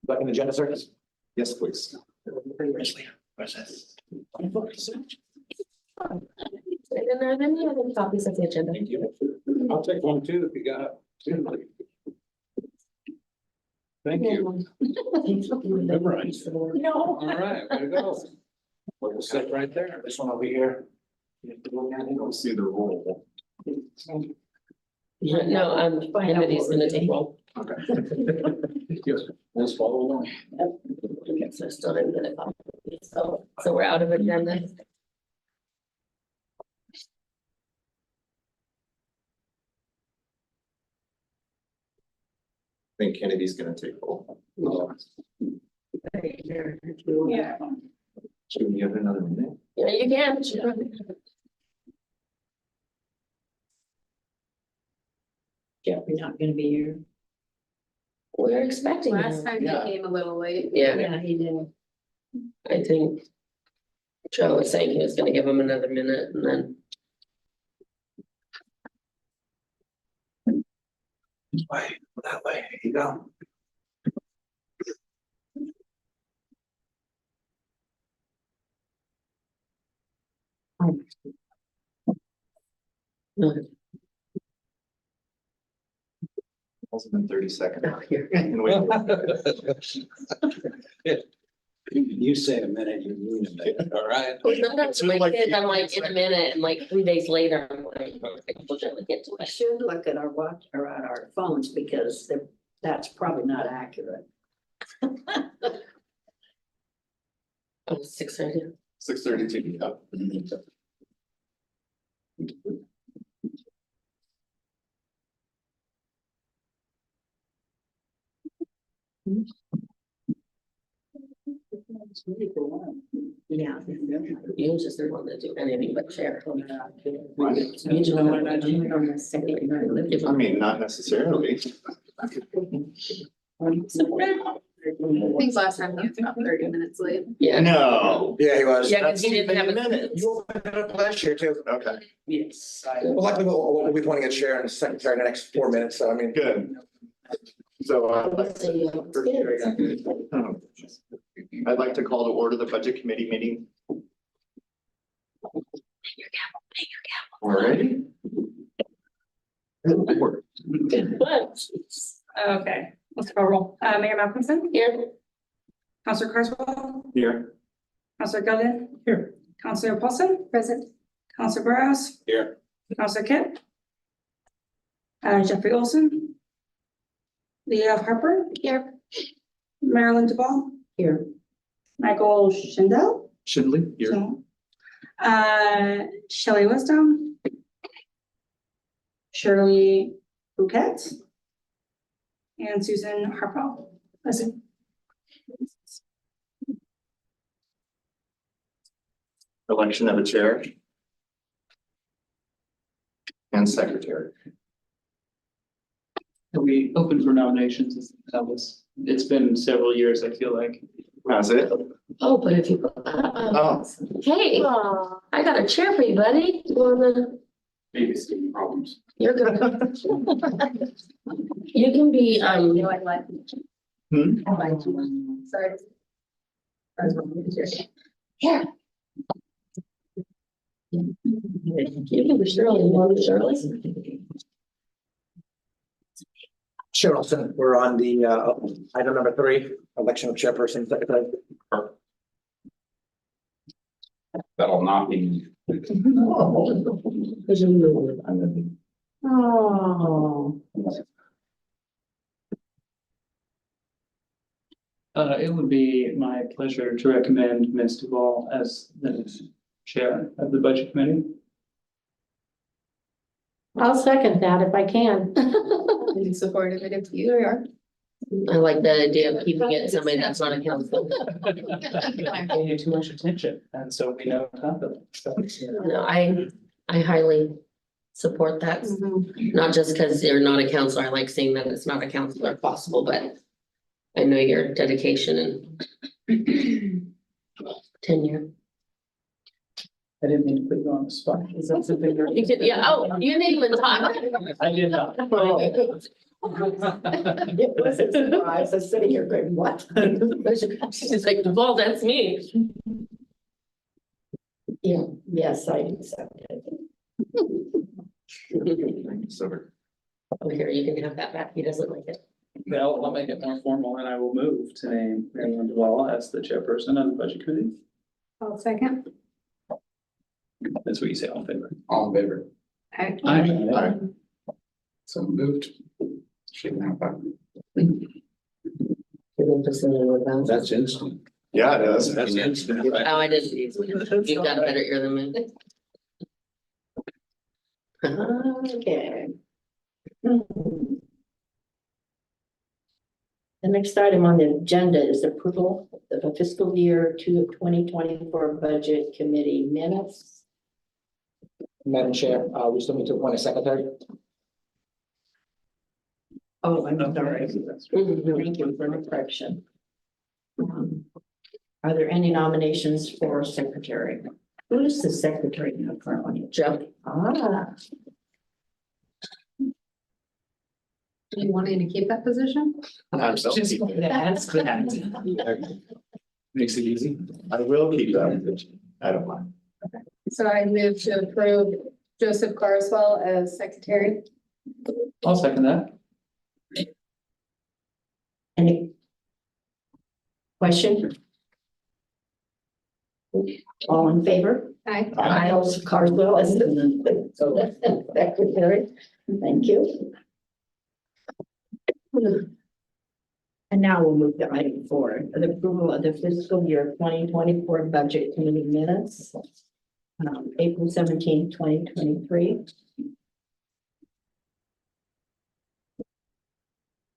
Second agenda, sir? Yes, please. And then are there any other copies of the agenda? Thank you. I'll take one too if you got it. Thank you. Memorized. No. All right, way to go. We'll sit right there. This one over here. Don't see the roll. Yeah, no, Kennedy's gonna take roll. Okay. Yes, let's follow along. Okay, so still didn't get a copy. So we're out of agenda. I think Kennedy's gonna take roll. Yeah. Should we give it another minute? Yeah, you can. Sure. Jeffrey not gonna be here. We're expecting Last him. time he Yeah. came a little late. Yeah, Yeah, he did. I think Joe was saying he was gonna give him another minute and then. Way, that way, here you go. Wasn't in 30 seconds. Oh, here. And wait. You say a minute, you mean a minute, all right? Well, sometimes It's my like- kids, I'm like in a minute and like 3 days later, I'm like, I will surely get to We it. should look at our watch or at our phones because that's probably not accurate. Oh, 6:30. 6:32. Yeah. Yeah. You just didn't want to do anything but share. I mean, not necessarily. I think last time he was about 30 minutes late. Yeah, No. Yeah, he was. yeah, because he didn't have a minutes. You opened it up last year too. Okay, Yes. Well, luckily, we'll be pointing at Sharon in the secretary in the next 4 minutes, so I mean. good. So I'd like to call to order the budget committee meeting. Alrighty. Good work. good bunch. Okay, let's call roll. Mayor Malcolmson, Here, Counselor Carswell, Here. Counselor Gillian. Here. Counselor Paulson, present. Counselor Burrows. Here. Counselor Kip. Jeffrey Olson. Leah Harper. here, Marilyn Duval. Here. Michael Schindel. Shindley. Here. Shelley Wisdom. Shirley Bouquet. And Susan Harpel. Present. Election of a chair. And secretary. We open for nominations. It's been several years, I feel like. That's it. oh, but if you, Oh. hey, I got a chair for you, buddy. You wanna, Babysitting problems. you're good. You can be, No, I like. Hmm? I like. Sorry. here. You can be Shirley, you want to be Shirley? Sharon Olson, we're on the item number 3, election of chairperson, secretary. That'll not be. Because you knew I'm gonna be. Oh. It would be my pleasure to recommend Ms. Duval as the chair of the budget committee. I'll second that if I can. In support of it, if you are. I like the idea of keeping it somebody that's not a council. Paying you too much attention, and so we know on top of it. So, No, I highly support that, not just because you're not a counselor, I like seeing that it's not a counselor if possible, but I know your dedication and tenure. I didn't mean to put you on the spot. Is that something you're? You did, yeah, oh, you didn't even talk. I did not. It was a surprise. I was sitting here going, what? She's like, well, that's me. Yeah, yes, I accept it. Oh, here, you can have that back. He doesn't like it. Well, I'll make it more formal and I will move to name Mary Lynn Duval as the chairperson of the budget committee. I'll second. That's what you say, all in favor. All in favor? Aye. Aye. So moved. Shouldn't have that. That's instant. Yeah, it is. That's instant. Oh, I didn't. You've got a better ear than me. Okay. The next item on the agenda is approval of the fiscal year 2024 budget committee minutes. Madam Chair, we still need to appoint a secretary. Oh, I'm sorry. Mhm. Thank you for the correction. Are there any nominations for secretary? Who is the secretary now currently? Joe, Ah, Do you want to keep that position? That's that. Makes it easy. I will keep that. I don't mind. So I move to approve Joseph Carswell as secretary. I'll second that. any question? All in favor? Aye. I also Carswell as the secretary. Thank you. And now we'll move to item 4, the approval of the fiscal year 2024 budget committee minutes. April 17, 2023.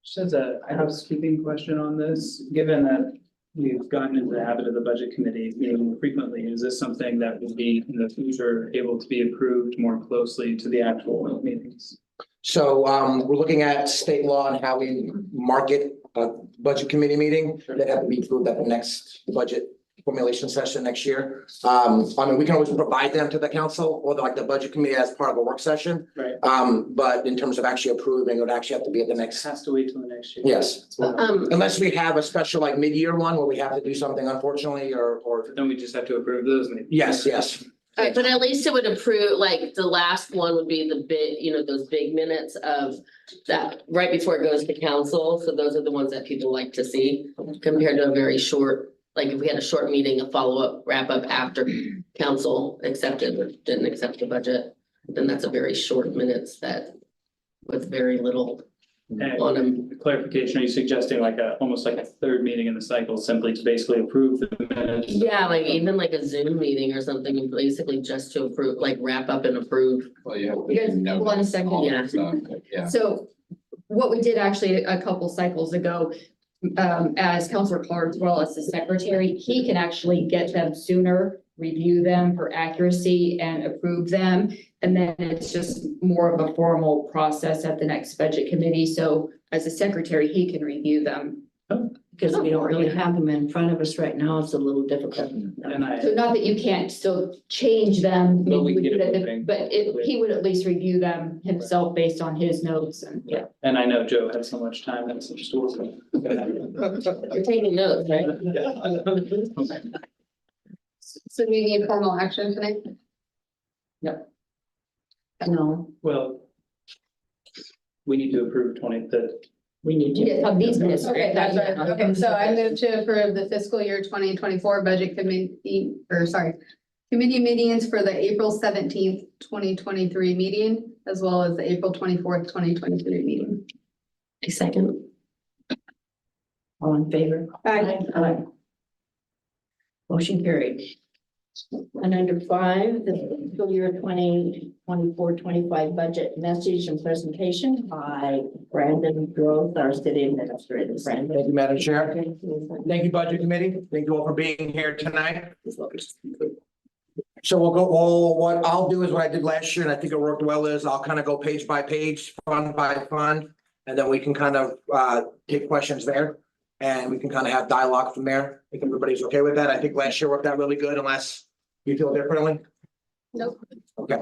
Just as a housekeeping question on this, given that we've gotten into the habit of the budget committee meeting frequently, is this something that would be in the future able to be approved more closely to the actual meetings? So we're looking at state law and how we market a budget committee meeting that have to be approved at the next budget formulation session next year. I mean, we can always provide them to the council or like the budget committee as part of a work session. Right. But in terms of actually approving, it would actually have to be at the It next, has to wait till the next year. yes. um, Unless we have a special like mid-year one where we have to do something unfortunately or, Then we just have to approve those meetings. yes. but at least it would approve, like, the last one would be the big, those big minutes of that, right before it goes to council. So those are the ones that people like to see compared to a very short, like if we had a short meeting, a follow-up, wrap up after council accepted or didn't accept the budget. Then that's a very short minutes that with very little on them. And clarification, are you suggesting like almost like a third meeting in the cycle simply to basically approve the minutes? Yeah, like even like a Zoom meeting or something, basically just to approve, like wrap up and approve. Well, yeah. You guys, hold on a second. Yeah. So what we did actually a couple cycles ago, as Counselor Carswell as the secretary, he can actually get them sooner, review them for accuracy and approve them. And then it's just more of a formal process at the next budget committee. So as a secretary, he can review them. Because we don't really have them in front of us right now, it's a little difficult. And So not that you can't still change them, But we can get it but moving. he would at least review them himself based on his notes and yeah. And I know Joe had so much time and such stories. You're taking notes, right? So do we need formal action tonight? No, Well, we need to approve we need to. Yeah, these minutes. Okay, that's right. Okay, so I move to approve the fiscal year 2024 budget committee, committee meetings for the April 17th, 2023 meeting, as well as the April 24th, 2023 meeting. A second. All in favor? Aye. Aye. Motion carried. And under 5, the fiscal year 2024-25 budget message and presentation by Brandon Grove, our city administrator. Brandon. Thank you, Madam Chair. Thank you, Budget Committee. Thank you all for being here tonight. So what I'll do is what I did last year, and I think it worked well, is I'll kind of go page by page, fund by fund, and then we can kind of take questions there. And we can kind of have dialogue from there, if everybody's okay with that. I think last year worked out really good unless you feel differently. Nope. Okay.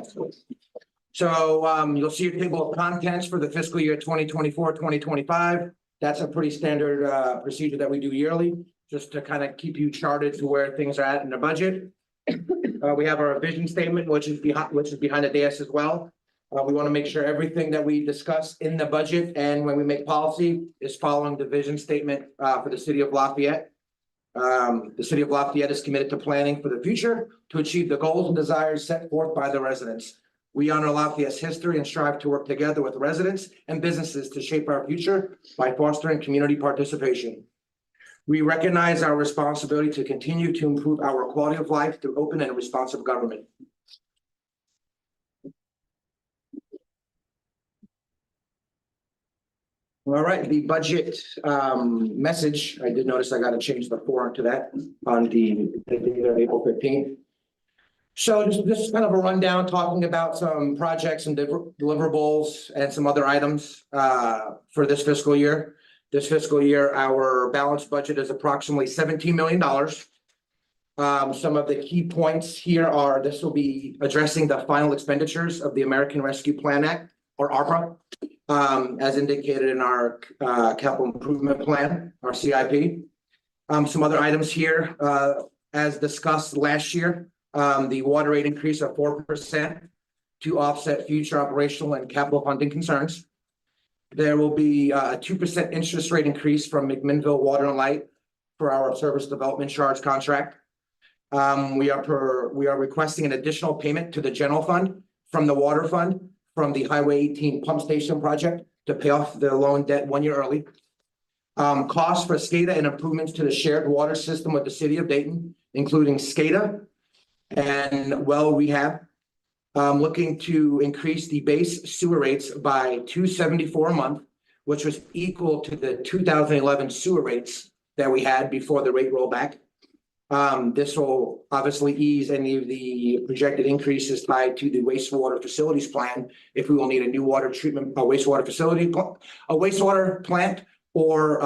So you'll see a table of contents for the fiscal year 2024-2025. That's a pretty standard procedure that we do yearly, just to kind of keep you charted to where things are at in the budget. We have our vision statement, which is behind the dais as well. We want to make sure everything that we discuss in the budget and when we make policy is following the vision statement for the city of Lafayette. The city of Lafayette is committed to planning for the future to achieve the goals and desires set forth by the residents. We honor Lafayette's history and strive to work together with residents and businesses to shape our future by fostering community participation. We recognize our responsibility to continue to improve our quality of life through open and responsive government. All right, the budget message, I did notice I got to change the form to that on the date of April 15th. So this is kind of a rundown talking about some projects and deliverables and some other items for this fiscal year. This fiscal year, our balanced budget is approximately $17 million. Some of the key points here are this will be addressing the final expenditures of the American Rescue Plan Act, or ARPA, as indicated in our capital improvement plan, our CIP. Some other items here, as discussed last year, the water rate increase of 4% to offset future operational and capital funding concerns. There will be a 2% interest rate increase from McMinnville Water and Light for our service development charge contract. We are requesting an additional payment to the general fund from the water fund from the Highway 18 pump station project to pay off the loan debt 1 year early. Costs for SCADA and improvements to the shared water system with the city of Dayton, including SCADA and well rehab. Looking to increase the base sewer rates by $2.74 a month, which was equal to the 2011 sewer rates that we had before the rate rollback. This will obviously ease any of the projected increases tied to the wastewater facilities plan. If we will need a new water treatment, a wastewater facility, a wastewater plant, or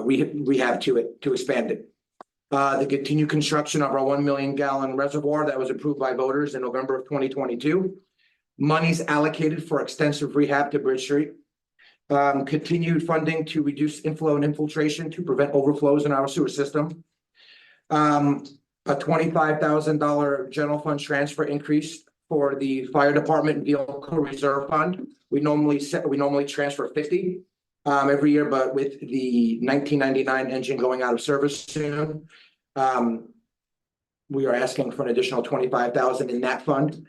rehab to it to expand it. The continued construction of our 1 million gallon reservoir that was approved by voters in November of 2022. Monies allocated for extensive rehab to Bridge Street. Continued funding to reduce inflow and infiltration to prevent overflows in our sewer system. A $25,000 general fund transfer increase for the fire department vehicle reserve fund. We normally transfer 50 every year, but with the 1999 engine going out of service soon, we are asking for an additional 25,000 in that fund.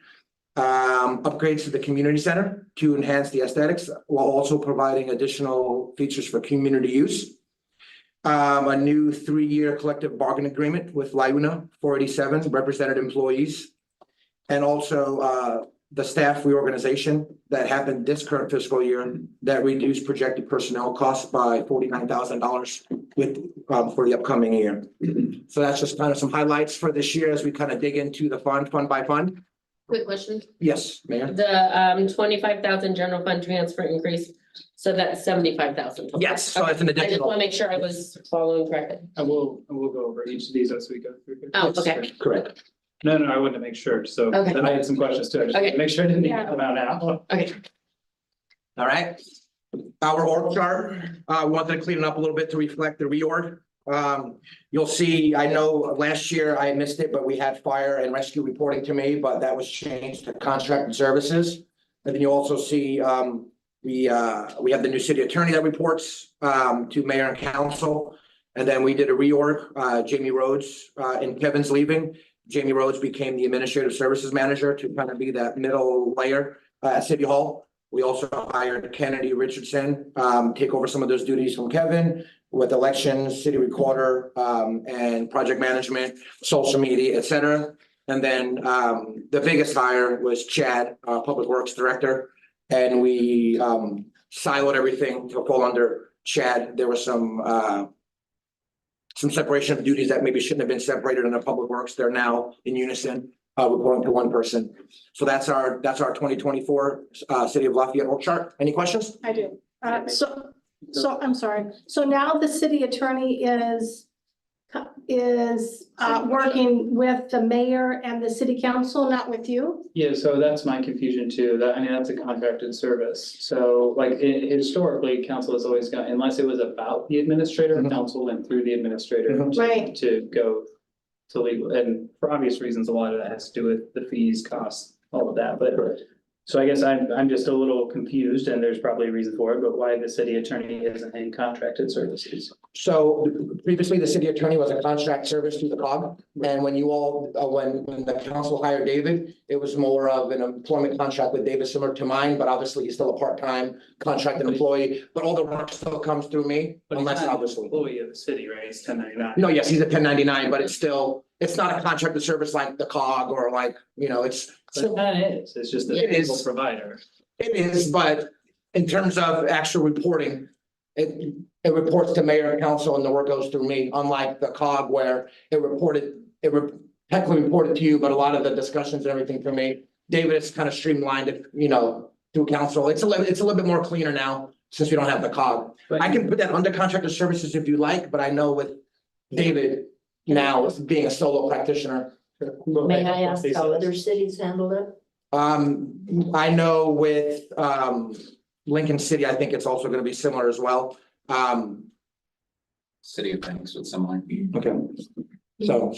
Upgrades to the community center to enhance the aesthetics while also providing additional features for community use. A new 3-year collective bargaining agreement with LIUNA 487 represented employees. And also the staff reorganization that happened this current fiscal year that reduced projected personnel costs by $49,000 for the upcoming year. So that's just kind of some highlights for this year as we kind of dig into the fund by fund. Quick question, Yes, Mayor. the 25,000 general fund transfer increase, so that's 75,000. Yes, so it's an I just additional. want to make sure I was following correctly. And we'll go over each of these as we go through. here. Oh, okay. Correct. No, I wanted to make sure. So Okay. then I had some questions too. I just wanted to Okay. make sure I didn't need to come out now. Okay, All right. Our org chart, we wanted to clean it up a little bit to reflect the reorg. You'll see, I know last year I missed it, but we had fire and rescue reporting to me, but that was changed to contracted services. And then you also see, we have the new city attorney that reports to mayor and council. And then we did a reorg, Jamie Rhodes, and Kevin's leaving. Jamie Rhodes became the administrative services manager to kind of be that middle layer at City Hall. We also hired Kennedy Richardson, take over some of those duties from Kevin with elections, city recorder, and project management, social media, et cetera. And then the biggest hire was Chad, Public Works Director. And we siloed everything to fall under Chad. There was some separation of duties that maybe shouldn't have been separated in the Public Works. They're now in unison, reporting to one person. So that's our 2024 City of Lafayette org chart. Any questions? I do. So So, I'm sorry, so now the city attorney is working with the mayor and the city council, not with you? Yeah, so that's my confusion too. That, I mean, that's a contracted service. So like historically, council has always gone, unless it was about the administrator, Mhm. council went through the administrator Mhm. Right. to go to legal. And for obvious reasons, a lot of that has to do with the fees, costs, all of that. But so I guess I'm just a little confused, and there's probably a reason for it, but why the city attorney isn't in contracted services? So previously, the city attorney was a contract service through the COG. And when you all, when the council hired David, it was more of an employment contract with David similar to mine, but obviously he's still a part-time contracted employee. But all the work still comes through me, But he's unless not an obviously. employee of the city, right? It's 1099. No, yes, he's a 1099, but it's still, it's not a contracted service like the COG or like, it's. But it kind of is. It's just a It is. single provider. It is, but in terms of actual reporting, it reports to mayor and council and the work goes through me, unlike the COG where technically reported to you, but a lot of the discussions and everything for me. David, it's kind of streamlined, through council. It's a little bit more cleaner now since we don't have the COG. But I can put that under contractor services if you like, but I know with David now being a solo practitioner. May I ask how other cities handle it? I know with Lincoln City, I think it's also gonna be similar as well. City of Phoenix with similar. Okay. So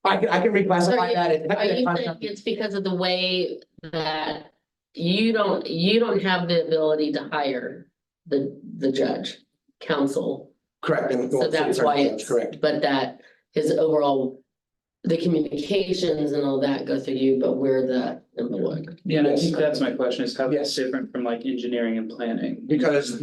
I can reclassify that. It's Are technically a you saying contract. it's because of the way that you don't have the ability to hire the judge, counsel? Correct. and- So that's why it's, Correct. but that his overall, the communications and all that go through you, but we're the employee. Yeah, and I think that's my question is how that's Yes. different from like engineering and planning. Because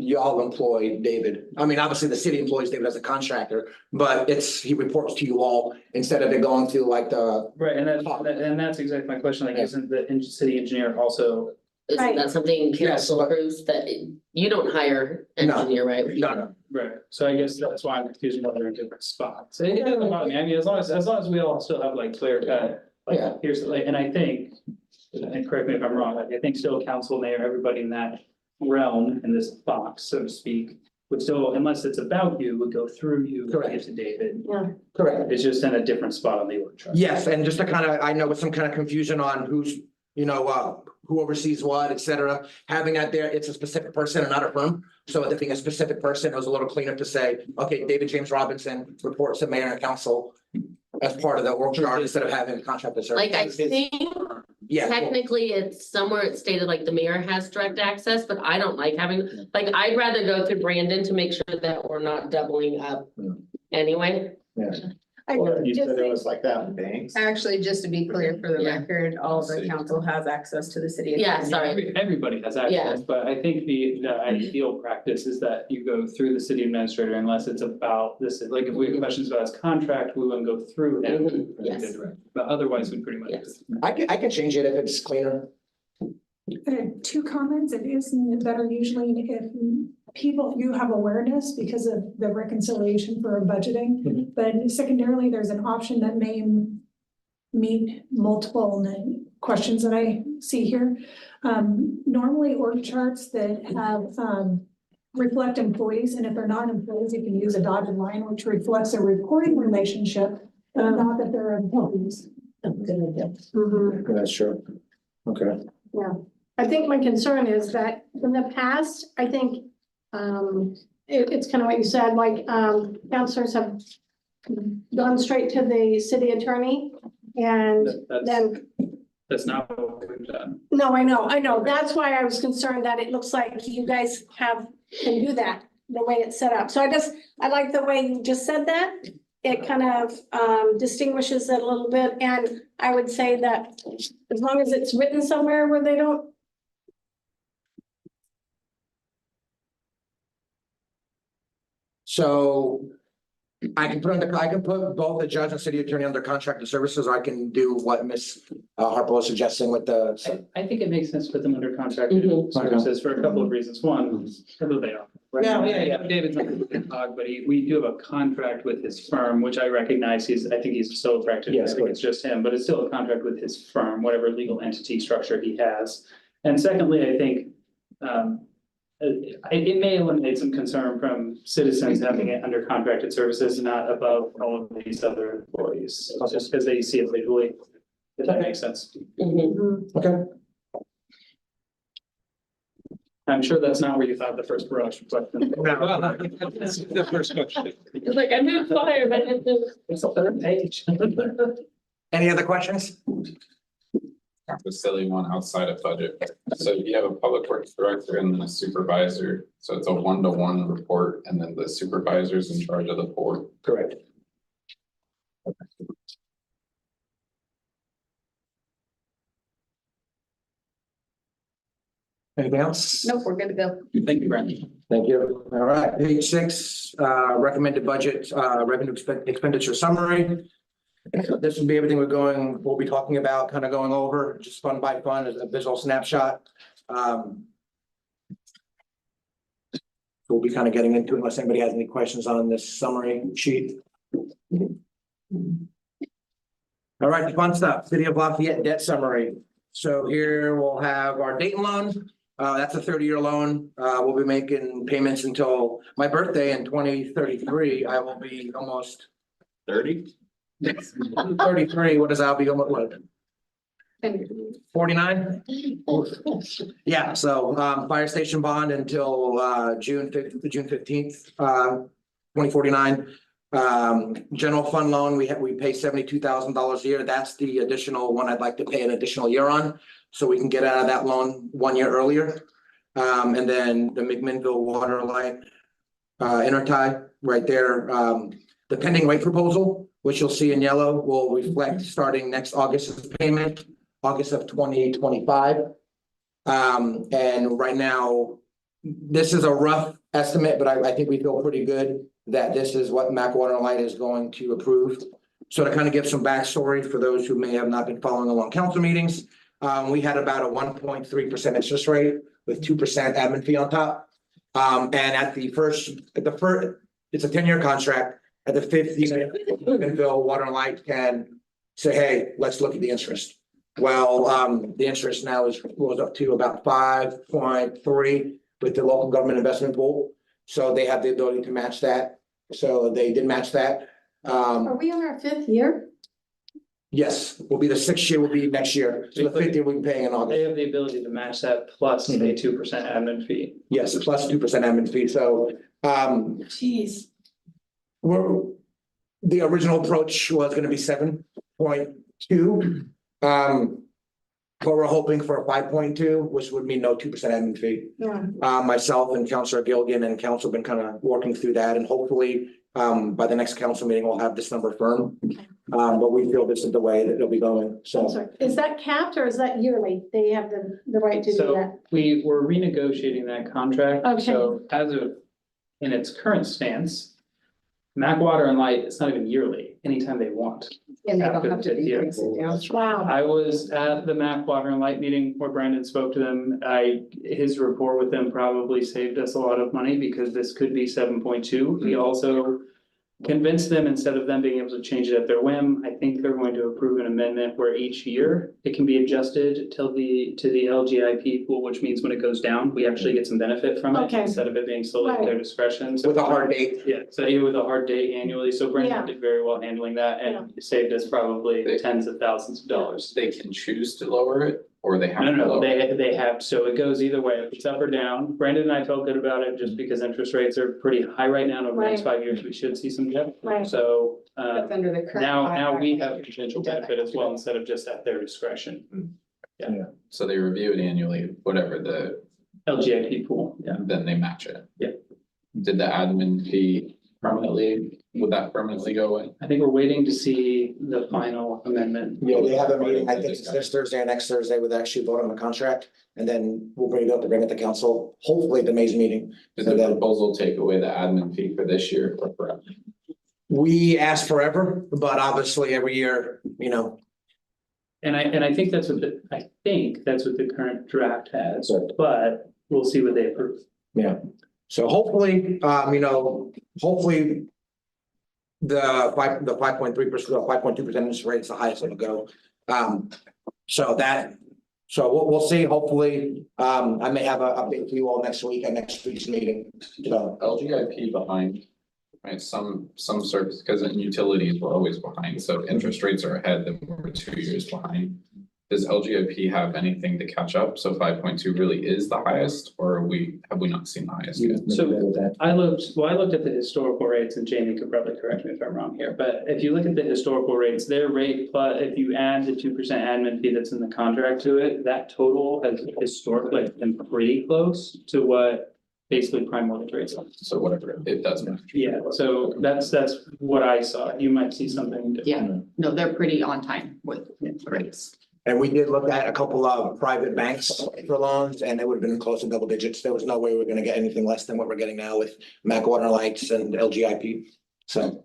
y'all employ David. I mean, obviously the city employs David as a contractor, but he reports to you all instead of it going to like the. Right, and that's exactly my question, like, Yeah. isn't the city engineer also, Isn't Right. that something Yes, council but- approves that you don't hire No. engineer, right? No. right, so I guess that's why I'm confused why they're in different spots. It doesn't bother me, I mean, as long as we all still have like clear cut, like, Yeah. here's, like, and I think. And correct me if I'm wrong, like, I think still council, mayor, everybody in that realm, in this box, so to speak. Would still, unless it's about you, would go through you, and Correct. get to David, Correct. it's just in a different spot on the org chart. Yes, and just to I know with some kind of confusion on who's, who oversees what, et cetera. Having that there, it's a specific person and not a firm. So it being a specific person, it was a little cleaner to say, okay, David James Robinson reports to mayor and council as part of the org chart instead of having a contracted service. Like, I think Yeah, well, technically it's somewhere it's stated like the mayor has direct access, but I don't like having, like, I'd rather go through Brandon to make sure that we're not doubling up anyway. You said it was like that with banks. Actually, just to be clear for the Yeah. record, all of the council has access to the city. Yeah, attorney. sorry. Everybody has Yeah. access, but I think the ideal practice is that you go through the city administrator unless it's about this, like if we have questions about his contract, we wouldn't go through him. Mhm, yes. But otherwise, we pretty much. Yes. I can change it if it's cleaner. Two comments, it is better usually if you have awareness because of the reconciliation for budgeting. Mhm. But secondarily, there's an option that may meet multiple questions that I see here. Normally org charts that have, reflect employees, and if they're not employees, you can use a dotted line, which reflects a reporting relationship, but not that they're employees. That's true. Okay. I think my concern is that in the past, I think, it's kind of what you said, like, counselors have gone straight to the city attorney and then, That's not what we've done. no, I know. That's why I was concerned that it looks like you guys can do that, the way it's set up. So I like the way you just said that. It kind of distinguishes it a little bit, and I would say that as long as it's written somewhere where they don't. So I can put both the judge and city attorney under contracted services, or I can do what Ms. Harper was suggesting with the. I think it makes sense to put them under contracted Mhm. services for a couple of reasons. One, who they are. Right? Yeah. David's not the cog, but we do have a contract with his firm, which I recognize I think he's a solo practitioner. Yes, I think it's just him, but it's still a contract with his firm, whatever legal entity structure he has. And secondly, I think, it may eliminate some concern from citizens having it under contracted services, not above all of these other employees, just because they see it visually. If that makes sense. Mhm. Okay. I'm sure that's not where you thought the first rush question. That's the first question. It's like I moved fire, but It's the third page. Any other questions? The silly one outside of budget. So you have a public works director and then a supervisor. So it's a 1-to-1 report and then the supervisor's in charge of the board. Correct. Anything else? Nope, we're good to go. Thank you, Brandon. Thank you. All right, page 6, recommended budget, revenue expenditure summary. This will be everything we'll be talking about, kind of going over, just fun by fun, as a visual snapshot. We'll be kind of getting into it unless anybody has any questions on this summary sheet. All right, the fun stuff, City of Lafayette debt summary. So here we'll have our Dayton loan. That's a 30-year loan. We'll be making payments until my birthday in 2033. I will be almost 30? 33. What does that be? Almost what? 49? Yeah, so fire station bond until June 15th, 2049. General fund loan, we pay $72,000 a year. That's the additional one I'd like to pay an additional year on, so we can get out of that loan 1 year earlier. And then the McMinnville water line intertie right there. The pending rate proposal, which you'll see in yellow, will reflect starting next August's payment, August of 2025. And right now, this is a rough estimate, but I think we feel pretty good that this is what Mac Water and Light is going to approve. So to kind of give some backstory for those who may have not been following along council meetings, we had about a 1.3% interest rate with 2% admin fee on top. And at the first, it's a 10-year contract. At the 5th year, McMinnville Water and Light can say, hey, let's look at the interest. Well, the interest now goes up to about 5.3 with the local government investment pool. So they have the ability to match that. So they did match that. Are we on our 5th year? Yes, will be the 6th year will be next year. So the 5th year we'll be paying in They August. have the ability to match that plus a 2% admin fee. Yes, plus 2% admin fee. So Jeez. the original approach was going to be 7.2. But we're hoping for a 5.2, which would mean no 2% admin fee. Yeah. Myself and Councilor Gilligan and council have been kind of working through that, and hopefully by the next council meeting, we'll have this number firm. But we feel this is the way that it'll be going. I'm So sorry. Is that capped or is that yearly? They have the right to do So that? we were renegotiating that contract. Okay. So as of, in its current stance, Mac Water and Light, it's not even yearly, anytime they want. And they After don't have the to 5th year. increase it down. Wow. I was at the Mac Water and Light meeting where Brandon spoke to them. His rapport with them probably saved us a lot of money because this could be 7.2. He also convinced them, instead of them being able to change it at their whim, I think they're going to approve an amendment where each year it can be adjusted to the LGIP pool, which means when it goes down, we actually get some benefit from it Okay. instead of it being solely at their discretion. So with a hard date. yeah, so with a hard date annually, so Brandon Yeah. did very well handling that and saved us probably tens of thousands of dollars. They can choose to lower it or they have to No, lower it. they have, so it goes either way, if it's up or down. Brandon and I felt good about it just because interest rates are pretty high right now, and over the next 5 years, we should see some dip. Right. So That's under the current. now we have contract. potential benefit as well, instead of just at their discretion. So they review it annually, whatever LGIP pool, yeah. then they match it. Yeah. Did the admin fee would that permanently go away? I think we're waiting to see the final amendment. Yeah, they have a meeting, I think it's this Thursday or next Thursday, with actually vote on the contract, and then we'll bring it up to bring it to council, hopefully at the May's meeting. Did the proposal take away the admin fee for this year or forever? We ask forever, but obviously every year, you know. And I think that's what the current draft has, Right. but we'll see what they approve. Yeah, so hopefully, hopefully. The 5.3%, 5.2% interest rate is the highest it'll go. So that So we'll see, hopefully, I may have a update for you all next week at next week's meeting, so. LGIP behind, right, some service, because in utilities, we're always behind, so if interest rates are ahead, then we're 2 years behind. Does LGIP have anything to catch up? So 5.2 really is the highest, or have we not seen the highest yet? So I looked at the historical rates, and Jamie could probably correct me if I'm wrong here, but if you look at the historical rates, their rate plus, if you add the 2% admin fee that's in the contract to it, that total has historically been pretty close to what basically prime mortgage rates are. So whatever, it does matter. Yeah, so that's what I saw. You might see something different. Yeah, no, they're pretty on time with rates. And we did look at a couple of private banks for loans, and it would have been close to double digits. There was no way we were gonna get anything less than what we're getting now with Mac Water Lights and LGIP, so.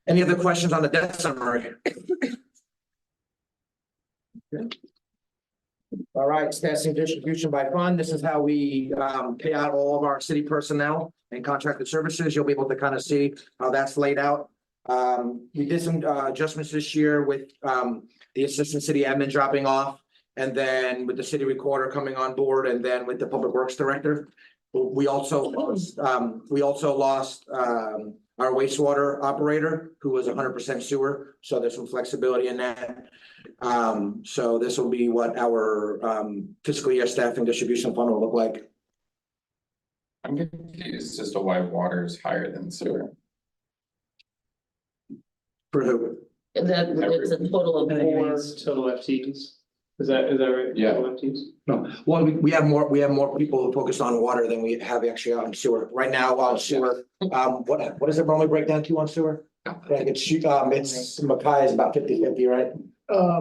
Any other questions on the debt summary? All right, staffing distribution by fund. This is how we pay out all of our city personnel and contracted services. You'll be able to kind of see how that's laid out. We did some adjustments this year with the assistant city admin dropping off, and then with the city recorder coming on board, and then with the public works director. We also lost our wastewater operator, who was 100% sewer, so there's some flexibility in that. So this will be what our fiscal year staffing distribution fund will look like. I'm confused as to why water is higher than sewer. For who? That it's a total of I think it 4. means total FTEs. Is that right? Yeah. Total FTEs? No, well, we have more people focused on water than we have actually on sewer. Right now, on sewer, what does it normally break down to on sewer? Like it's Mackay is about 50-50, right?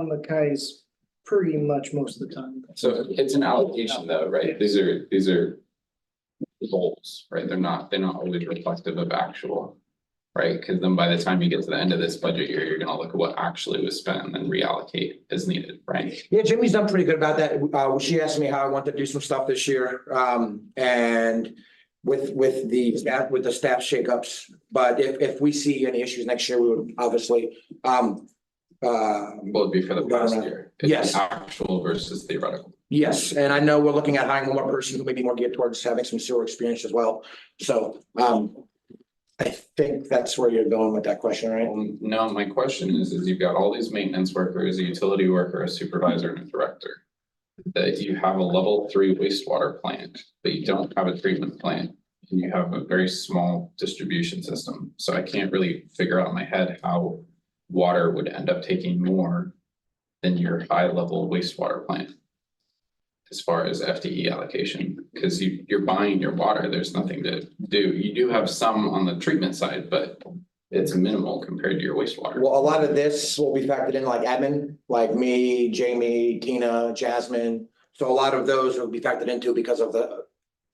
Mackay's pretty much most of the time. So it's an allocation though, right? These are goals, right? They're not always reflective of actual. Right, because then by the time you get to the end of this budget year, you're gonna look at what actually was spent and then reallocate as needed, right? Yeah, Jimmy's done pretty good about that. She asked me how I want to do some stuff this year, and with the staff shakeups. But if we see any issues next year, we would obviously Well, it'd be for the past year. It's Yes. Actual versus theoretical. yes, and I know we're looking at hiring one more person who may be more geared towards having some sewer experience as well. So I think that's where you're going with that question, right? No, my question is you've got all these maintenance workers, a utility worker, a supervisor and a director. That you have a level 3 wastewater plant, but you don't have a treatment plant. And you have a very small distribution system, so I can't really figure out in my head how water would end up taking more than your high level wastewater plant. As far as FTE allocation, because you're buying your water, there's nothing to do. You do have some on the treatment side, but it's minimal compared to your wastewater. Well, a lot of this will be factored in like admin, like me, Jamie, Tina, Jasmine. So a lot of those will be factored into because of the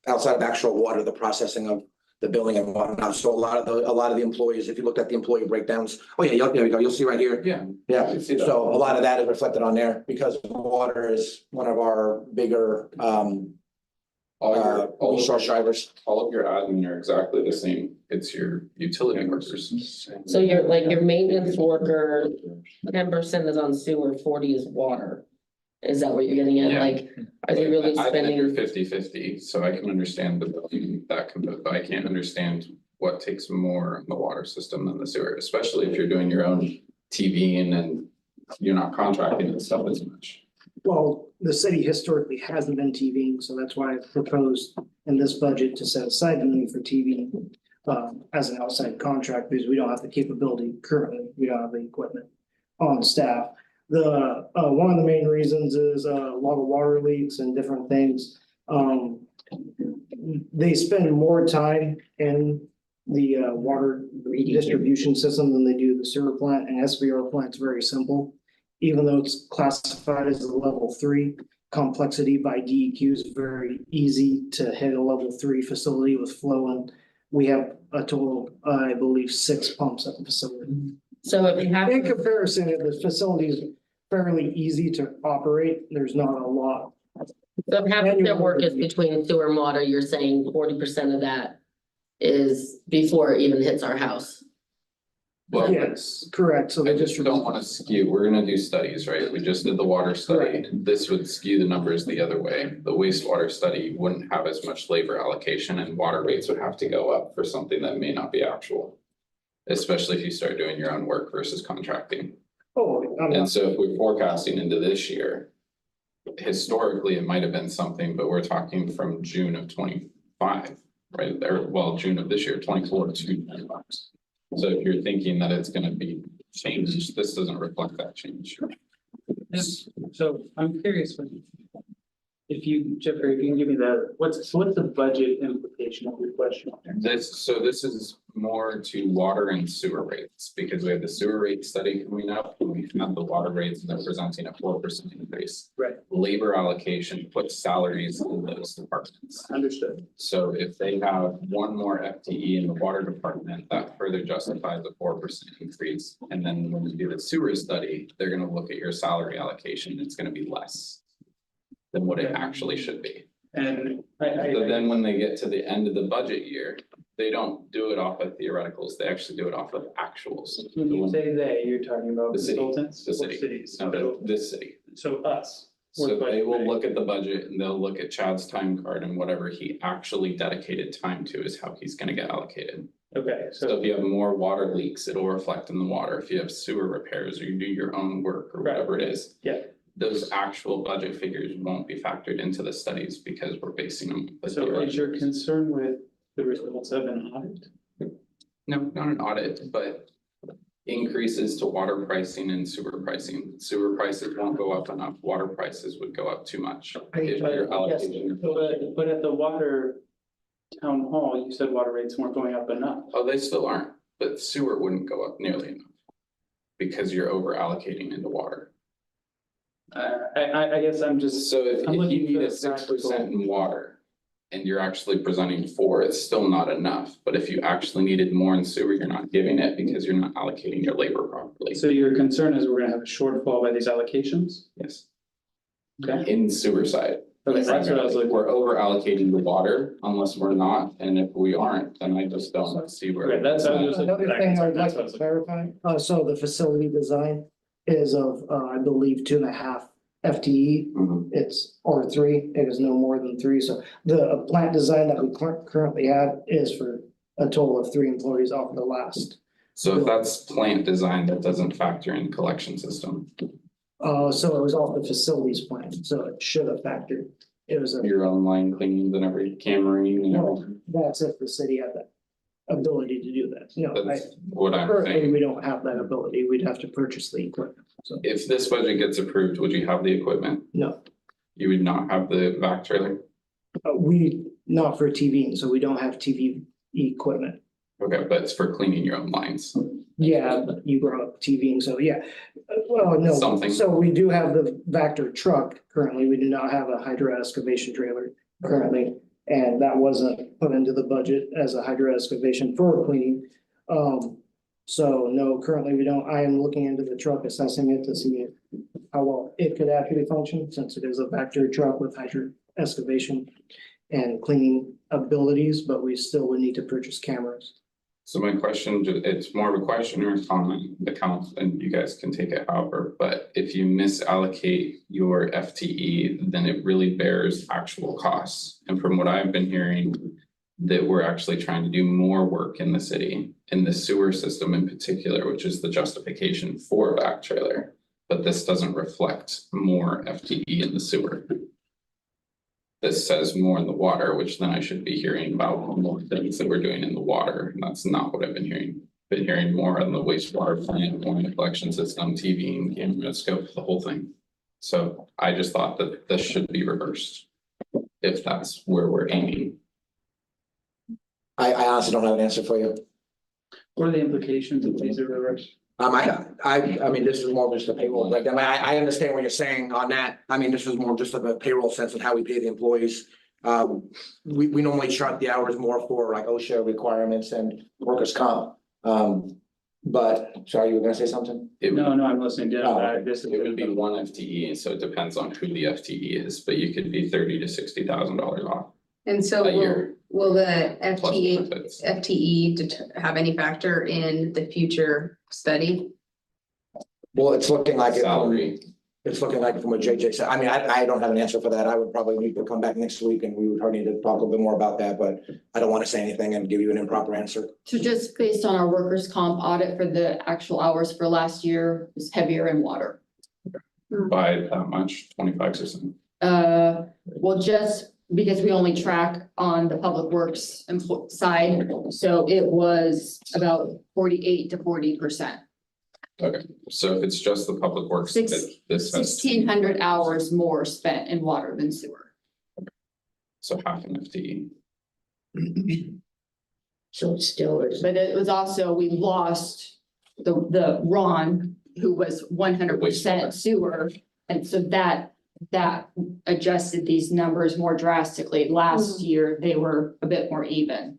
outside of actual water, the processing of the billing and whatnot. So a lot of the employees, if you looked at the employee breakdowns, oh yeah, there you go, you'll see right here. Yeah. Yeah, I see that. so a lot of that is reflected on there because water is one of our bigger resource drivers. All of your admin are exactly the same. It's your utility workers. So your maintenance worker, 10% is on sewer, 40 is water. Is that what you're getting at? Yeah. Like, are they really I think you're spending? 50-50, so I can understand the billing that component, but I can't understand what takes more in the water system than the sewer, especially if you're doing your own TV and you're not contracting and stuff as much. Well, the city historically hasn't been TVing, so that's why I proposed in this budget to set aside the money for TV as an outside contract, because we don't have the capability currently, we don't have the equipment on staff. The one of the main reasons is a lot of water leaks and different things. They spend more time in the water distribution system than they do the sewer plant, and SBR plant's very simple. Even though it's classified as a level 3, complexity by DEQ is very easy to hit a level 3 facility with flow, and we have a total, I believe, 6 pumps at the facility. So if you have, In comparison, the facility is fairly easy to operate. There's not a lot. so if half of their work is between sewer and water, you're saying 40% of that is before it even hits our house. Well, Yes, correct, so I they just just. don't wanna skew, we're gonna do studies, right? We just did the water study. This would skew the numbers the other way. The wastewater study wouldn't have as much labor allocation and water rates would have to go up for something that may not be actual. Especially if you start doing your own work versus contracting. Oh, I'm And not, so if we're forecasting into this year. Historically, it might have been something, but we're talking from June of 25, right? Or well, June of this year, 24 to 25. So if you're thinking that it's gonna be changed, this doesn't reflect that change. Yes, so I'm curious when. If you, Jeffrey, if you can give me what's the budget implication of your question? This is more to water and sewer rates, because we have the sewer rate study coming up, and we have the water rates, and they're presenting a 4% increase. Right. Labor allocation puts salaries in those departments. Understood. So if they have one more FTE in the water department, that further justifies a 4% increase. And then when we do the sewer study, they're gonna look at your salary allocation, it's gonna be less than what it actually should be. And So then when they get to the end of the budget year, they don't do it off of theoreticals, they actually do it off of actuals. when you say they, you're talking about The city, consultants? the or city. Cities, No, this city. so us. So they will look at the budget and they'll look at Chad's time card, and whatever he actually dedicated time to is how he's gonna get allocated. Okay, So if you have more water leaks, it'll reflect in the water. If you have sewer repairs or you do your own work or whatever it is. Yeah. Those actual budget figures won't be factored into the studies because we're basing them. with so is your theoreticals. concern with the results of an audit? No, not an audit, but increases to water pricing and sewer pricing. Sewer prices won't go up enough, water prices would go up too much. If you're allocating. But at the water town hall, you said water rates weren't going up enough. Oh, they still aren't, but sewer wouldn't go up nearly enough. Because you're over allocating into water. I guess I'm just, So if I'm you looking need for a the 6% in water. And you're actually presenting 4, it's still not enough, but if you actually needed more in sewer, you're not giving it because you're not allocating your labor properly. so your concern is we're gonna have a shortfall by these allocations? Yes, Okay. in sewer side. Okay, that's what I was looking. We're over allocating the water unless we're not, and if we aren't, then I just don't see where. Okay, that's- I was just- another thing I'd like to clarify, so the facility design is of, I believe, 2.5 FTE. Mhm. It's, or 3, it is no more than 3, so the plant design that we currently have is for a total of 3 employees off the last. So if that's plant design, that doesn't factor in collection system. So it was off the facilities plan, so it should have factored. It was a, Your own line cleanings and every cameraing and well, everything. that's if the city had the ability to do that. No, That's what I'm currently, saying. we don't have that ability. We'd have to purchase the equipment, so, If this budget gets approved, would you have the equipment? no. You would not have the vac trailer? Not for TV, so we don't have TV equipment. Okay, but it's for cleaning your own lines. Yeah, but you brought up TV, so yeah. Well, no, Something. so we do have the Vector truck currently. We do not have a hydro excavation trailer currently. And that wasn't put into the budget as a hydro excavation for cleaning. So no, currently we don't. I am looking into the truck, assessing it to see how well it could actually function, since it is a Vector truck with hydro excavation and cleaning abilities, but we still would need to purchase cameras. So my question, it's more of a question or a comment, the council, and you guys can take it however, but if you misallocate your FTE, then it really bears actual costs. And from what I've been hearing, that we're actually trying to do more work in the city, in the sewer system in particular, which is the justification for a back trailer. But this doesn't reflect more FTE in the sewer. This says more in the water, which then I should be hearing about more things that we're doing in the water, and that's not what I've been hearing. Been hearing more on the wastewater plant, more in the collection system, TV and camera scope, the whole thing. So I just thought that this should be reversed. If that's where we're aiming. I honestly don't have an answer for you. What are the implications of these reversed? I mean, this is more just a payroll, like, I understand what you're saying on that. I mean, this was more just of a payroll sense of how we pay the employees. We normally chart the hours more for like OSHA requirements and workers' comp. But, sorry, you were gonna say something? It would, No, I'm listening to Oh, this. it would be one FTE, so it depends on who the FTE is, but you could be $30,000 to $60,000 off And so a year. Will the plus FTE, benefits. have any factor in the future study? Well, it's looking like it. Salary. It's looking like from what JJ said. I mean, I don't have an answer for that. I would probably need to come back next week and we would probably need to talk a little bit more about that, but I don't want to say anything and give you an improper answer. So just based on our workers' comp audit for the actual hours for last year is heavier in water. By that much, 25%. Well, just because we only track on the public works side, so it was about 48 to 40%. Okay, so if it's just the public works, Six- this has, 1,600 hours more spent in water than sewer. so half an FTE. So it still is. But it was also, we lost the Ron, who was 100% sewer. And so that adjusted these numbers more drastically. Last year, they were a bit more even.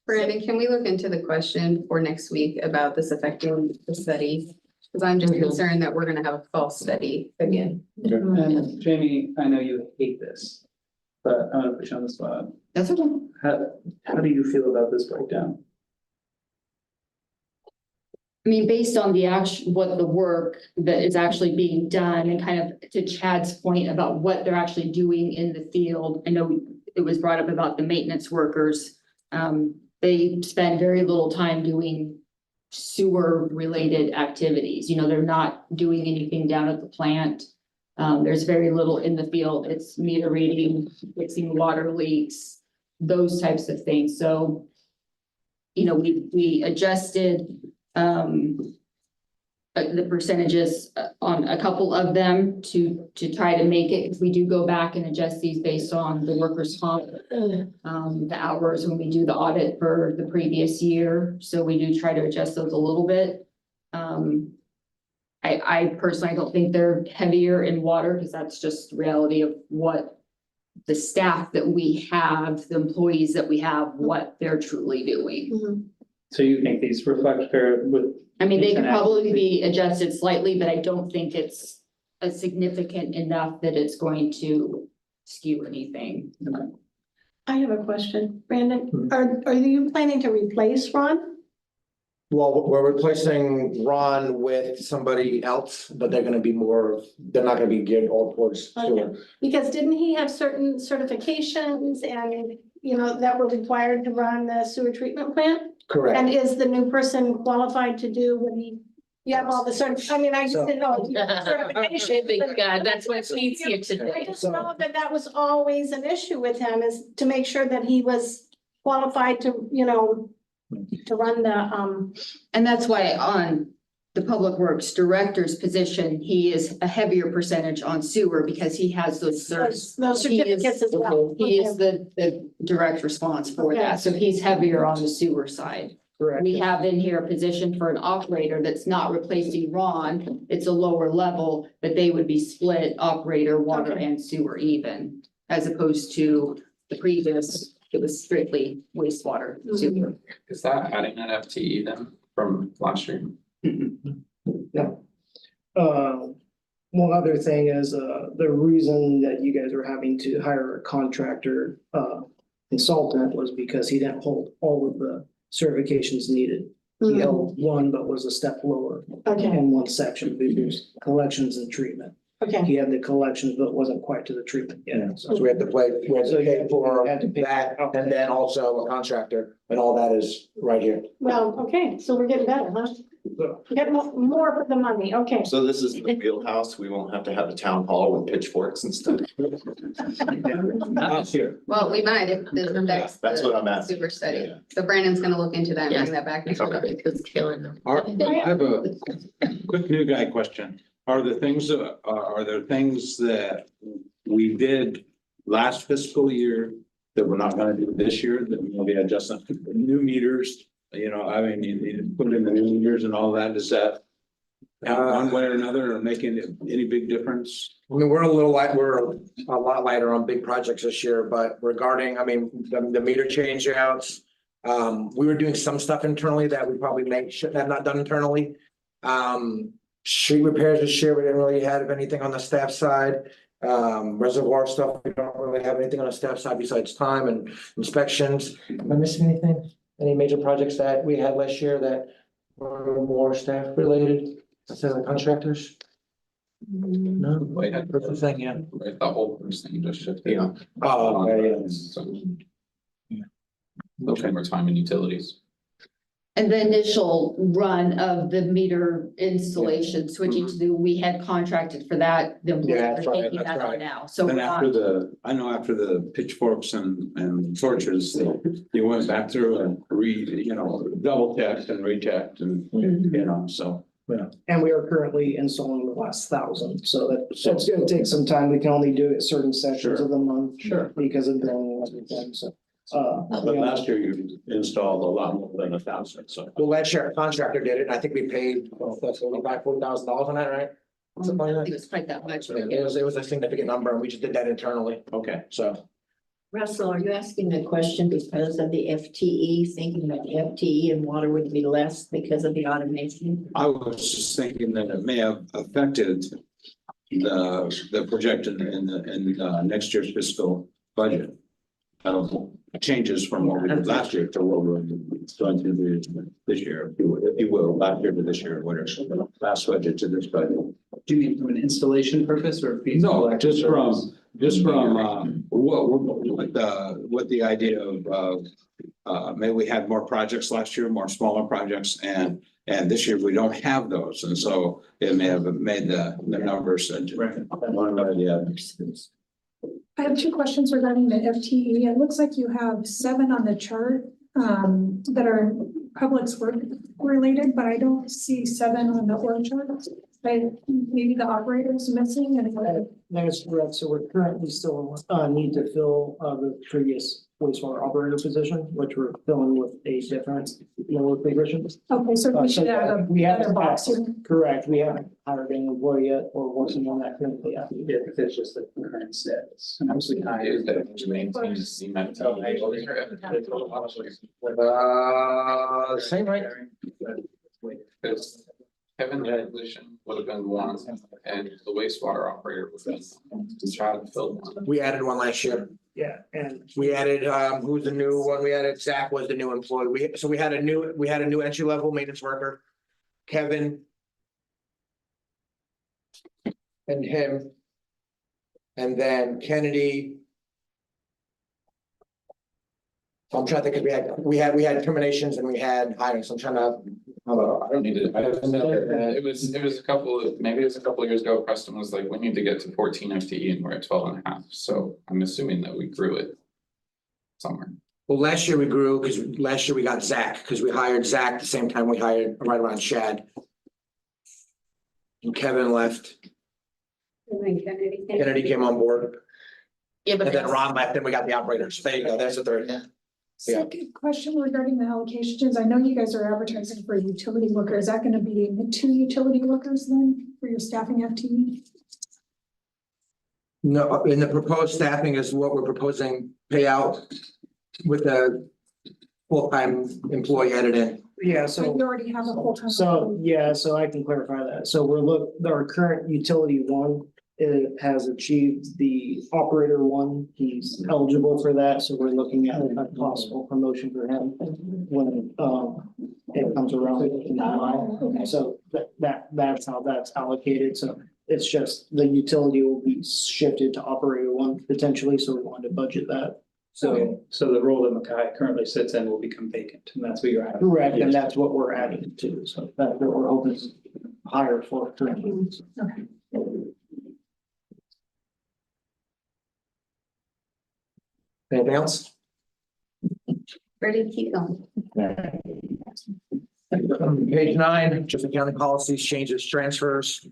Brandon, can we look into the question for next week about this affecting the study? Because I'm just concerned that we're gonna have a false study again. And Jamie, I know you hate this, but I'm gonna put you on the spot. That's okay. How do you feel about this breakdown? I mean, based on the what the work that is actually being done and kind of to Chad's point about what they're actually doing in the field. I know it was brought up about the maintenance workers. They spend very little time doing sewer related activities. You know, they're not doing anything down at the plant. There's very little in the field. It's meter reading, fixing water leaks, those types of things. So, you know, we adjusted the percentages on a couple of them to try to make it, because we do go back and adjust these based on the workers' comp, the hours when we do the audit for the previous year. So we do try to adjust those a little bit. I personally don't think they're heavier in water, because that's just the reality of what the staff that we have, the employees that we have, what they're truly doing. So you think these reflect fair with? I mean, they could decent probably accuracy? be adjusted slightly, but I don't think it's a significant enough that it's going to skew anything. I have a question, Brandon. Are you planning to replace Ron? Well, we're replacing Ron with somebody else, but they're gonna be they're not gonna be geared all towards sewer. Because didn't he have certain certifications and, you know, that were required to run the sewer treatment plant? Correct. And is the new person qualified to do what you have all the I mean, I just didn't know. if you had certification, Thank God, that's what needs here I today. just know that was always an issue with him, is to make sure that he was qualified to, you know, to run the, And that's why on the Public Works Director's position, he is a heavier percentage on sewer because he has those certs. those He is- certificates as well. He is the direct response for that, so he's heavier on the sewer side. Correct. We have in here a position for an operator that's not replacing Ron, it's a lower level, but they would be split operator, water Okay. and sewer even. As opposed to the previous, it was strictly wastewater sewer. Is that adding an FTE then from last year? One other thing is, the reason that you guys were having to hire a contractor, consultant was because he didn't hold all of the certifications needed. He held one, but was a step lower Okay, in one section, because collections and treatment. okay. He had the collections, but wasn't quite to the treatment yet. So we have to pay for Had to pay- that, and then also a contractor, and all that is right here. Well, okay, so we're getting better, huh? Get more for the money, okay. So this is the field house. We won't have to have a town hall with pitchforks and stuff. Not this year. Well, we might if this affects That's what I'm the asking. sewer study. So Brandon's gonna look into that and Yes. bring that back next week. It's killing them. I have a quick new guy question. Are there things that we did last fiscal year that we're not gonna do this year, that we'll be adjusting? New meters, you know, I mean, you put in the new meters and all that, is that one way or another, or making any big difference? I mean, we're a lot lighter on big projects this year, but regarding, I mean, the meter change outs. We were doing some stuff internally that we probably shouldn't have not done internally. Street repairs this year, we didn't really have anything on the staff side. Reservoir stuff, we don't really have anything on the staff side besides time and inspections. Am I missing anything? Any major projects that we had last year that were more staff related instead of contractors? No, Wait, I- that's the thing, yeah. Right, the whole first thing just shifted. Yeah. Oh, yeah, yeah. So. Looking more time in utilities. And the initial run of the meter installation, switching to we had contracted for that, then Yeah, we're that's right, taking that's that on right. now, so. Then we're not- after I know after the pitchforks and torches, you went back through and double checked and rechecked and, so. And we are currently installing the last 1,000, so that's gonna take some time. We can only do it certain sections of the month. Sure. Because of billing and everything, so. But last year you installed a lot more than 1,000, so. Well, last year a contractor did it, and I think we paid, that's about $40,000 on that, right? Something like I that. think it's quite that much. It was a significant number, and we just did that internally, Okay. so. Russell, are you asking the question because of the FTE, thinking that the FTE and water would be less because of the automation? I was just thinking that it may have affected the projected in next year's fiscal budget. Changes from what we did last year to what we're going to do this year, if you will, last year to this year, whatever, last budget to this budget. Do you mean from an installation purpose or? No, just from what the idea of maybe we had more projects last year, more smaller projects, and this year we don't have those, and so it may have made the numbers one or the other. I have two questions regarding the FTE. It looks like you have 7 on the chart that are public work related, but I don't see 7 on the org chart. Maybe the operator's missing and That is correct. So we're currently still need to fill the previous wastewater operator position, which we're filling with a different lower position. okay, so we should have We haven't another box here. Correct. We haven't hired any employee yet or working on that currently. Yet. Yeah, if it's just the current status. Mostly Is high. that to maintain cement. Same, right? Because Kevin's position would have been one, and the wastewater operator would have been Chad filled one. We added one last year. Yeah, and We added, who's the new one? We added, Zach was the new employee. We had a new entry level maintenance worker. Kevin. And him. And then Kennedy. I'm trying to think, 'cause we had terminations and we had hiring, so I'm trying to. I don't need to, I don't know, it was a couple of, maybe it was a couple of years ago, Preston was like, we need to get to 14 FTE and we're at 12 and a half, so I'm assuming that we grew it. Somewhere. Well, last year we grew, because last year we got Zach, because we hired Zach the same time we hired right around Shad. And Kevin left, And then Kennedy. Kennedy came on board, Yeah, but and then Ron left, then we got the operators. There you go, there's the third. Second question regarding the allocations. I know you guys are advertising for utility workers. Is that gonna be the 2 utility workers then for your staffing FTE? No, in the proposed staffing is what we're proposing payout with the full-time employee added in. yeah, But so. you already have a full-time. So, yeah, so I can clarify that. So our current utility one, it has achieved the operator one. He's eligible for that, so we're looking at a possible promotion for him when it comes around in July. So that's how that's allocated. So it's just the utility will be shifted to operator one potentially, so we wanted to budget that. So the role that Mackay currently sits in will become vacant, and that's what you're at. Correct, and that's what we're adding to, so that's what we're hoping to hire for currently. Okay. Anything else? Ready to keep going. Page 9, just accounting policies, changes, transfers.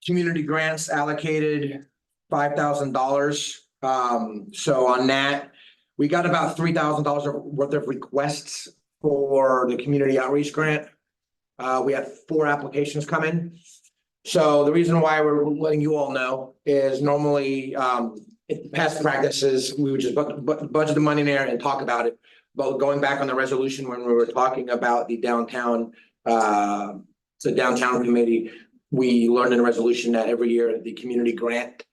Community grants allocated $5,000. So on that, we got about $3,000 worth of requests for the community outreach grant. We have 4 applications come in. So the reason why we're letting you all know is normally, in past practices, we would just budget the money in there and talk about it. but going back on the resolution when we were talking about the downtown, the downtown committee, we learned in a resolution that every year the community grant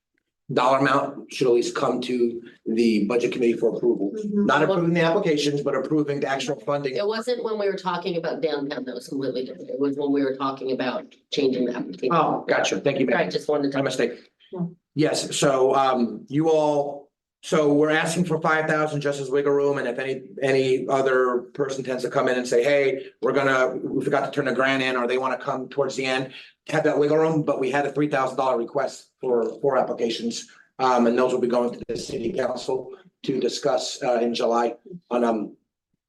dollar amount should at least come to the budget committee for approval. Not approving the applications, but approving the actual funding. It wasn't when we were talking about downtown, that was completely different. It was when we were talking about changing the application. Oh, gotcha. Thank you. I just wanted My to. mistake. Yeah. Yes, so you all, so we're asking for 5,000 just as wiggle room, and if any other person tends to come in and say, hey, we forgot to turn the grant in, or they want to come towards the end, have that wiggle room, but we had a $3,000 request for 4 applications. And those will be going to the city council to discuss in July on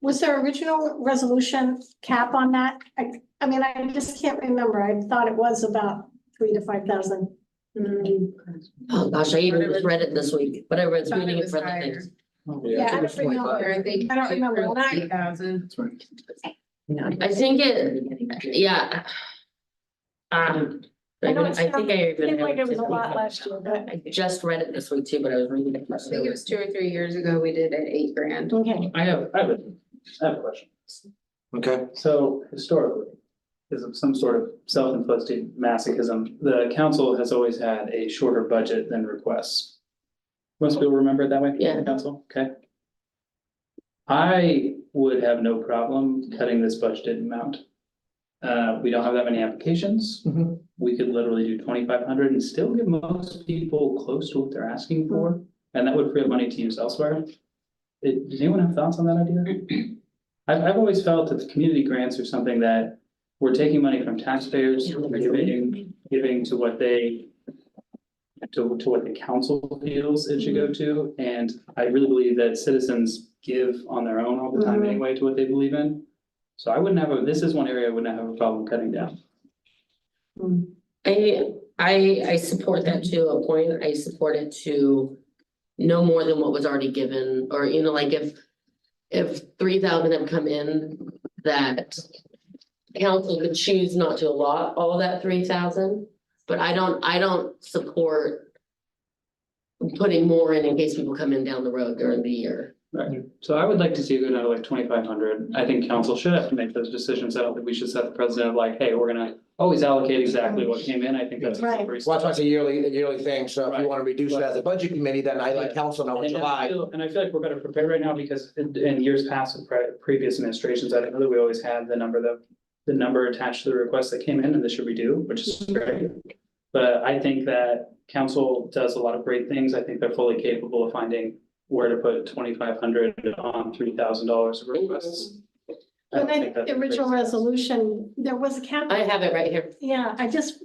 Was there original resolution cap on that? I mean, I just can't remember. I thought it was about 3,000 to 5,000. Oh, gosh, I even just read it this week, but I was Thought it reading it was for other higher. things. Yeah, I don't remember. I think. I don't remember. When I- 3,000. I think yeah. I know it's I think I even. seemed like it was a lot last year, but I just read it this week too, but I was reading it. I think it was 2 or 3 years ago, we did it 8 grand. okay. I have a question. okay. So historically, because of some sort of self-inflicted masochism, the council has always had a shorter budget than requests. Most people remember it that way? Yeah. Council, okay. I would have no problem cutting this budgeted amount. We don't have that many applications. Mhm. We could literally do 2,500 and still give most people close to what they're asking for, and that would free up money to use elsewhere. Does anyone have thoughts on that idea? I've always felt that the community grants are something that we're taking money from taxpayers, giving to what what the council feels it should go to, and I really believe that citizens give on their own all the time anyway to what they believe in. So I wouldn't have this is one area I wouldn't have a problem cutting down. I support that to a point. I support it to no more than what was already given, or like if 3,000 have come in, that council could choose not to allot all of that 3,000, but I don't support putting more in case people come in down the road during the year. Right, so I would like to see it go down to like 2,500. I think council should have to make those decisions. I don't think we should set the precedent of like, hey, we're gonna always allocate exactly what came in. I think that's. Right. Well, that's why it's a yearly thing, so if you want to reduce it as a budget committee, then I let council know in And July. I feel like we're better prepared right now because in years past with previous administrations, I know that we always had the number attached to the requests that came in, and this should we do, which is great. But I think that council does a lot of great things. I think they're fully capable of finding where to put 2,500 on $3,000 of requests. I When don't I think that's the a great original system. resolution, there was a cap. I have it right here. Yeah,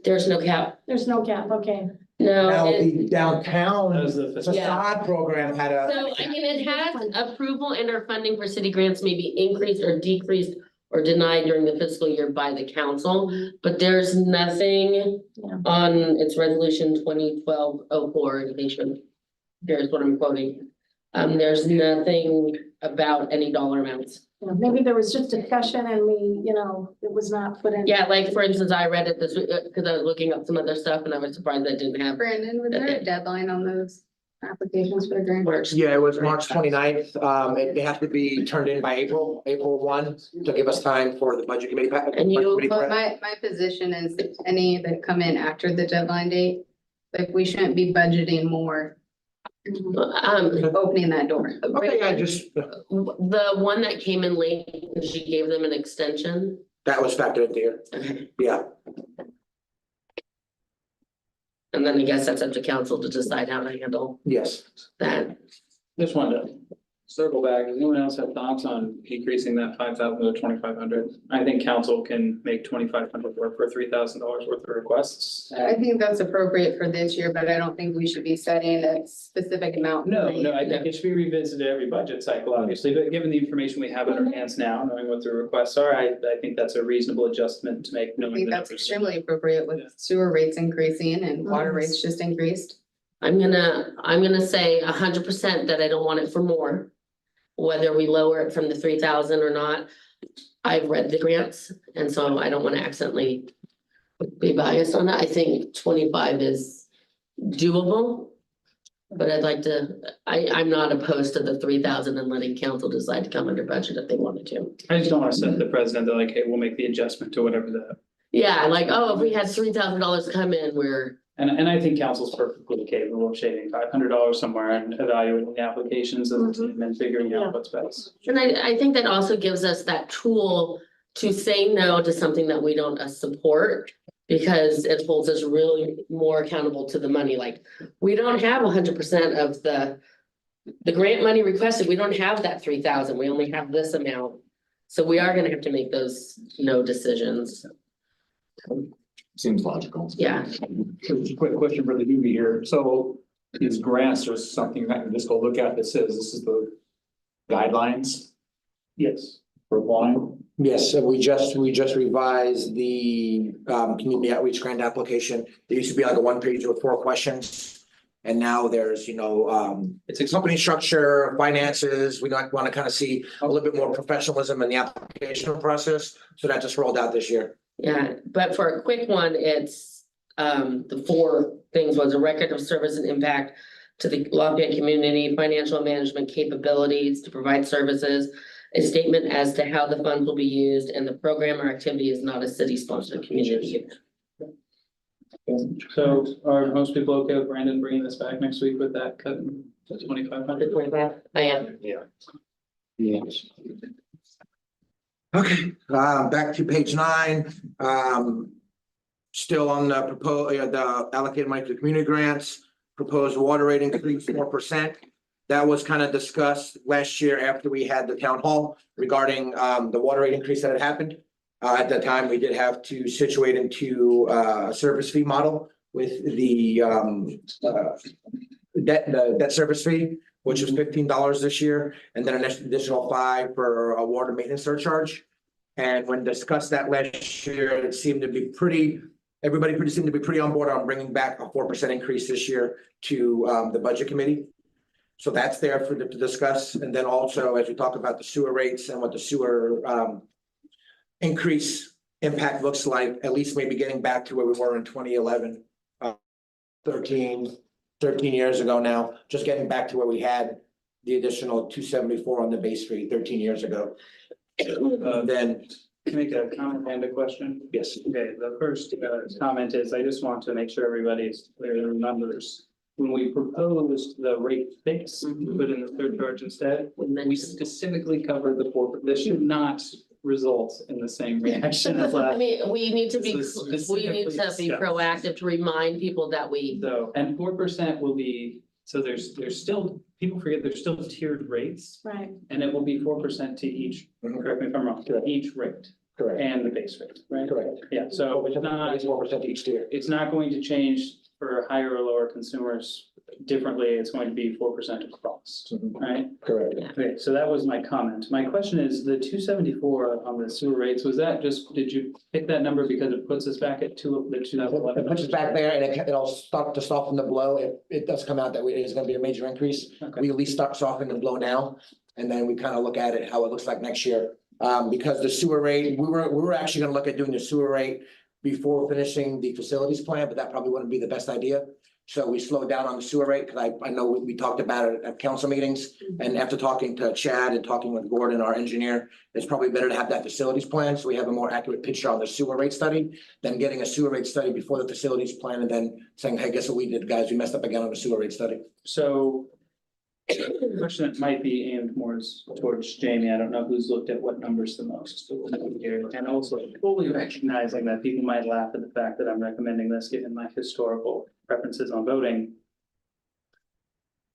There's no cap. there's no cap, okay. No. Now, it- the downtown That was the fiscal- facade program had a. So, I mean, it has approval and or funding for city grants may be increased or decreased or denied during the fiscal year by the council, but there's nothing Yeah. on its resolution 2012-04, in case here's what I'm quoting. There's nothing about any dollar amounts. Yeah, maybe there was just discussion and it was not put in. Yeah, like for instance, I read it this week, because I was looking up some other stuff and I was surprised I didn't have Brandon, was there a deadline on those applications for the grant? March. Yeah, it was March 29th. It has to be turned in by April 1, to give us time for the budget committee. And you- budget committee prep. My position is that any that come in after the deadline date, like we shouldn't be budgeting more, opening that door. Okay, I just, The one that came in late, she gave them an extension. that was factored into here. Yeah, And then I guess that's up to council to decide how to handle yes. that. Just wanted to circle back. Does anyone else have thoughts on decreasing that 5,000 to 2,500? I think council can make 2,500 work for $3,000 worth of requests. I think that's appropriate for this year, but I don't think we should be setting a specific amount. No, I think it should be revisited every budget cycle, obviously, but given the information we have in our hands now, knowing what the requests are, I think that's a reasonable adjustment to make. I knowing think the that's numbers. extremely appropriate with sewer rates increasing and water rates just increased. I'm gonna say 100% that I don't want it for more. Whether we lower it from the 3,000 or not, I've read the grants, and so I don't wanna accidentally be biased on that. I think 25 is doable. But I'd like to, I'm not opposed to the 3,000 and letting council decide to come under budget if they wanted to. I just don't want to set the precedent that like, hey, we'll make the adjustment to whatever the, Yeah, like, oh, if we had $3,000 come in, and I think council's perfectly capable of shaving $500 somewhere and evaluating the applications and figuring Yeah. out what's best. and I think that also gives us that tool to say no to something that we don't support. Because it holds us really more accountable to the money, like, we don't have 100% of the grant money requested, we don't have that 3,000, we only have this amount. So we are gonna have to make those no decisions, Seems logical. yeah. So just a quick question for the newbie here. So is grants or something that this go look at that says this is the guidelines Yes. for applying? Yes, so we just revised the community outreach grant application. There used to be like a one page with 4 questions. And now there's, It's a company structure, finances. We want to kind of see a little bit more professionalism in the application process. So that just rolled out this year. Yeah, but for a quick one, it's the 4 things was a record of service and impact to the Lafayette community, financial management capabilities to provide services, a statement as to how the funds will be used, and the program or activity is not a city-sponsored community. So are most people okay with Brandon bringing this back next week with that cut to 2,500? I am. Yes. Okay, back to page 9. Still on the the allocated money to community grants, proposed water rate increase 4%. That was kind of discussed last year after we had the town hall regarding the water rate increase that had happened. At that time, we did have to situate into a service fee model with the debt service fee, which was $15 this year, and then an additional $5 for a water maintenance surcharge. And when discussed that last year, it seemed to be everybody seemed to be pretty on board on bringing back a 4% increase this year to the budget committee. So that's there for them to discuss. And then also, as we talk about the sewer rates and what the sewer increase impact looks like, at least maybe getting back to where we were in 2011, 13 years ago now, just getting back to where we had the additional 274 on the base rate 13 years ago. Then, Can I make a comment and a question? yes, Okay, the first comment is, I just want to make sure everybody's clear in the numbers. When we proposed the rate fix, we put in the surcharge instead, we specifically covered the 4. This should not result in the same reaction as I last. mean, we need to be This is specifically discussed. proactive to remind people that we, So, and 4% will be, so there's still, people forget there's still tiered rates. Right. And it will be 4% to each, correct me if I'm wrong, to each rate correct, and the base rate, right? correct. Yeah, so it's not, 4% each tier. it's not going to change for higher or lower consumers differently. It's going to be 4% across, right? Correct. Okay, so that was my comment. My question is, the 274 on the sewer rates, was that just, did you pick that number because it puts us back at the 2011? It puts us back there and it'll start to soften the blow. If it does come out that it is gonna be a major increase, Okay. we at least start softening the blow now. And then we kind of look at it, how it looks like next year. Because the sewer rate, we were actually gonna look at doing the sewer rate before finishing the facilities plan, but that probably wouldn't be the best idea. So we slowed down on the sewer rate, because I know we talked about it at council meetings. And after talking to Chad and talking with Gordon, our engineer, it's probably better to have that facilities plan, so we have a more accurate picture on the sewer rate study than getting a sewer rate study before the facilities plan and then saying, hey, guess what we did, guys? We messed up again on the sewer rate study. So the question that might be aimed more towards Jamie, I don't know who's looked at what numbers the most here. And also fully recognizing that people might laugh at the fact that I'm recommending this, given my historical preferences on voting.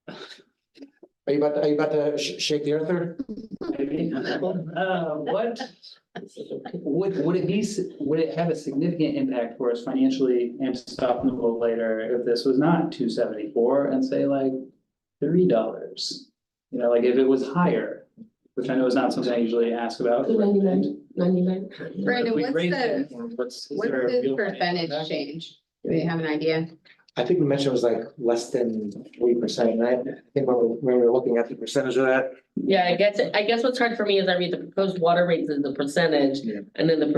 Are you about to shake the earth there? Maybe. Would it have a significant impact for us financially and to soften the blow later if this was not 274 and say like $3? You know, like if it was higher, which I know is not something I usually ask about. 99. Brandon, We what's raised the, it more, is what's there a the real percentage impact? change? Do we have an idea? I think we mentioned it was like less than 3%, right? I think when we were looking at the percentage of that. Yeah, I guess what's hard for me is I read the proposed water rates as the percentage, Yeah. and then the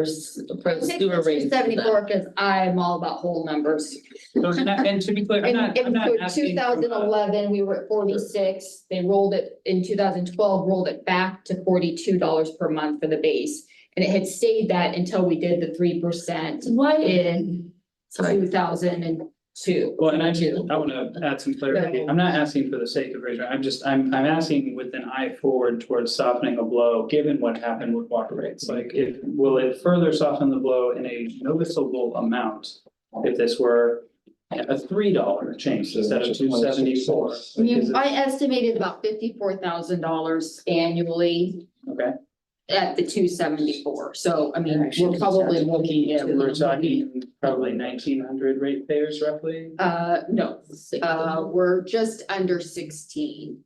sewer rates. 74, because I'm all about whole numbers. So, and to be clear, I'm not In two asking. thousand eleven, we were at 46. They rolled it in 2012, rolled it back to $42 per month for the base. And it had stayed that until we did the 3% What? in Sorry. 2002. Well, and I wanna add some clarity. I'm not asking for the sake of raising, I'm asking with an eye forward towards softening a blow, given what happened with water rates. Like, will it further soften the blow in a noticeable amount? If this were a $3 change instead of $2.74. I estimated about $54,000 annually Okay, at the 274. So, I mean, we're probably looking at. we're talking probably 1,900 ratepayers roughly. No, we're just under 16.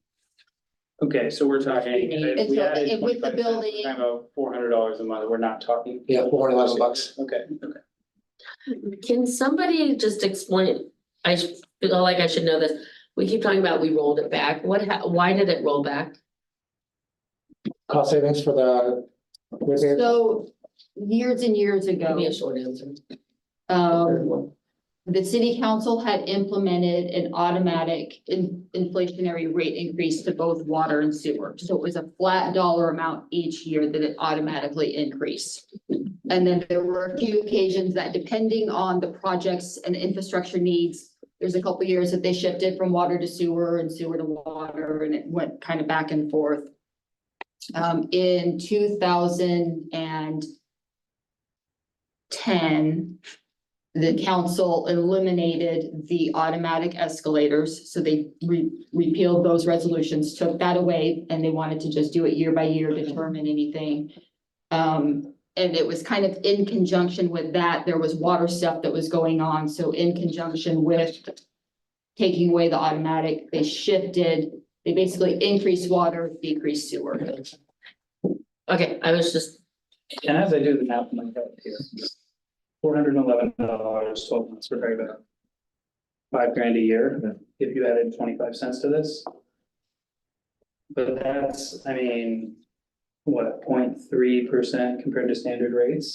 Okay, so we're talking, if we So, added and with the 25 cents, building- we're talking about $400 a month, we're not talking. Yeah, $411. Okay, Can somebody just explain, I feel like I should know this, we keep talking about we rolled it back, why did it roll back? Cost savings for the. So years and years Give me a ago, short answer. the city council had implemented an automatic inflationary rate increase to both water and sewer. So it was a flat dollar amount each year that it automatically increased. And then there were a few occasions that depending on the projects and infrastructure needs, there's a couple years that they shifted from water to sewer and sewer to water, and it went kind of back and forth. In 2010, the council eliminated the automatic escalators, so they repealed those resolutions, took that away, and they wanted to just do it year by year, determine anything. And it was kind of in conjunction with that, there was water stuff that was going on, so in conjunction with taking away the automatic, they basically increased water, decreased sewer. Okay, I was just, and as I do the math in my head here. $411, 12 months, we're talking about $5,000 a year, if you added 25 cents to this. But that's, I mean, what, 0.3% compared to standard rates?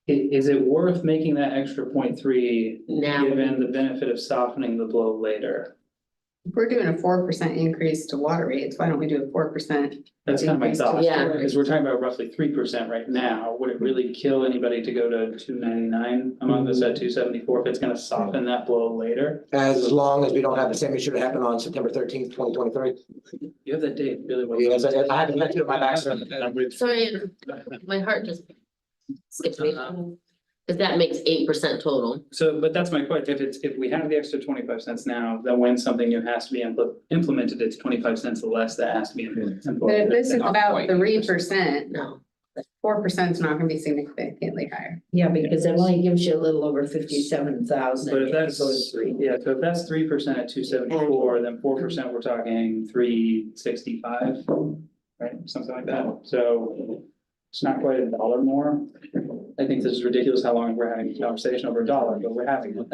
Is it worth making that extra 0.3 now, given the benefit of softening the blow later? If we're doing a 4% increase to water rates, why don't we do a 4%? That's kind of my thought, Yeah. because we're talking about roughly 3% right now. Would it really kill anybody to go to $2.99 a month instead of $2.74 if it's gonna soften that blow later? As long as we don't have the same issue that happened on September 13th, 2023. You have that date really well. Yes, I had to mention it in my back. sorry, my heart just skipped me. Cause that makes 8% total. So, but that's my point. If we have the extra 25 cents now, then when something new has to be implemented, it's 25 cents less that has to be implemented. But if this is Not about quite. 3%, No, 4% is not gonna be significantly higher. Yeah, because it only gives you a little over 57,000. But if that's, yeah, so if that's 3% at 274, then 4%, we're talking 365, right? Something like that. So it's not quite $1 more. I think this is ridiculous how long we're having this conversation over $1, but we're having it.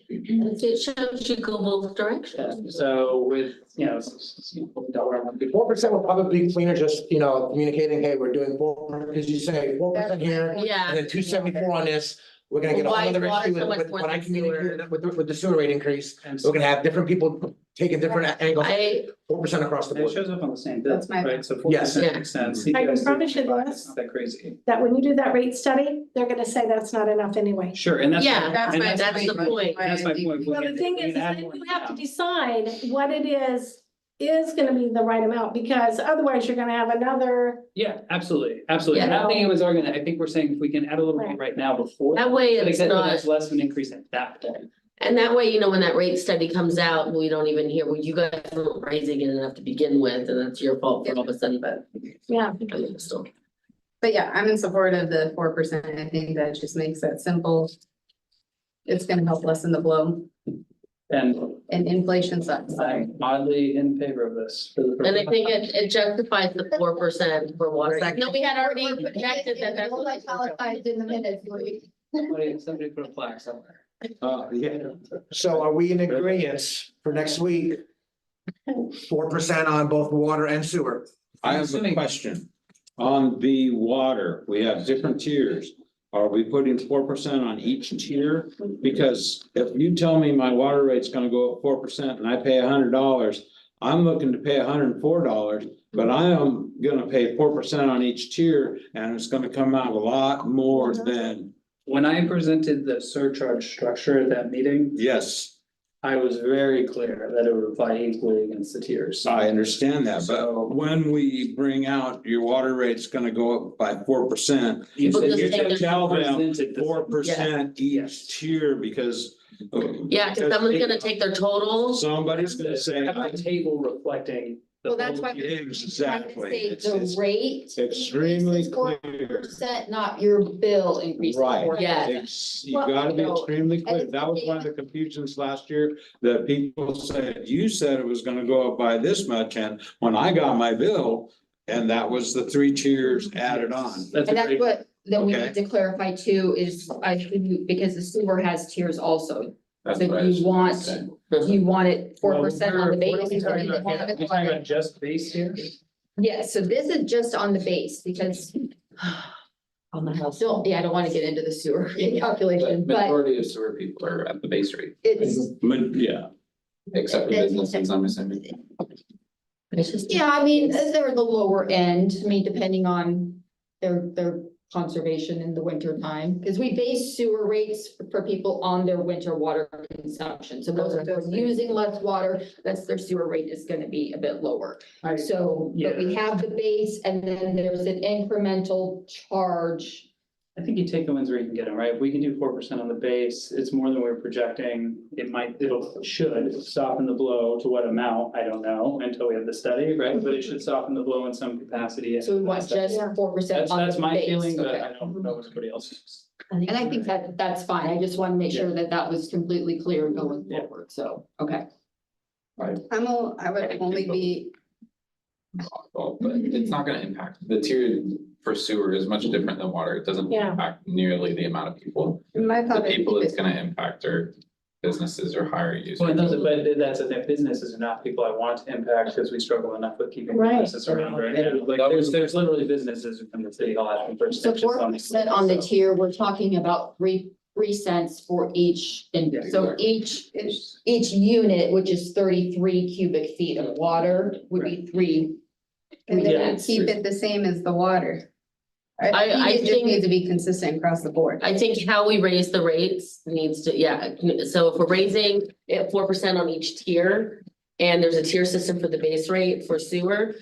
it shows you go both directions. So with, $1 a month. 4% would probably be cleaner, just, communicating, hey, we're doing 4%, because you say 4% here, Yeah. and then 274 on this. We're gonna get a Why whole other water issue so much with more when I than communicate sewer? with the sewer rate increase. And We're gonna have different people taking different angles, I, 4% across the it board. shows up on the same bill, That's my- right? So Yes. 4% Yeah. makes sense. I CPI is promise you 3.5, this. It's not that crazy. That when you do that rate study, they're gonna say that's not enough anyway. Sure, and that's. Yeah, That's and my that's the point. That's my point. Well, the thing is, then then you have to decide what it is gonna be the right amount, because otherwise you're gonna have another. Yeah, absolutely, absolutely. Yeah. I don't think anyone's arguing that. I think we're saying if we can add a little more right now before. that way to the it's extent that not, there's less of an increase at that point. and that way, when that rate study comes out, we don't even hear, well, you guys weren't raising it enough to begin with, and that's your fault for all of a sudden, but. Yeah. I mean, still. But yeah, I'm in support of the 4%. I think that just makes that simple. It's gonna help lessen the blow, And and inflation sucks. I'm oddly in favor of this. And I think it justifies the 4% for water. No, we had already projected that that's. Italicized in the minutes, Somebody put a plaque somewhere. Yeah. So are we in agreement for next week? 4% on both water and sewer. I have a question. On the water, we have different tiers. Are we putting 4% on each tier? Because if you tell me my water rate's gonna go up 4% and I pay $100, I'm looking to pay $104, but I am gonna pay 4% on each tier and it's gonna come out a lot more than, When I presented the surcharge structure at that meeting, yes. I was very clear that it would apply equally against the tiers. I understand that, but when we bring out your water rate's gonna go up by 4%. People just You think should there's- tell them Presented the- 4% each tier because. Yeah, cause someone's gonna take their total. Somebody's gonna say. Have a table reflecting. the Well, that's whole why. tier. Exactly. Say the rate. extremely clear. Percent, not your bill increase. Right. Yeah. You gotta be extremely clear. That was one of the confusions last year, that people said, you said it was gonna go up by this much, and when I got my bill. And that was the 3 tiers added on. That's a And that's great, what, then we Okay. need to clarify too, is I think, because the sewer has tiers also. That's So what I you was want, saying. you want it 4% on the What are we base. talking and then about here? you We're want talking it- about just base here? Yeah, so this is just on the base because. On the house. Don't, yeah, I don't want to get into the sewer The calculation, but majority of sewer people are at the base rate, it's, Yeah. except for businesses, I'm assuming. It's just. yeah, I mean, they're the lower end, I mean, depending on their conservation in the winter time. Because we base sewer rates for people on their winter water consumption. So those that are using less water, that's their sewer rate is gonna be a bit lower. So, but we have the base and then there's an incremental charge. I think you take the ones where you can get them, right? If we can do 4% on the base, it's more than we're projecting. Should soften the blow to what amount, I don't know, until we have the study, right? But it should soften the blow in some capacity. So we want just 4% That's, on the that's my base. feeling, but Okay. I don't know what everybody else is. And I think that that's fine. I just want to make sure that that was completely clear going Yeah. forward. So, okay. I would only be, Well, but it's not gonna impact, the tier for sewer is much different than water, it doesn't Yeah. impact nearly the amount of people. my The thought is people keep it's it, gonna impact are businesses or higher users. Well, it doesn't, but that's the thing, businesses are not people I want to impact because we struggle enough with keeping Right. businesses around right now. Like, there's literally businesses who come to City Hall asking for So extensions 4% on the tier, we're talking about three cents for each, and Yeah, so exactly. each unit, which is 33 cubic feet of water, would be three. and then Yeah. you keep it the same as the water. I I think it just think- needs to be consistent across the board. I think how we raise the rates needs to, yeah, so if we're raising it 4% on each tier. And there's a tier system for the base rate for sewer,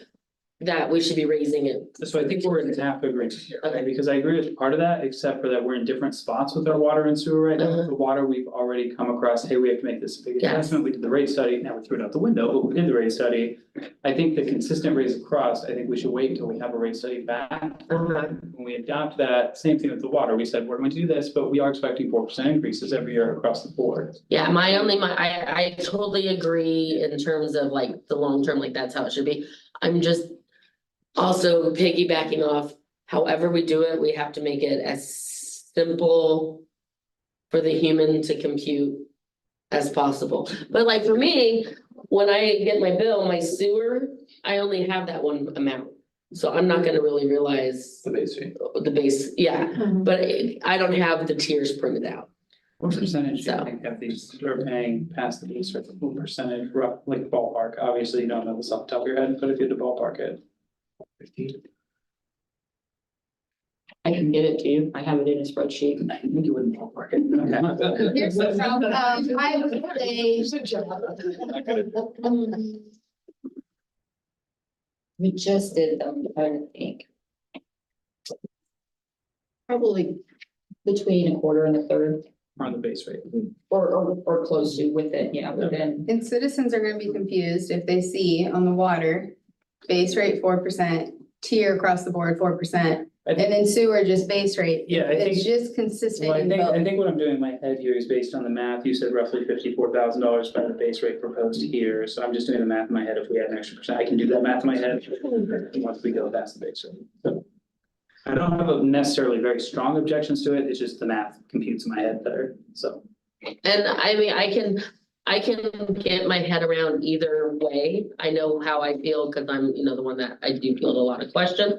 that we should be raising it. So I think we're in half agreement here, right? Okay. Because I agree with part of that, except for that we're in different spots with our water and sewer right now. Uh-huh. The water, we've already come across, hey, we have to make this a big Yes. investment. We did the rate study, now we threw it out the window, but we did the rate study. I think the consistent rates across, I think we should wait until we have a rate study back. When we adopt that, same thing with the water. We said, we're going to do this, but we are expecting 4% increases every year across the board. Yeah, I totally agree in terms of like the long term, like that's how it should be. I'm just also piggybacking off, however we do it, we have to make it as simple for the human to compute as possible. But like for me, when I get my bill, my sewer, I only have that one amount. So I'm not gonna really realize The base fee. the base, yeah, but I don't have the tiers printed out. What percentage do you So- think of these are paying past the base rate? What percentage, rough, like ballpark? Obviously, you don't know this off the top of your head, but if you had to ballpark it. I can get it to you. I have it in a spreadsheet. I think you wouldn't ballpark it. Okay. Here's the problem. I would say. We just did them, I think. Probably between a quarter and a third, On the base rate. or close to with it, yeah, within. And citizens are gonna be confused if they see on the water, base rate 4%, tier across the board 4%, I and think, then sewer just base rate. Yeah, I It's think- just consistent well, in I both. think what I'm doing in my head here is based on the math. You said roughly $54,000 by the base rate proposed here. So I'm just doing the math in my head. If we had an extra percent, I can do that math in my head once we go past the base rate. So I don't have a necessarily very strong objections to it. It's just the math computes in my head better, so. And I mean, I can get my head around either way. I know how I feel because I'm, the one that I do field a lot of questions.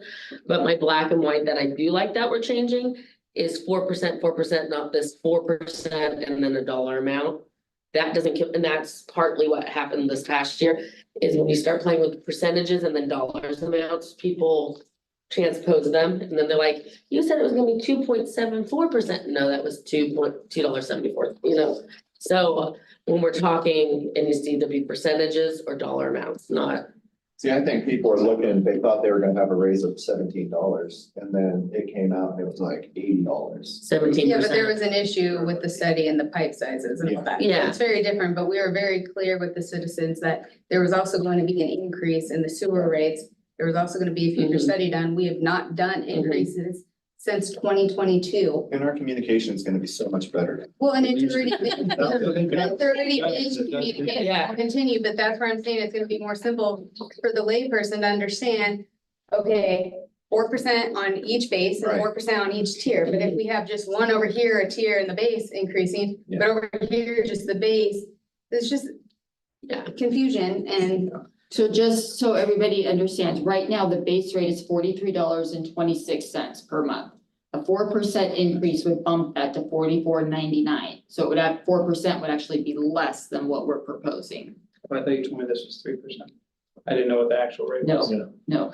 But my black and white that I do like that we're changing is 4%, not this 4% and then a dollar amount. That doesn't, and that's partly what happened this past year, is when you start playing with percentages and then dollars amounts, people transpose them, and then they're like, you said it was gonna be 2.74%. No, that was $2.74, So when we're talking, it needs to either be percentages or dollar amounts, not. See, I think people are looking, they thought they were gonna have a raise of $17, and then it came out and it was like $80. 17%. Yeah, but there was an issue with the study and the pipe sizes and all that. Yeah. It's very different, but we were very clear with the citizens that there was also going to be an increase in the sewer rates. There was also gonna be a future study done. We have not done increases since 2022. And our communication is gonna be so much better. Well, and it's already been, it's already been communicated, Yeah. I'll continue, but that's where I'm saying it's gonna be more simple for the layperson to understand. Okay, 4% on each base and Right. 4% on each tier, but if we have just one over here, a tier and the base increasing, but over here, just the base, it's just confusion and. So just so everybody understands, right now, the base rate is $43.26 per month. A 4% increase would bump that to $44.99. So it would have 4% would actually be less than what we're proposing. I thought you told me this was 3%. I didn't know what the actual rate was. No.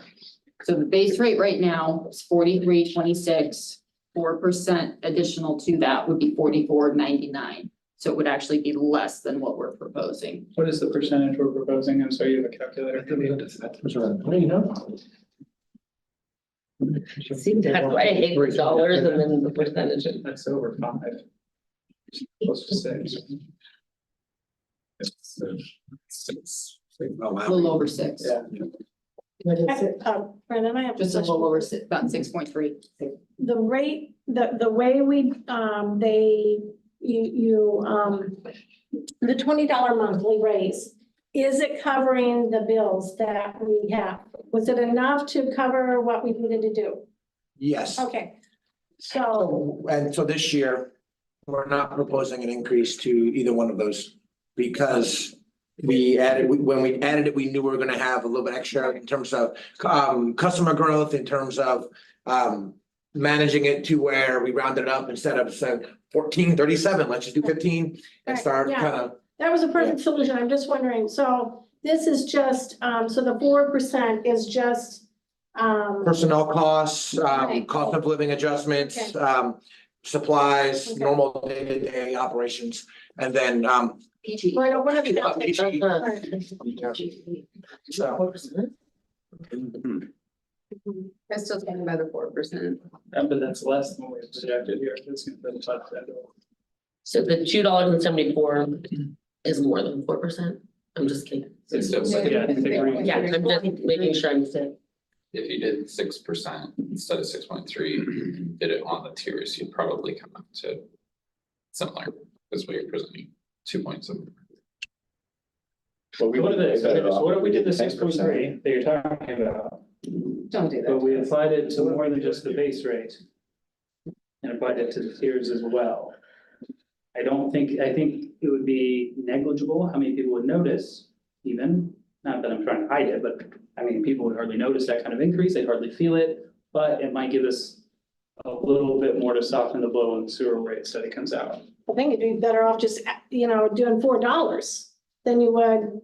So the base rate right now is $43.26. 4% additional to that would be $44.99. So it would actually be less than what we're proposing. What is the percentage we're proposing? I'm sorry, you have a calculator. See, that's why I hate the dollars and then the percentages. That's over 5. Close to 6. A little over 6. Yeah. Brendan, I have Just a little over six, about 6.3. the rate, the way we, the $20 monthly raise, is it covering the bills that we have? Was it enough to cover what we needed to do? Yes. Okay, so, So this year, we're not proposing an increase to either one of those because when we added it, we knew we were gonna have a little bit extra in terms of customer growth, in terms of managing it to where we rounded it up instead of saying 1437, let's just do 15 and start Yeah. kind of. that was a perfect solution. I'm just wondering, so this is just, so the 4% is just, Personnel costs, Right. cost of living adjustments, Okay. supplies, Okay. normal day-to-day operations, and then, PG. right, or whatever. Yeah, PG. Right. so. I still stand by the 4%. But that's less than what we projected here. It's gonna be 5%. So the $2.74 is more than 4%. I'm just kidding. It's still Yeah, I think they agree. Yeah, I'm just making sure I'm saying. If you did 6% instead of 6.3, did it on the tiers, you'd probably come up to similar, as what you're presenting, 2.7. So what if we did the 6.3 that you're talking about, Don't do but that. we applied it to more than just the base rate? And applied it to the tiers as well. I think it would be negligible how many people would notice even, not that I'm trying to hide it, but I mean, people would hardly notice that kind of increase, they'd hardly feel it, but it might give us a little bit more to soften the blow when the sewer rate study comes out. I think you'd be better off just, doing $4 than you would,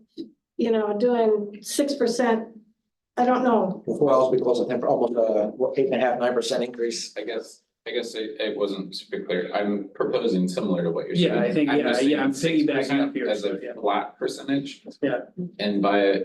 doing 6%. I don't know. Well, we close to 10, almost 8.5, 9% increase. I guess it wasn't super clear. I'm proposing similar to what you're saying. Yeah, I think, just I'm saying piggybacking up 6% here. as so, a yeah. flat percentage. Yeah. And by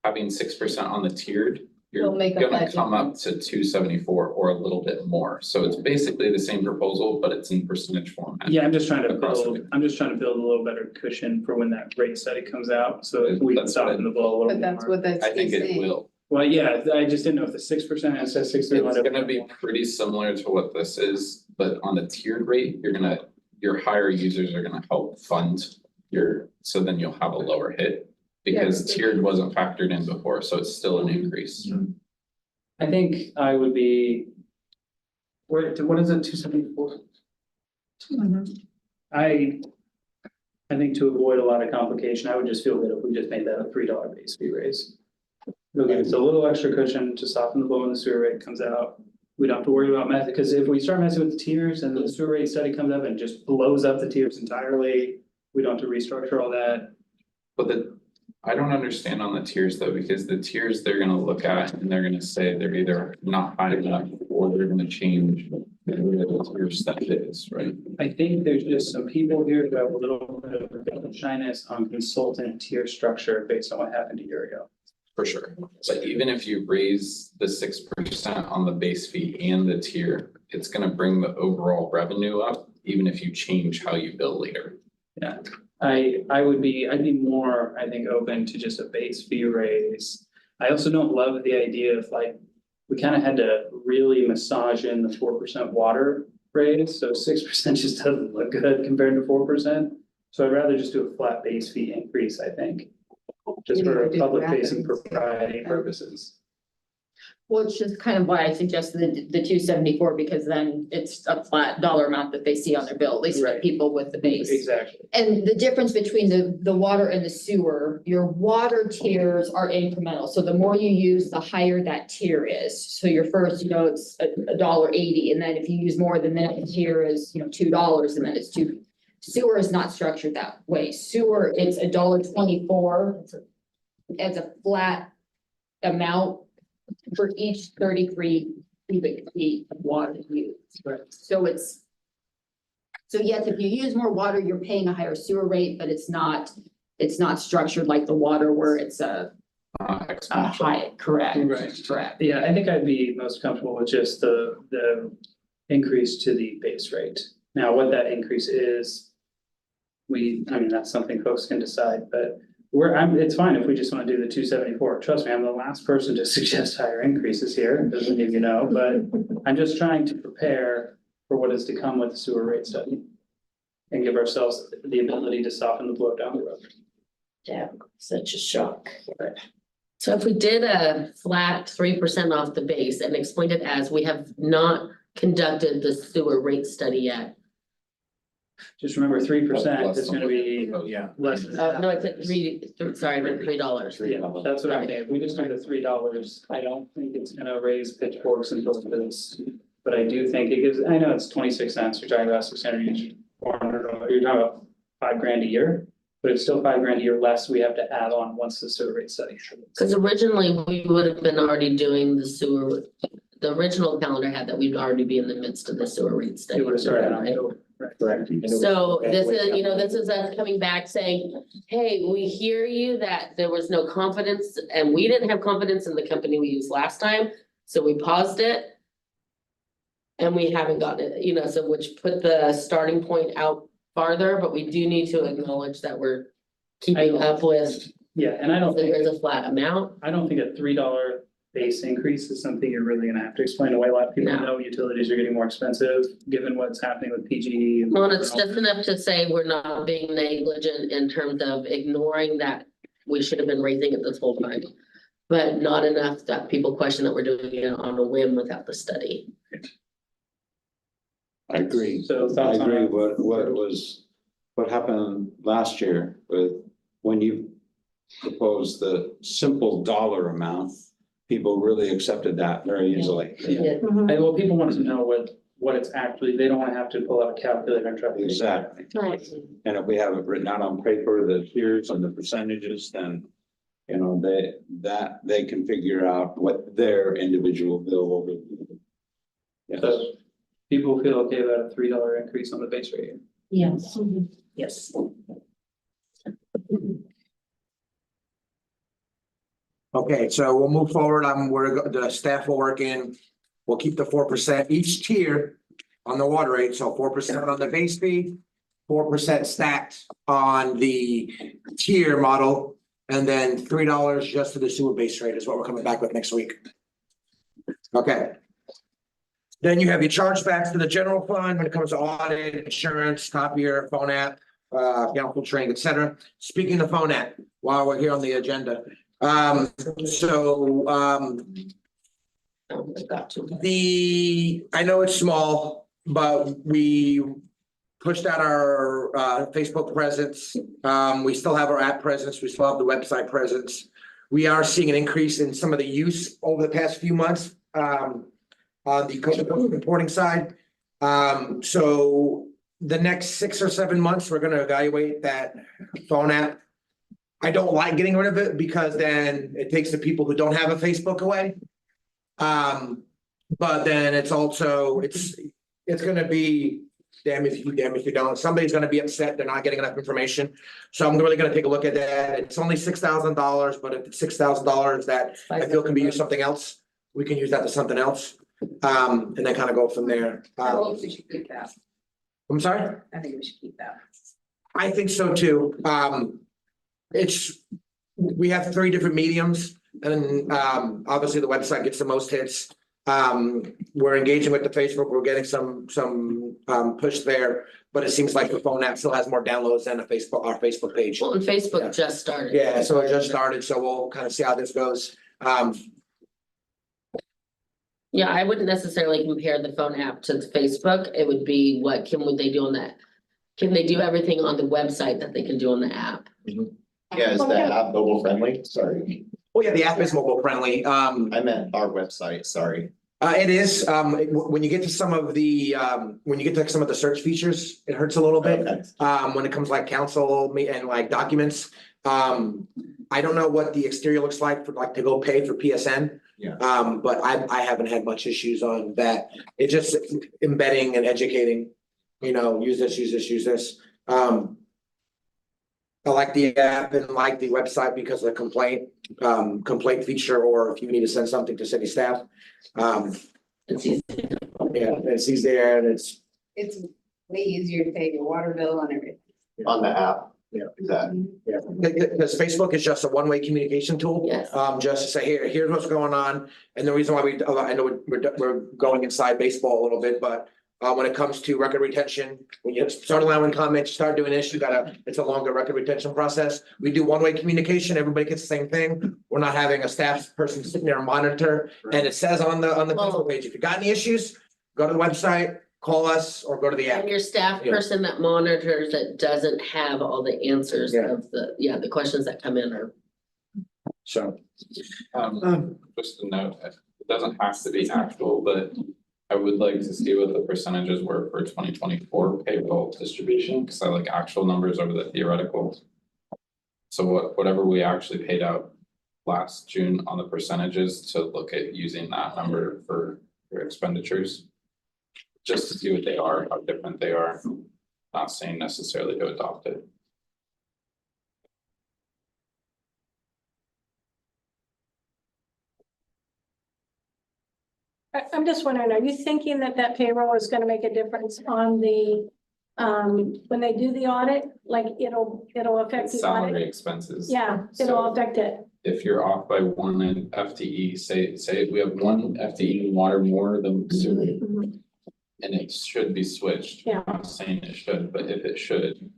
having 6% on the tiered, you're It'll make up gonna that come up to 274 or a little bit more. So it's basically the same proposal, but it's in percentage format. Yeah, I'm just trying to Across build a little better cushion for when that rate study comes out, so we can That's soften the blow a little But that's more. what that's. I think it saying. will. Well, yeah, I just didn't know if the 6% and says 6.3. It's gonna be pretty similar to what this is, but on the tiered rate, your higher users are gonna help fund so then you'll have a lower hit. Because tiered wasn't factored in before, so it's still an increase. I think I would be. What is it, 274? I think to avoid a lot of complication, I would just feel good if we just made that a $3 base fee raise. It'll give us a little extra cushion to soften the blow when the sewer rate comes out. We don't have to worry about method, because if we start messing with the tiers and the sewer rate study comes up and just blows up the tiers entirely, we don't have to restructure all that. But I don't understand on the tiers though, because the tiers they're gonna look at and they're gonna say they're either not high enough or they're gonna change the tier stuff is, right? I think there's just some people here who have a little bit of shyness on consultant tier structure based on what happened a year ago. For sure, but even if you raise the 6% on the base fee and the tier, it's gonna bring the overall revenue up, even if you change how you bill later. Yeah, I'd be more, I think, open to just a base fee raise. I also don't love the idea of like, we kind of had to really massage in the 4% water raise, so 6% just doesn't look good compared to 4%. So I'd rather just do a flat base fee increase, I think, just for public facing propriety purposes. Well, it's just kind of why I suggested the 274, because then it's a flat dollar amount that they see on their bill, at least for Right. people with the base. Exactly. And the difference between the water and the sewer, your water tiers are incremental. So the more you use, the higher that tier is. So your first, it's $1.80, and then if you use more than that, the tier is, $2, and then it's $2. Sewer is not structured that way. Sewer, it's $1.24. As a flat amount for each 33 cubic feet of water used. Right. So yes, if you use more water, you're paying a higher sewer rate, but it's not structured like the water where it's a high, correct, correct. Yeah, I think I'd be most comfortable with just the increase to the base rate. Now, what that increase is, that's something folks can decide, but it's fine if we just want to do the 274. Trust me, I'm the last person to suggest higher increases here, as many of you know, but I'm just trying to prepare for what is to come with the sewer rate study and give ourselves the ability to soften the blow down the road. Yeah, such a shock. So if we did a flat 3% off the base and explained it as we have not conducted the sewer rate study yet. Just remember, 3% is gonna be Oh, yeah. less than. No, it's at sorry, I meant $3. Yeah, that's what I mean. We just do the $3. I don't think it's gonna raise pitchforks and this. But I do think it gives, I know it's 26 cents, you're talking about 600 each, 400, you're talking about $5,000 a year. But it's still $5,000 a year less we have to add on once the sewer rate study. Because originally we would have been already doing the sewer, the original calendar had that we'd already be in the midst of the sewer rate study. It would have started on Right? October. Correct. So this is us coming back saying, hey, we hear you that there was no confidence and we didn't have confidence in the company we used last time, so we paused it. And we haven't gotten it, so which put the starting point out farther, but we do need to acknowledge that we're keeping up with. Yeah, and I don't So think, there's a flat amount. a $3 base increase is something you're really gonna have to explain away. A lot of people No. know utilities are getting more expensive, given what's happening with PG. and- Well, and it's just enough to say we're not being negligent in terms of ignoring that we should have been raising it this whole time. But not enough that people question that we're doing it on a whim without the study. I agree. So I thoughts on agree, that? what happened last year with, when you proposed the simple dollar amount, people really accepted that very easily. And well, people want to know what it's actually, they don't wanna have to pull out a calculator and try to. Exactly. Right. And if we have it written out on paper, the tiers and the percentages, then, they can figure out what their individual bill will be. Yes. So people feel okay about a $3 increase on the base rate. Yes. Yes. Okay, so we'll move forward. The staff will work in, we'll keep the 4% each tier on the water rate, so 4% on the base fee, 4% stacked on the tier model, and then $3 just for the sewer base rate is what we're coming back with next week. Okay. Then you have your chargebacks to the general fund when it comes to audit, insurance, copier, phone app, council training, et cetera. Speaking of phone app, while we're here on the agenda. I know it's small, but we pushed out our Facebook presence. We still have our app presence. We still have the website presence. We are seeing an increase in some of the use over the past few months on the COVID reporting side. So the next 6 or 7 months, we're gonna evaluate that phone app. I don't like getting rid of it because then it takes the people who don't have a Facebook away. But then it's also, it's gonna be damn if you don't. Somebody's gonna be upset they're not getting enough information. So I'm really gonna take a look at that. It's only $6,000, but if it's $6,000 that I feel can be used something else, we can use that to something else. And then kind of go from there. We should keep that. I'm sorry? I think we should keep that. I think so too. We have 3 different mediums and obviously the website gets the most hits. We're engaging with the Facebook, we're getting some push there, but it seems like the phone app still has more downloads than our Facebook page. Well, and Facebook Yeah. just started. Yeah, so it just started, so we'll kind of see how this goes. Yeah, I wouldn't necessarily compare the phone app to the Facebook. It would be what would they do on that? Can they do everything on the website that they can do on the app? Yeah, is that app mobile friendly? Sorry, Oh yeah, the app is mobile friendly. I meant our website, sorry. It is, when you get to some of the, search features, it hurts a little bit. Okay. When it comes like council and like documents. I don't know what the exterior looks like for like to go pay for PSN. Yeah. But I haven't had much issues on that. It's just embedding and educating, use this. I like the app and like the website because of the complaint feature, or if you need to send something to city staff. It's easy. Yeah, it's easy there and it's, It's way easier to pay your water bill and everything. On the app. Yeah. Exactly. yeah, because Facebook is just a one-way communication tool. Yes. Just to say, here's what's going on. And the reason why I know we're going inside baseball a little bit, but when it comes to record retention, when you start allowing comments, start doing this, it's a longer record retention process. We do one-way communication, everybody gets the same thing. We're not having a staff person sitting there and monitor. And it says on the Facebook page, if you got any issues, go to the website, call us, or go to the app. And your staff Yeah. person that monitors it doesn't have all the answers Yeah. of the questions that come in are. So. Just a note, it doesn't have to be actual, but I would like to see what the percentages were for 2024 payroll distribution, because I like actual numbers over the theoretical. So whatever we actually paid out last June on the percentages, to look at using that number for your expenditures. Just to see what they are, how different they are, not saying necessarily to adopt it. I'm just wondering, are you thinking that payroll is gonna make a difference on the, when they do the audit? Like it'll affect the Salary audit? expenses. Yeah, So- it'll affect it. If you're off by one FTE, say we have one FTE in water more than sewer, Mhm. and it should be switched. Yeah. I'm not saying it should, but if it should,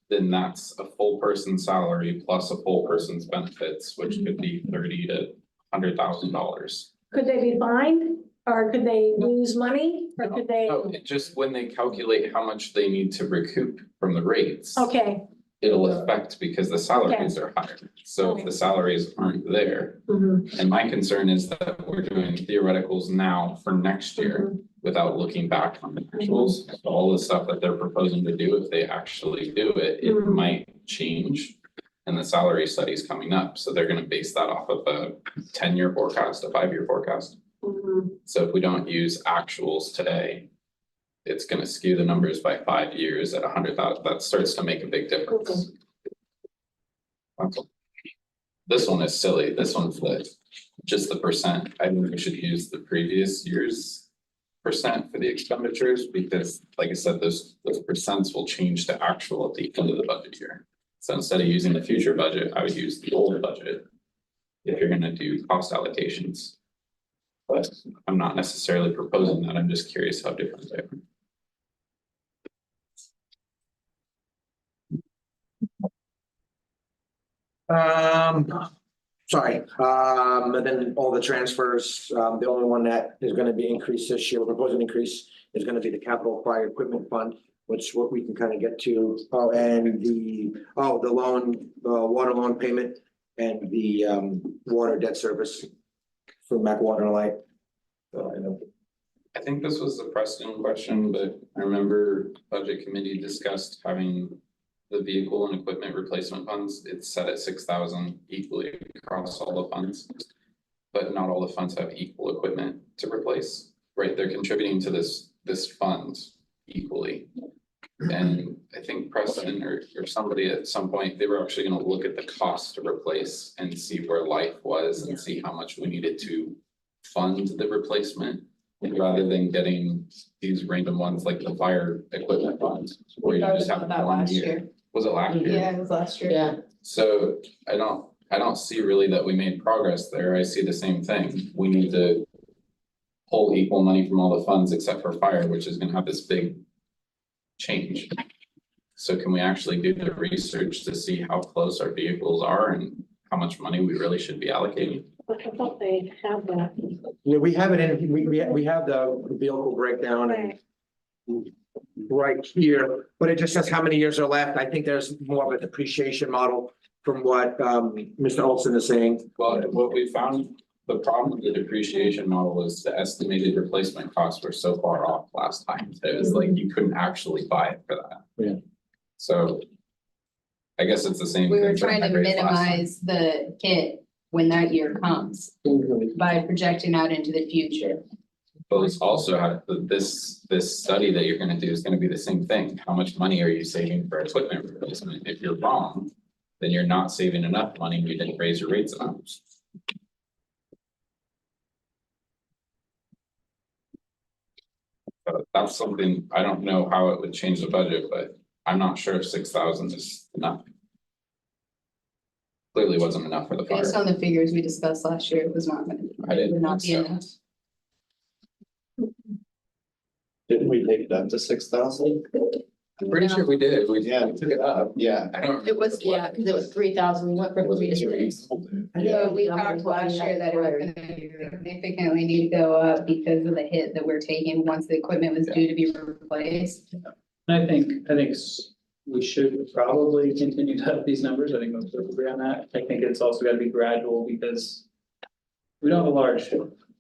then that's a full person's salary plus a full person's benefits, which could be $30,000 to $100,000. Could they be fined or could they lose money or could they? No, it just when they calculate how much they need to recoup from the rates. Okay. It'll affect because the salaries are higher. So if the salaries aren't there, Mhm. and my concern is that we're doing theoreticals now for next year without looking back on the actuals. So all the stuff that they're proposing to do, if they actually do it, it Mhm. might change. And the salary study's coming up, so they're gonna base that off of a 10-year forecast, a 5-year forecast. Mhm. So if we don't use actuals today, it's gonna skew the numbers by 5 years at 100,000, that starts to make a big difference. That's all. This one is silly, this one's like just the percent, I think we should use the previous year's percent for the expenditures, because like I said, those percents will change to actual at the end of the budget year. So instead of using the future budget, I would use the old budget if you're gonna do cost allocations. But I'm not necessarily proposing that, I'm just curious how different they are. Sorry, and then all the transfers, the only one that is gonna be increased this year, proposed increase is gonna be the capital acquired equipment fund. what we can kind of get to. Oh, and the loan, water loan payment and the water debt service for Mac Water and Light. So I know. I think this was the Preston question, but I remember budget committee discussed having the vehicle and equipment replacement funds. It's set at 6,000 equally across all the funds. But not all the funds have equal equipment to replace, right? They're contributing to this fund equally. And I think Preston or somebody at some point, they were actually gonna look at the cost to replace and see where life was and see how much we needed to fund the replacement. Rather than getting these random ones like the fire equipment funds, where you just have one year. Was it last year? Yeah, it was last year. Yeah, So I don't see really that we made progress there. I see the same thing. We need to pull equal money from all the funds except for fire, which is gonna have this big change. So can we actually do the research to see how close our vehicles are and how much money we really should be allocating? I thought they have that. Yeah, we have it in, we have the vehicle breakdown and right here, but it just says how many years are left. I think there's more of a depreciation model from what Mr. Olson is saying. Well, what we found, the problem with the depreciation model is the estimated replacement costs were so far off last time. It was like you couldn't actually buy it for that. Yeah. So I guess it's the same. We were concern trying to I raised last time. minimize the hit when that year comes by projecting out into the future. But it's also how this study that you're gonna do is gonna be the same thing. How much money are you saving for equipment replacement? If you're wrong, then you're not saving enough money. You didn't raise your rates enough. That's something, I don't know how it would change the budget, but I'm not sure if 6,000 is enough. Clearly wasn't enough for the fire. Based on the figures we discussed last year, it was not gonna, I it didn't would not be think so. enough. Didn't we take it up to 6,000? I'm pretty sure we did. We Yeah. took it up. Yeah. I don't. It was, yeah, because it was 3,000, we went from Was it 3 to 3? Yeah, we talked last year that it was gonna significantly need to go up because of the hit that we're taking once the equipment was due to be replaced. And I think we should probably continue to have these numbers. I think most people agree on that. I think it's also gotta be gradual because we don't have a large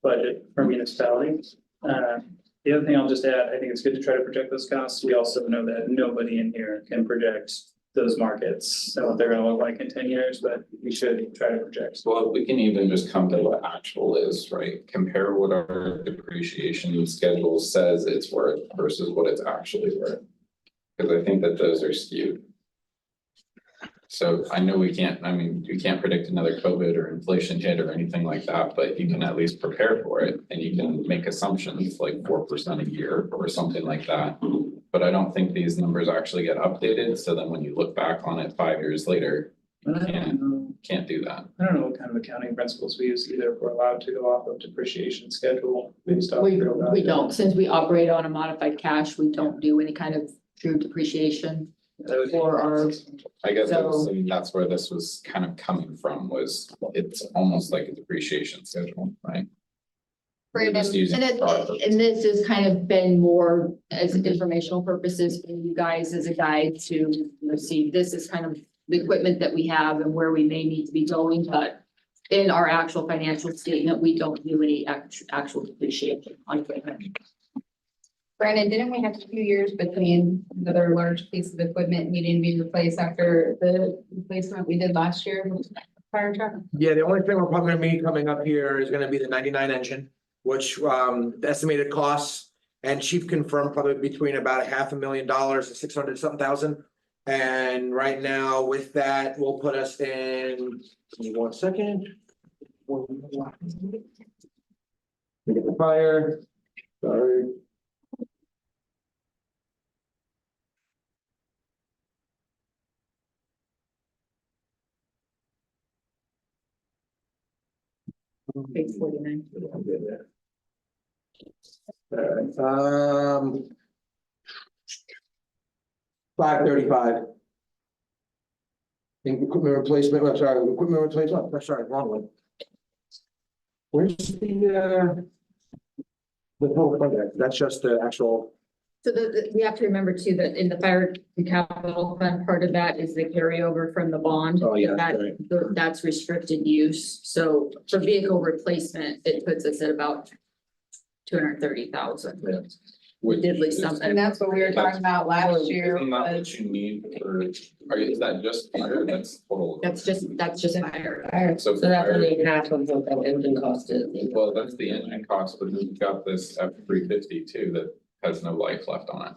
budget for municipalities. The other thing I'll just add, I think it's good to try to project those costs. We also know that nobody in here can project those markets and what they're gonna look like in 10 years, but we should try to project. Well, we can even just come to what actual is, right? Compare what our depreciation schedule says it's worth versus what it's actually worth. Because I think that those are skewed. So I know we can't predict another COVID or inflation hit or anything like that, but you can at least prepare for it and you can make assumptions like 4% a year or something like that. But I don't think these numbers actually get updated. So then when you look back on it 5 years later, And I don't know, can't do that. I don't know what kind of accounting principles we use either. If we're allowed to go off of depreciation schedule based off. We, real we value. don't, since we operate on a modified cash, we don't do any kind of true depreciation That would be- for our, I guess So- that's where this was kind of coming from, was it's almost like a depreciation schedule, right? We're just using and product. and this has kind of been more as informational purposes for you guys as a guide to, you know, see, this is kind of the equipment that we have and where we may need to be going, but in our actual financial statement, we don't do any actual depreciation on equipment. Brandon, didn't we have 2 years between another large piece of equipment needing to be replaced after the replacement we did last year with the fire truck? Yeah, the only thing we're probably gonna be coming up here is gonna be the 99 engine, which the estimated costs. And chief confirmed probably between about $500,000 and 600 something thousand. And right now with that, will put us in, give me 1 second. Get the fire, sorry. Page 49. Alright, 535. Equipment replacement, I'm sorry, equipment replacement, I'm sorry, wrong one. Where's the total project? That's just the actual So we have to remember too, that in the fire capital fund, part of that is the carryover from the bond. Oh, yeah, That, right. that's restricted use. So for vehicle replacement, it puts us at about 230,000. Which Diddly is- something. And that's what we were talking about last year. Isn't that was- what you need for, is that just fire? That's total. That's just fire. So So that's fire- only half of what that engine cost is. Well, that's the engine cost, but then you've got this F-350 too that has no life left on it.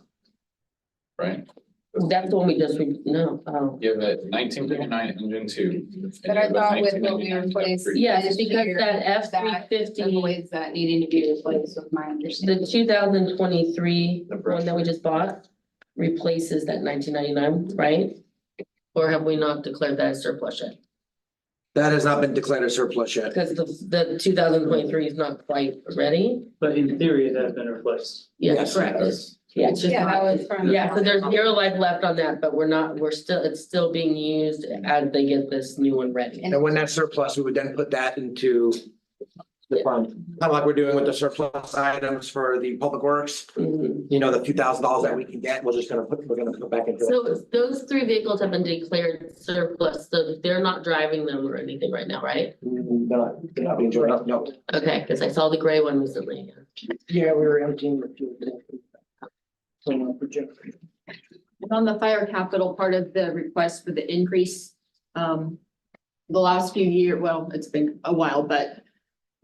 Right? That's the one we just, no, oh. You have a 1959 engine two. But I thought with what we replaced. Yes, this because year, that that F-350, avoids that needing to be replaced with my the understanding. 2023 one that we just bought replaces that 1999, right? Or have we not declared that as surplus yet? That has not been declared a surplus yet. Because the 2023 is not quite ready. But in theory, it has been replaced. Yes, correct. Yeah, it's just Yeah, that not, was from. yeah, so there's zero life left on that, but it's still being used as they get this new one ready. And when that's surplus, we would then put that into the fund, kind of like we're doing with the surplus items for the public works. Mhm. You know, the few $1,000s that we can get, we're gonna put back into it. So those three vehicles have been declared surplus, so they're not driving them or anything right now, right? They're not being joined up, no. Okay, because I saw the gray one recently. Yeah, we were emptying the fuel. So, project. On the fire capital, part of the request for the increase, the last few years, well, it's been a while, but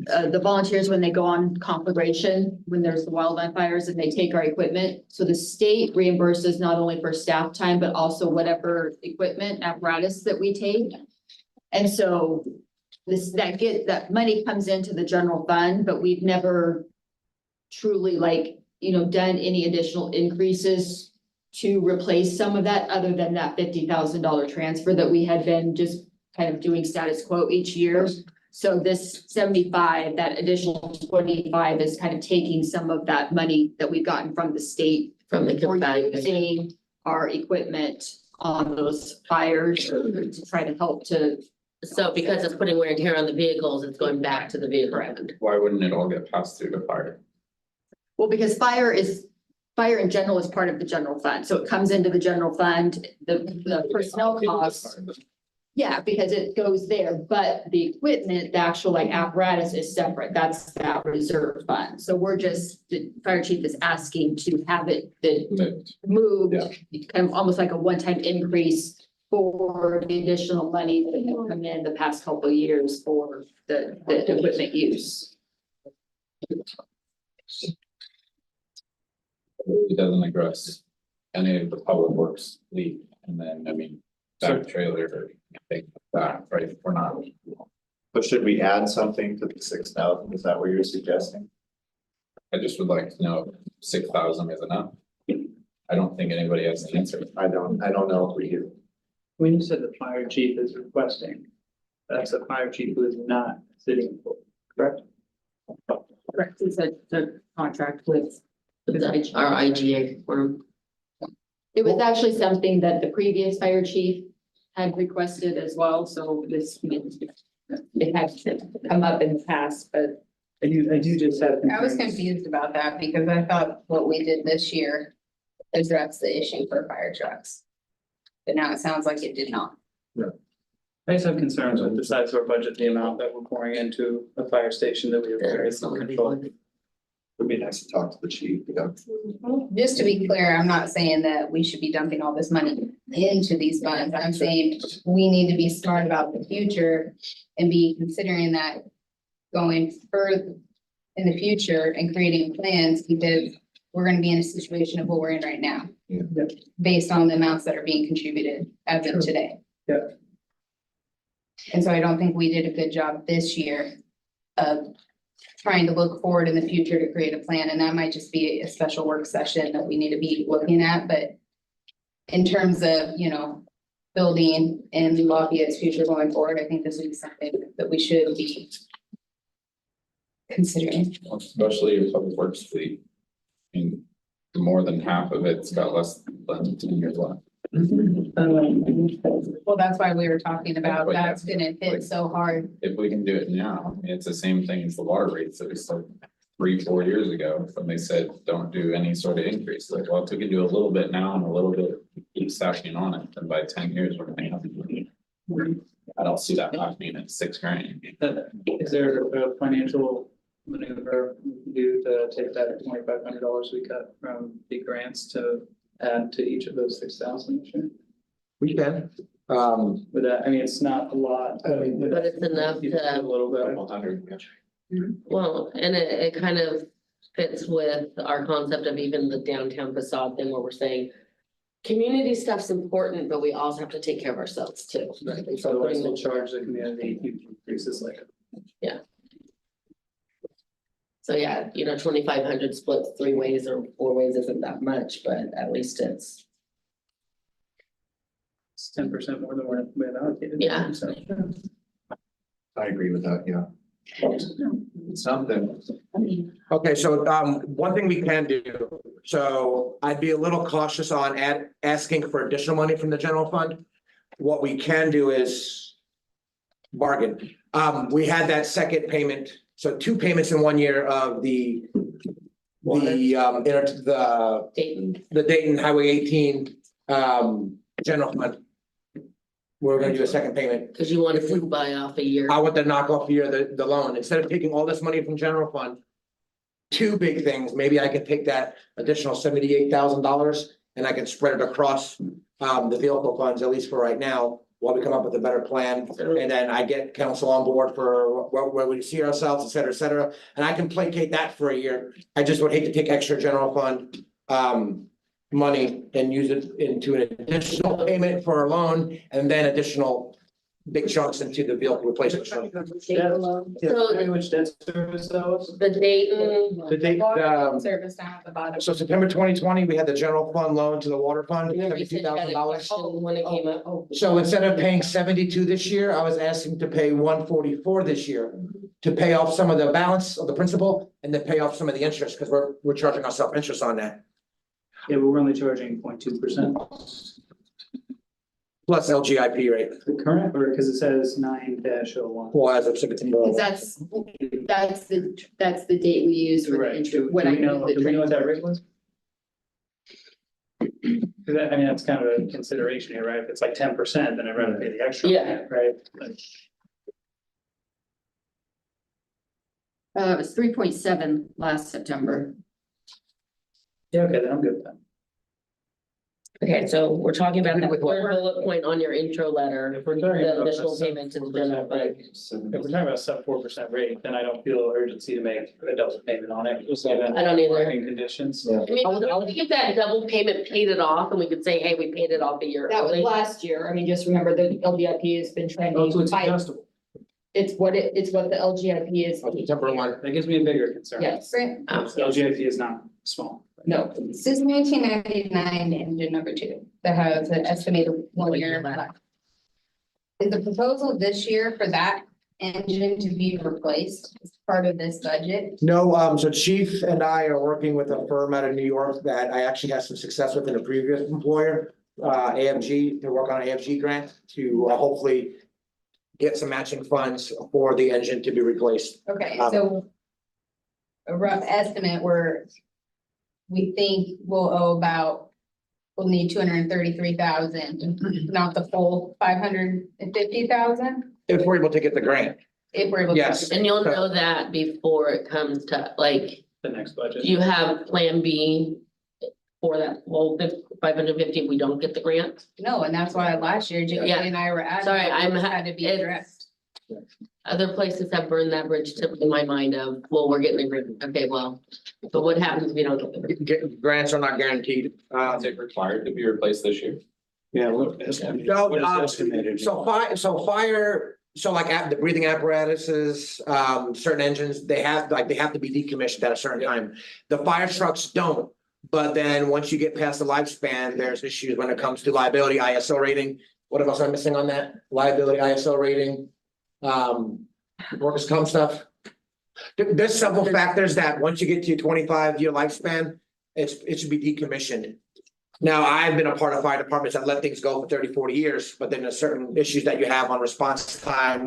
the volunteers, when they go on conflagration, when there's the wildland fires and they take our equipment, so the state reimburses not only for staff time, but also whatever equipment apparatus that we take. And so that money comes into the general fund, but we've never truly done any additional increases to replace some of that, other than that $50,000 transfer that we had been just kind of doing status quo each year. So this 75, that additional 25 is kind of taking some of that money that we've gotten from the state From the for company. using our equipment on those fires to try to help to. So because it's putting wear and tear on the vehicles, it's going back to the vehicle end. Why wouldn't it all get passed through to fire? Well, because fire in general is part of the general fund, so it comes into the general fund, the personnel costs. Yeah, because it goes there, but the equipment, the actual apparatus is separate, that's that reserve fund, so the fire chief is asking to have it moved. Kind of almost like a one-time increase for the additional money that have come in the past couple of years for the equipment use. It doesn't address any of the public works leak, and then, I mean, that trailer or anything like that, right? We're not. But should we add something to the 6,000? Is that what you're suggesting? I just would like to know if 6,000 is enough. I don't think anybody has an answer. I don't know if we do. When you said the fire chief is requesting, that's a fire chief who is not sitting for, correct? Correct, it's a contract with. Our IGA firm. It was actually something that the previous fire chief had requested as well, so it had come up in the past, but. I do just have. I was concerns. confused about that because I thought what we did this year addressed the issue for fire trucks. But now it sounds like it did not. I just have concerns with the size of our budget, the amount that we're pouring into a fire station that we have very It's not little gonna be control. one. Would be nice to talk to the chief, you know. Just to be clear, I'm not saying that we should be dumping all this money into these funds. I'm saying we need to be smart about the future and be considering that going further in the future and creating plans, because we're gonna be in a situation of what we're in right now. Yeah. Based on the amounts that are being contributed as of today. Yeah. And so I don't think we did a good job this year of trying to look forward in the future to create a plan, and that might just be a special work session that we need to be looking at, but in terms of, building and Lafayette's future going forward, I think this would be something that we should be considering. Especially your public works fleet. I mean, more than half of it's got less than 10 years left. Well, that's why we were talking about, that's gonna hit so hard. If we can do it now, I mean, it's the same thing as the water rates that we start 3-4 years ago, when they said, don't do any sort of increase, like, well, if we can do a little bit now and a little bit, keep stacking on it, then by 10 years, we're gonna have. I don't see that happening at $6,000. Is there a financial maneuver due to take that $2,500 we cut from the grants to add to each of those 6,000 this year? We can, With that, I mean, it's not a lot. I mean, But it's enough You can to, do a little bit. 100. well, and it kind of fits with our concept of even the downtown facade thing where we're saying. Community stuff's important, but we also have to take care of ourselves too. Right, And so otherwise putting we'll the- charge the community huge increases like. So yeah, 2,500 split 3 ways or 4 ways isn't that much, but at least it's, It's 10% more than we had allocated. Yeah. So, I agree with that, yeah. Something. okay, so one thing we can do, so I'd be a little cautious on asking for additional money from the general fund. What we can do is bargain. We had that second payment, so 2 payments in 1 year of the Dayton. the Dayton Highway 18 general fund. We're gonna do a second payment. Because you wanted to buy off a year. I want to knock off here the loan, instead of taking all this money from general fund. 2 big things, maybe I can take that additional $78,000 and I can spread it across the vehicle funds, at least for right now. While we come up with a better plan, and then I get council on board for where we see ourselves, et cetera, et cetera. And I can placate that for a year. I just would hate to take extra general fund money and use it into an additional payment for a loan and then additional big chunks into the vehicle replacement. So which debt service those? the Dayton, The date, Service down at the bottom. so September 2020, we had the general fund loan to the water fund, remember you said you had a $72,000. question when it came up. So instead of paying 72 this year, I was asking to pay 144 this year. To pay off some of the balance of the principal and then pay off some of the interest, because we're charging ourselves interest on that. Yeah, but we're only charging 0.2%. Plus LGIP rate, The current, or because it says 9-01. well, as of September. Because that's the date we use for the Right, intro. do When we I know, do do we know what the that rate was? Cause I mean, that's kind of a consideration here, right? If it's like 10%, then I'd rather pay the extra. Yeah. Right? Like, It was 3.7 last September. yeah, okay, then I'm good with that. Okay, so we're talking about that third bullet point on your intro letter, If we're talking the about additional a payment to the general fund. If we're talking about a sub 4% rate, then I don't feel urgency to make a double payment on it, just given I don't either. working conditions. Yeah. I mean, we could get that double payment paid it off and we could say, hey, we paid it off a year That was early. last year. I mean, just remember the LGIP has been Oh, so trending. it's adjustable. It's what the LGIP is. September 1. That gives me a bigger concern. Yes, Oh, LGIP is not small. no. This is 1999 engine number 2 that has an estimated 1 year left. Is the proposal this year for that engine to be replaced as part of this budget? No, so Chief and I are working with a firm out of New York that I actually had some success with in a previous employer, AFG, to work on an AFG grant to hopefully get some matching funds for the engine to be replaced. Okay, so a rough estimate where we think we'll owe we'll need 233,000, not the full 550,000, If we're able to get the grant, if we're able to. yes. And you'll know that before it comes to, like, The next budget. you have Plan B for that, well, 550 if we don't get the grant. No, and that's why last year Jay Yeah. and I were at. Sorry, Had to be it's- addressed. Other places have burned that bridge to in my mind of, well, we're getting a grant. Okay, well, but what happens if we don't get the grant? Grants are not guaranteed. Is it required to be replaced this year? Yeah, look. No, What is estimated? so fire, so like the breathing apparatuses, certain engines, they have to be decommissioned at a certain time. The fire trucks don't, but then once you get past the lifespan, there's issues when it comes to liability, ISO rating. What else am I missing on that? Liability, ISO rating, workers' comp stuff. There's several factors that once you get to your 25-year lifespan, it should be decommissioned. Now, I've been a part of fire departments that let things go for 30, 40 years, but then there's certain issues that you have on response time,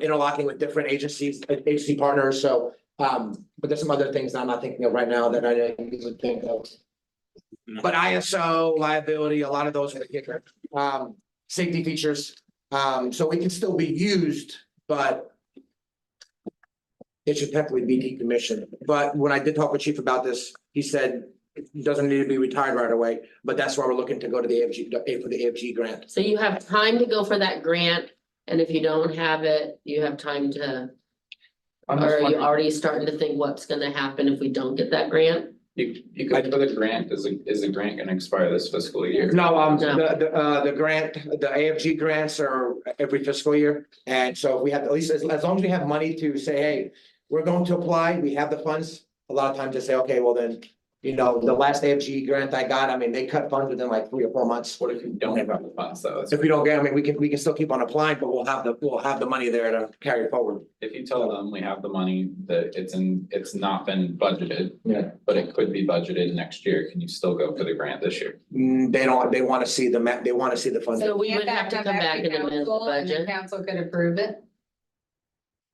interlocking with different agencies, agency partners. So But there's some other things I'm not thinking of right now that I didn't even think of. But ISO, liability, a lot of those are the kicker. Safety features, so it can still be used, but it should technically be decommissioned. But when I did talk with Chief about this, he said it doesn't need to be retired right away, but that's why we're looking to go to the AFG, for the AFG grant. So you have time to go for that grant, and if you don't have it, you have time to. I'm Or just are you wondering, already starting to think what's gonna happen if we don't get that grant? you could put a grant, is the grant gonna expire this fiscal year? No, No. the grant, the AFG grants are every fiscal year. And so we have, at least as long as we have money to say, hey, we're going to apply, we have the funds. A lot of times they say, okay, well then, you know, the last AFG grant I got, I mean, they cut funds within like 3 or 4 months. What if you don't have the funds though? If we don't get, I mean, we can still keep on applying, but we'll have the money there to carry it forward. If you tell them we have the money, that it's not been budgeted. Yeah. But it could be budgeted next year, can you still go for the grant this year? They wanna see they wanna see the funds. So we Can't would that have to come come back and amend the council and the budget. council could approve it?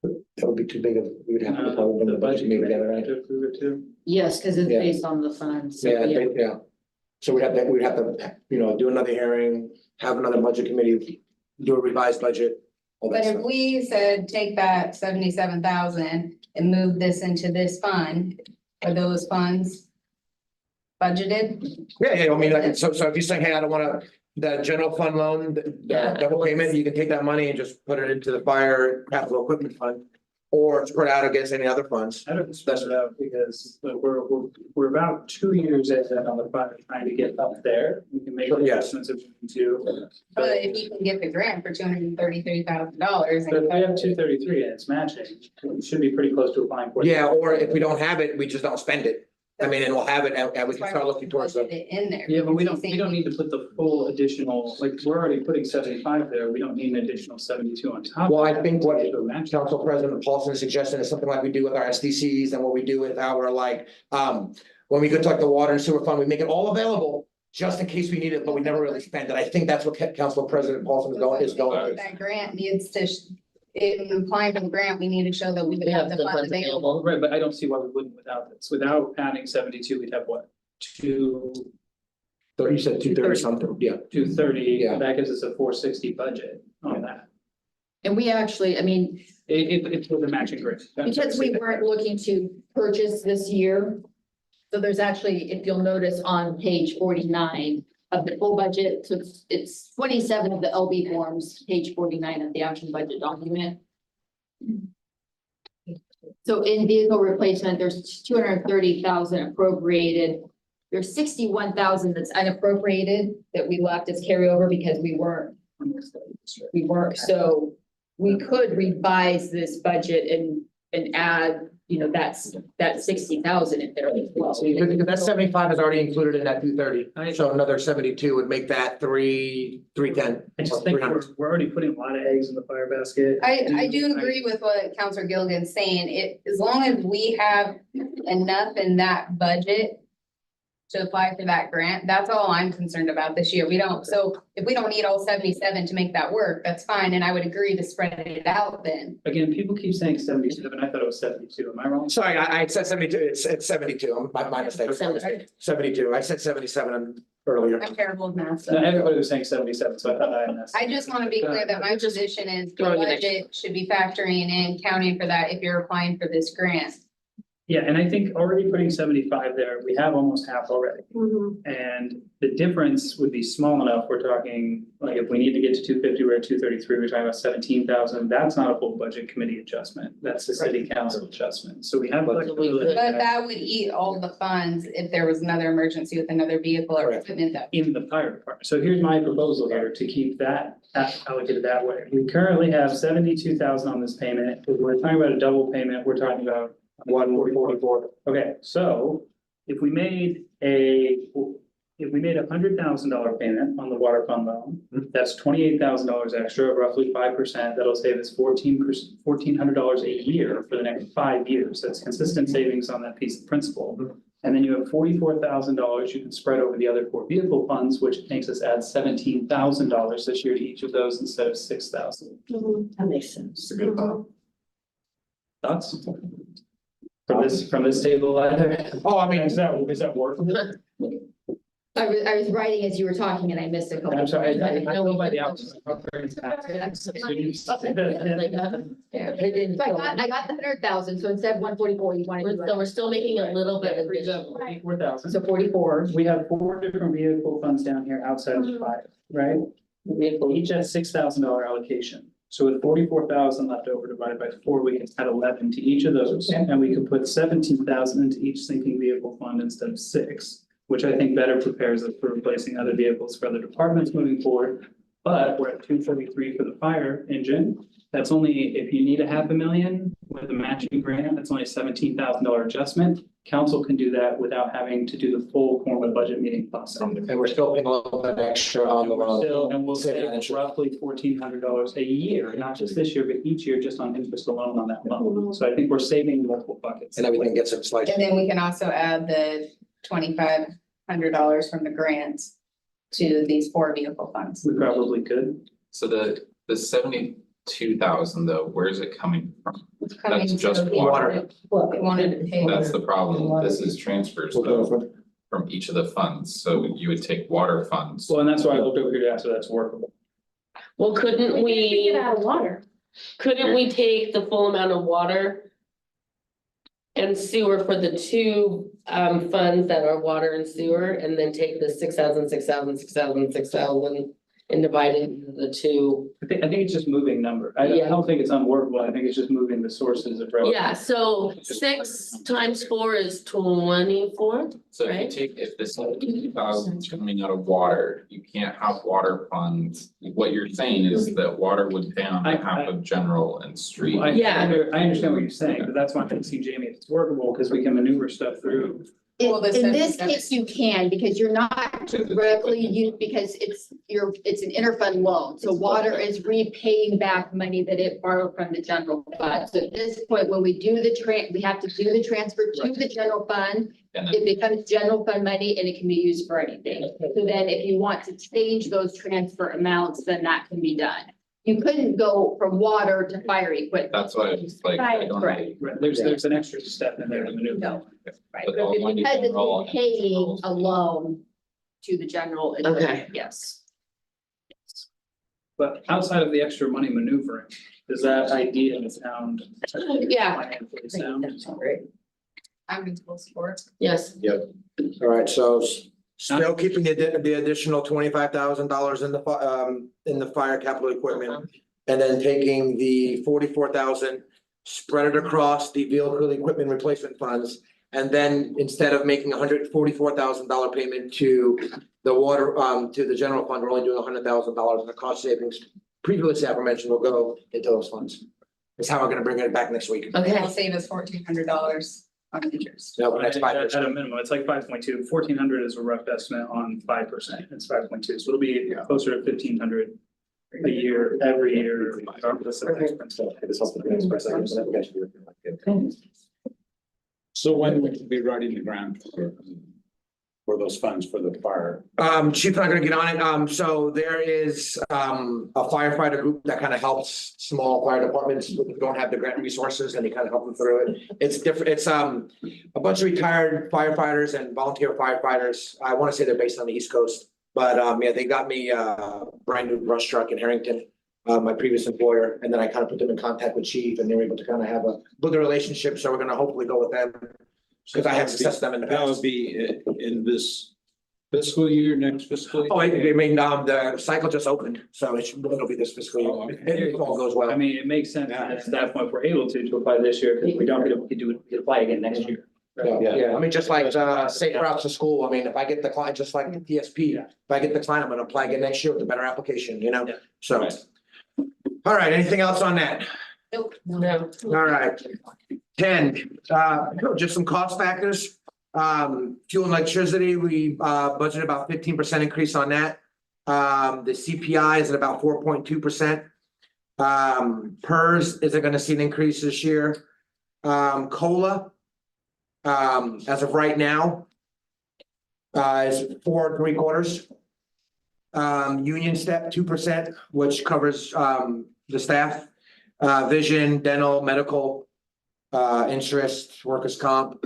That would be too big of, we would have to probably bring the budget meeting together, right? To approve it too. Yes, because it's Yeah. based on the funds. So, Yeah, yeah. So we'd have to, you know, do another hearing, have another budget committee, do a revised budget. All that But if stuff. we said, take that 77,000 and move this into this fund, are those funds budgeted? Yeah, I mean, like, so if you're saying, hey, I don't wanna, the general fund loan, the Yeah. double payment, you can take that money and just put it into the fire capital equipment fund. Or spread out against any other funds. I don't spread it out because look, we're about 2 years in on the project trying to get up there. We can make Yes. adjustments if we need to. But if you can get the grant for $233,000 But if we have 233 and it's matching, we should be pretty close to applying for it. Yeah, or if we don't have it, we just don't spend it. I mean, and we'll have it and we can start looking towards Budget the. it in there. Yeah, but we because don't he's saying- need to put the full additional, like, we're already putting 75 there. We don't need an additional 72 on top. Well, I think what To match. Council President Paulson is suggesting is something like we do with our SDCs and what we do with our like, when we go to like the water and sewer fund, we make it all available just in case we need it, but we never really spend it. I think that's what Council President Paulson is going with. That grant needs to, in applying for the grant, we need to show that we would We have the funds available. available. Right, but I don't see why we wouldn't without this. Without adding 72, we'd have what? So you said 230 something, yeah. 230, Yeah. that gives us a 460 budget on that. And we actually, I mean, It's with a matching grant. because we weren't looking to purchase this year. So there's actually, if you'll notice on page 49 of the full budget, so it's 27 of the LB forms, page 49 of the action budget document. So in vehicle replacement, there's 230,000 appropriated. There's 61,000 that's unappropriated that we left as carryover because we weren't, so we could revise this budget and add, you know, that 60,000 in there as well. Because that 75 is already included in that 230, so another 72 would make that 310. I just think we're already putting a lot of eggs in the fire basket. I do agree with what Counselor Gilligan's saying. As long as we have enough in that budget to apply for that grant, that's all I'm concerned about this year. So if we don't need all 77 to make that work, that's fine, and I would agree to spread it out then. Again, people keep saying 77, I thought it was 72, am I wrong? Sorry, I said 72, it's 72, my mistake. 72, I said 77 earlier. I'm terrible with math, No, so. everybody was saying 77, so I thought I had messed. I just want to be clear that my position is the Throwing an extra- budget should be factoring in, counting for that if you're applying for this grant. Yeah, and I think already putting 75 there, we have almost half already. And the difference would be small enough, we're talking, like, if we need to get to 250, we're at 233, we're talking about 17,000, that's not a full budget committee adjustment, that's the city council adjustment, so we have flexibility. But that would eat all the funds if there was another emergency with another vehicle or Correct. equipment that. In the fire department, so here's my proposal here to keep that allocated that way. We currently have 72,000 on this payment, if we're talking about a double payment, we're talking about 144. Okay, so if we made $100,000 payment on the water fund loan, that's $28,000 extra, roughly 5%. That'll save us $1,400 a year for the next 5 years. That's consistent savings on that piece of principal. And then you have $44,000 you can spread over the other 4 vehicle funds, which makes us add $17,000 this year to each of those instead of $6,000. That makes sense. Thoughts? from this table either. Oh, I mean, Is that workable? I was writing as you were talking and I missed a couple. I'm sorry, I go by the hours. I got the 100,000, so instead of 144, you wanted to. We're still making a little bit of additional. 4,000. So 44. We have 4 different vehicle funds down here outside of the 5, right? Each has $6,000 allocation. So with 44,000 left over divided by 4, we can add 11 to each of those. And we can put 17,000 into each sinking vehicle fund instead of 6, which I think better prepares us for replacing other vehicles for other departments moving forward. But we're at 243 for the fire engine. That's only, if you need $500,000 with a matching grant, that's only a $17,000 adjustment. Council can do that without having to do the full formal budget meeting process. and we're still paying a little bit extra on the loan. And we'll save roughly $1,400 a year, not just this year, but each year just on interest alone on that loan. So I think we're saving multiple buckets. And everything gets a slice. And then we can also add the $2,500 from the grants to these 4 vehicle funds. We probably could. So the 72,000 though, where's it coming from? It's coming That's just to- water. They wanted to pay. That's the problem. This is transfers though from each of the funds. So you would take water funds. Well, and that's why I looked over here to ask if that's workable. Well, couldn't Get we, out of water. couldn't we take the full amount of water and sewer for the 2 funds that are water and sewer, and then take the 6,000, 6,000, 6,000, 6,000 and divide it into the 2? I think it's just moving number. I Yeah. don't think it's unworkable. I think it's just moving the sources of revenue. Yeah, so 6 times 4 is 24. So if you Right. take, if this 72,000 is coming out of water, you can't have water funds. What you're saying is that water would pay on behalf of general and street. Yeah. I understand what you're saying, but that's why I'm asking Jamie if it's workable, because we can maneuver stuff through. Well, this In says- this case, you can, because you're not directly used, because it's an interfund loan. So water is repaying back money that it borrowed from the general fund. So at this point, when we do we have to do the transfer to the general fund. And It becomes general fund money and it can be used for anything. So then if you want to change those transfer amounts, then that can be done. You couldn't go from water to fire equipment. that's why it's like, I don't know. Right. Right, there's an extra step in there to maneuver. No. Right, But all money because it's general and paying general- a loan to the general. Okay. Yes. But outside of the extra money maneuvering, does that idea sound? Yeah. Financially sound? I'm in full support. Yes, All right, so still keeping the additional $25,000 in the fire capital equipment. And then taking the 44,000, spread it across the vehicle equipment replacement funds. And then instead of making $144,000 payment to the water, to the general fund, we're only doing $100,000 in the cost savings. Previously aforementioned will go into those funds. That's how we're gonna bring it back next week. okay. It'll save us $1,400 on interest. Yeah, the next 5 years. At a minimum, it's like 5.2. 1,400 is a rough estimate on 5%. It's 5.2, so it'll be closer to 1,500 a year, every year. regardless of the expense. So when would you be writing the grant for those funds for the fire? Chief and I are gonna get on it. So there is a firefighter group that kind of helps small fire departments who don't have the grant resources, and they kind of help them through it. It's different. It's a bunch of retired firefighters and volunteer firefighters. I want to say they're based on the East Coast, but yeah, they got me a brand new brush truck in Harrington, my previous employer, and then I kind of put them in contact with Chief, and they were able to kind of build a relationship. So we're gonna hopefully go with them. Because I had success with them in the That would past. be in this fiscal year, next fiscal year? Oh, I mean, the cycle just opened, so it'll be this fiscal Oh, year, okay. if all goes well. I mean, it makes sense Yeah. at that point, we're able to apply this year, because we don't, we could apply again next year. Yeah, I mean, just like safe routes to school, I mean, if I get the client, just like the TSP, if I get the client, I'm gonna apply again next year with a better application, you know? Yeah. So. All right, anything else on that? No. All right. 10, just some cost factors. Fuel and electricity, we budgeted about 15% increase on that. The CPI is at about 4.2%. PERS isn't gonna see an increase this year. COLA, as of right now, is 4 3/4. Union step 2%, which covers the staff, vision, dental, medical. interest, workers' comp.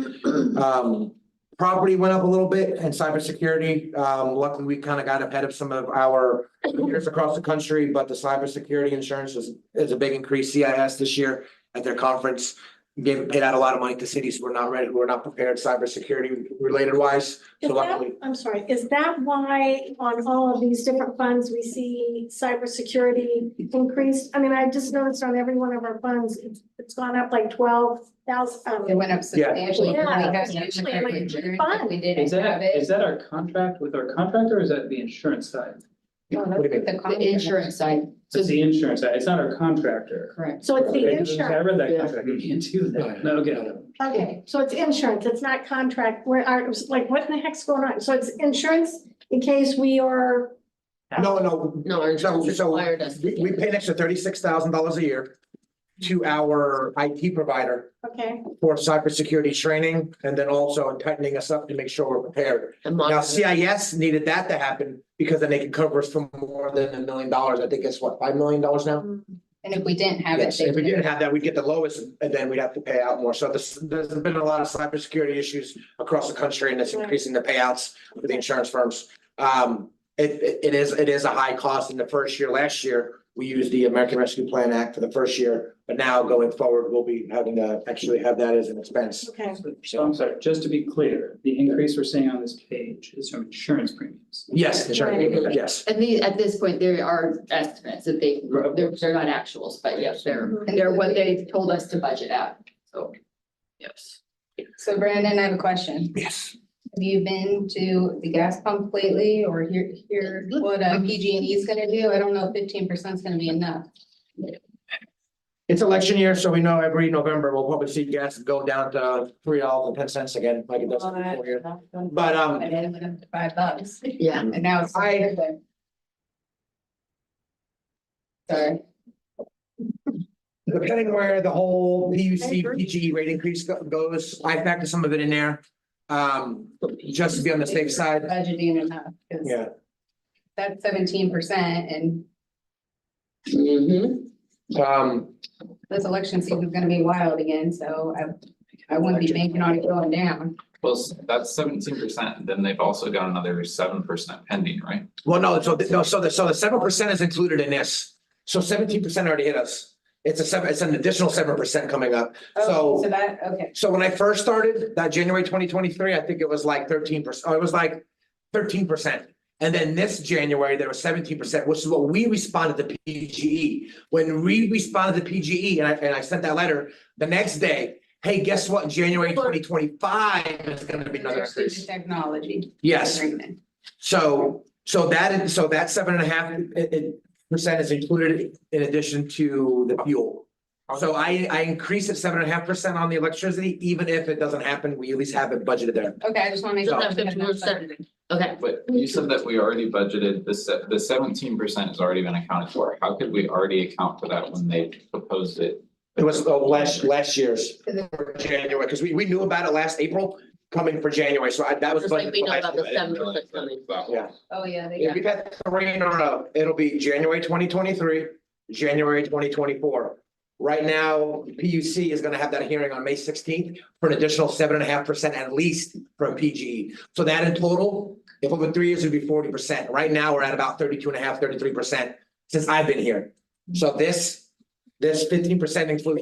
Property went up a little bit and cybersecurity. Luckily, we kind of got ahead of some of our peers across the country, but the cybersecurity insurance is a big increase. CIS this year at their conference paid out a lot of money to cities who were not ready, who were not prepared cybersecurity related wise. Is So that, luckily, I'm sorry, is that why on all of these different funds, we see cybersecurity increased? I mean, I just noticed on every one of our funds, it's gone up like 12,000. It went up substantially. Yeah, We had substantially, I'm like, insurance, fun. We didn't have Is it. that our contract with our contractor, or is that the insurance side? No, What do you mean? The insurance side, It's the insurance side, it's not our contractor. correct. So it's the Okay, I insurance. read that contract, you can't do that. No, okay. Okay, so it's insurance, it's not contract, it was like, what in the heck's going on? So it's insurance in case we are, no, No, our insurance So required us. to we get pay an extra $36,000 a year to our IT provider okay, for cybersecurity training and then also tightening us up to make sure we're prepared. and Now, monitor. CIS needed that to happen because then they can cover us for more than $1 million. I think it's what, $5 million now? And if we didn't have it, Yes, they if we would- didn't have that, we'd get the lowest and then we'd have to pay out more. So there's been a lot of cybersecurity issues across the country and it's increasing the payouts for the insurance firms. It is a high cost in the first year. Last year, we used the American Rescue Plan Act for the first year, but now going forward, we'll be having to actually have that as an expense. okay. So I'm sorry, just to be clear, the increase we're seeing on this page is from insurance premiums. Yes, insurance, yes. And at this point, there are estimates that they're not actuals, but yes, they're what they've told us to budget at, so. Yes. So Brandon, I have a question. Yes. Have you been to the gas pump lately or hear what PG&E is gonna do? I don't know if 15% is gonna be enough. It's election year, so we know every November we'll probably see gas go down to $3.10 again, like it does before here. But, And then it went up to $5. Yeah, And now it's. Sorry. depending where the whole PUC, PGE rate increase goes, I factor some of it in there. Just to be on the safe side. Budgeting enough, because Yeah. that's 17% and this election season is gonna be wild again, so I wouldn't be banking on it going down. Well, that's 17%, then they've also got another 7% pending, right? Well, no, so the 7% is included in this. So 17% already hit us. It's an additional 7% coming up. Oh, so that, okay. So when I first started, that January 2023, I think it was like 13%, oh, it was like 13%. And then this January, there was 17%, which is what we responded to PGE. When we responded to PGE and I sent that letter, the next day, hey, guess what? In January 2025 is gonna be another increase. Technology. Yes. agreement. So that 7.5% is included in addition to the fuel. So I increase it 7.5% on the electricity, even if it doesn't happen, we at least have it budgeted there. Okay, I just wanna make So sure. that we have enough 15%. budgeting. okay. But you said that we already budgeted the 17% has already been accounted for. How could we already account for that when they proposed it? It was last year's for January, because we knew about it last April, coming for January, so that was. Just like we know about the budgeted. 7% coming. Yeah. Oh, yeah, they Yeah, got. we've had 3 in a row. It'll be January 2023, January 2024. Right now, PUC is gonna have that hearing on May 16th for an additional 7.5% at least from PGE. So that in total, if over 3 years, it'd be 40%. Right now, we're at about 32.5, 33% since I've been here. So this 15% includes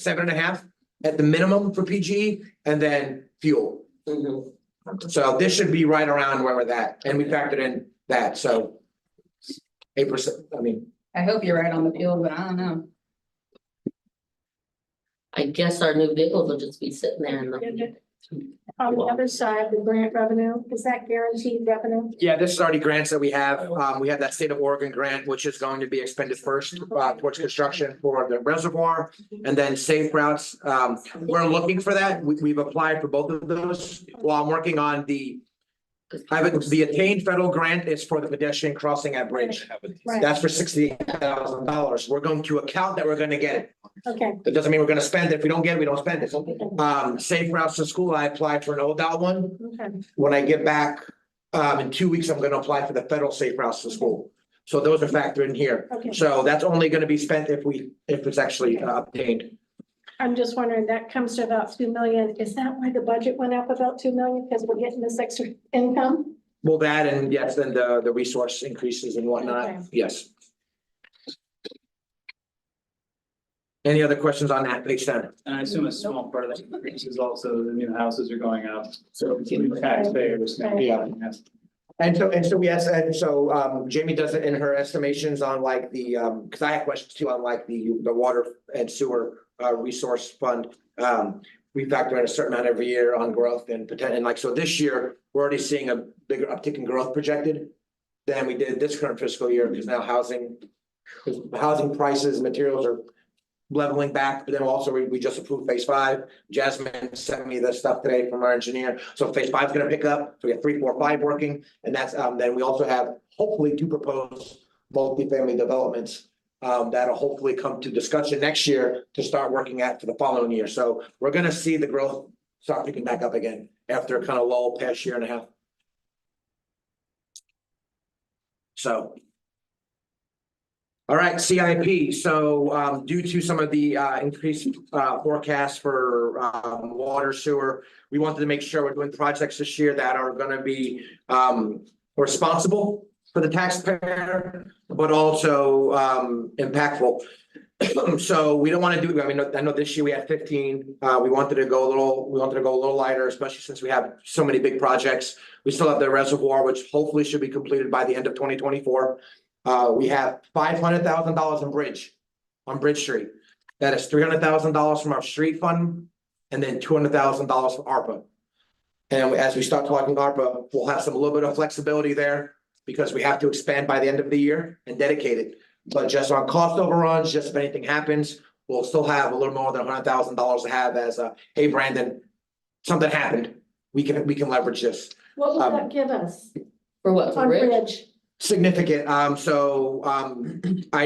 7.5 at the minimum for PGE and then fuel. Mhm. So this should be right around where we're at, and we factored in that, so. 8%, I mean, I hope you're right on the fuel, but I don't know. I guess our new vehicles will just be sitting there in the. On the other side, the grant revenue, is that guaranteed revenue? yeah, this is already grants that we have. We have that state of Oregon grant, which is going to be expended first towards construction for the reservoir. And then safe routes, we're looking for that. We've applied for both of those. While I'm working on the attained federal grant is for the pedestrian crossing at Bridge. Right. That's for $68,000. We're going to account that we're gonna get it. Okay, That doesn't mean we're gonna spend it. If we don't get it, we don't spend it. Safe routes to school, I applied for an ODOT one. okay. When I get back, in 2 weeks, I'm gonna apply for the federal safe routes to school. So those are factored in here. Okay. So that's only gonna be spent if it's actually obtained. I'm just wondering, that comes to about 2 million. Is that why the budget went up about 2 million? Because we're getting this extra income? Well, that and yes, then the resource increases and Okay. whatnot, yes. Any other questions on that, page 10? And I assume a small part of that increase is also the new houses are going up, so new taxpayers. Yeah. And so, yes, and so, Jamie does it in her estimations on like the, because I had questions too on like the water and sewer, resource fund. We factor in a certain amount every year on growth and potential, and like, so this year, we're already seeing a bigger uptick in growth projected than we did this current fiscal year, because now housing prices, materials are leveling back, but then also we just approved phase 5. Jasmine sent me the stuff today from our engineer. So phase 5 is gonna pick up. So we have 3, 4, 5 working. And that's, then we also have hopefully 2 proposed multifamily developments that'll hopefully come to discussion next year to start working at for the following year. So we're gonna see the growth start picking back up again after kind of lull past year and a half. So. All right, CIP. So due to some of the increased forecasts for water, sewer, we wanted to make sure we're doing projects this year that are going to be responsible for the taxpayer, but also impactful. So we don't want to do, I mean, I know this year we had 15. We wanted to go a little lighter, especially since we have so many big projects. We still have the reservoir, which hopefully should be completed by the end of 2024. We have $500,000 in bridge on Bridge Street. That is $300,000 from our street fund and then $200,000 from ARPA. And as we start talking ARPA, we'll have a little bit of flexibility there because we have to expand by the end of the year and dedicate it. But just on cost overruns, just if anything happens, we'll still have a little more than $100,000 to have as a, hey, Brandon, something happened. We can leverage this. What would that give us For what, for on bridge? bridge? Significant, I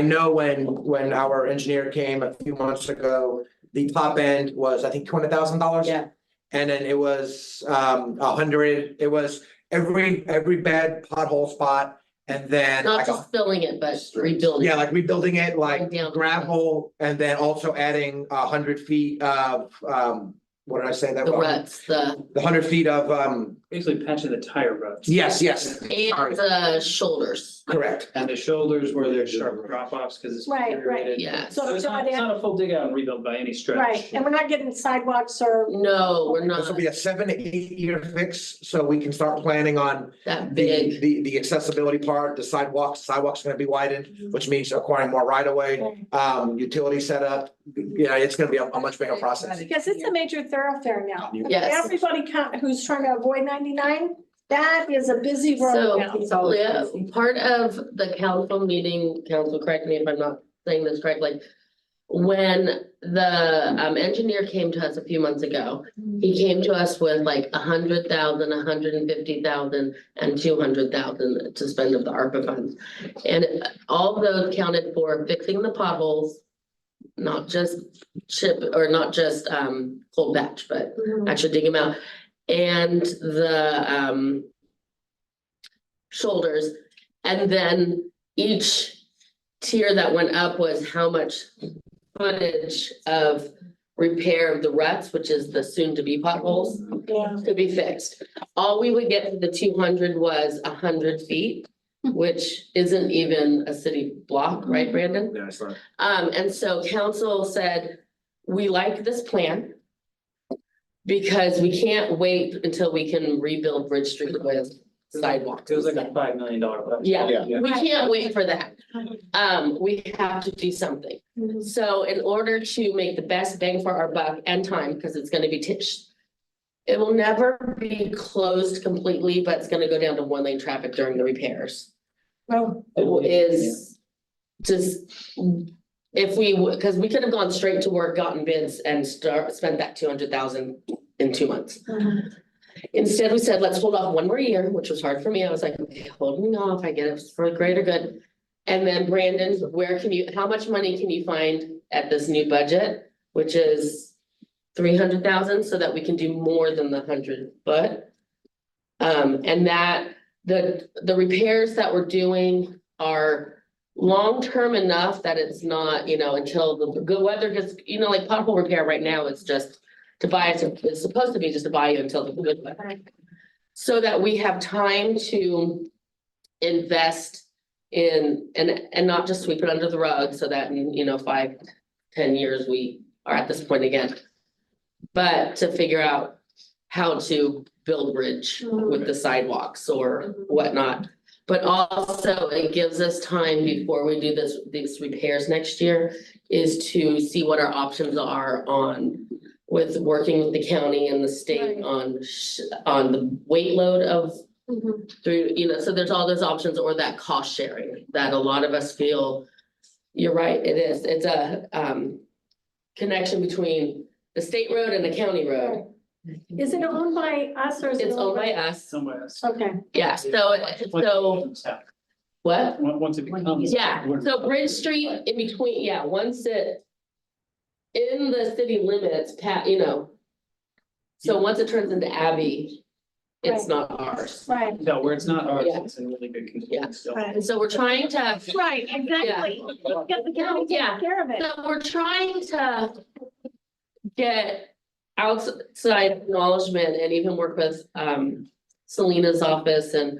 know when our engineer came a few months ago, the top end was, I think, $200,000. Yeah. And then it was 100, it was every bad pothole spot, and then Not like just filling it, but rebuilding. yeah, like rebuilding it, like Down. gravel, and then also adding 100 feet of what did I say that The was? ruts, the, 100 feet of Basically patching the tire ruts. yes, and the shoulders. correct. And the shoulders where there's sharp drop offs because it's. Right, right. deteriorated. Yeah. So It's not a full dig out and rebuild by any stretch. right, and we're not getting sidewalks or, No, we're This not will be a 7 to 8 year fix, so we can start planning on that big. the accessibility part, the sidewalks are gonna be widened, which means acquiring more right of way, utility setup. Yeah, it's gonna be a much bigger process. because it's a major thoroughfare now. Yes. Everybody who's trying to avoid 99, that is a busy road now. So, yeah, part of the council meeting, council, correct me if I'm not saying this correctly. When the engineer came to us a few months ago, he came to us with like 100,000, 150,000 and 200,000 to spend of the ARPA funds. And all of those counted for fixing the potholes, not just cold patch, but actually dig them out. And the shoulders, and then each tier that went up was how much footage of repair of the ruts, which is the soon-to-be potholes, Yeah. to be fixed. All we would get for the 200 was 100 feet, which isn't even a city block, right, Brandon? Yeah, it's not. And so council said, we like this plan. Because we can't wait until we can rebuild Bridge Street with sidewalks. It was like a $5 million budget. Yeah, we can't wait for that. We have to do something. So in order to make the best bang for our buck and time, because it's gonna be it will never be closed completely, but it's gonna go down to 1-lane traffic during the repairs. Well, Is just, if we, because we could have gone straight to work, gotten bids and spent that 200,000 in 2 months. Instead, we said, let's hold off one more year, which was hard for me. I was like, okay, holding off, I get it for the greater good. And then Brandon, how much money can you find at this new budget, which is 300,000, so that we can do more than the 100 foot? And that the repairs that we're doing are long-term enough that it's not, until the good weather gets, like pothole repair right now, it's just to buy, it's supposed to be just to buy you until the good weather. So that we have time to invest in, and not just sweep it under the rug so that in, 5, 10 years, we are at this point again. But to figure out how to build bridge with the sidewalks or whatnot. But also it gives us time before we do these repairs next year is to see what our options are with working with the county and the state Right. on the weight load of through, so there's all those options or that cost sharing that a lot of us feel. You're right, it is. It's a connection between the state road and the county road. Is it owned by us or is it? It's owned by us. Somewhere else. Okay, Yeah, so what? Once it becomes. Yeah, so Bridge Street in between, once it in the city limits, so once it turns into Abbey, it's not ours. right, No, where it's not ours, Yeah. it's in really good Yeah. condition still. right. And so we're trying to, Right, exactly. Get the county Yeah. take care of it. so we're trying to get outside acknowledgement and even work with Selena's office and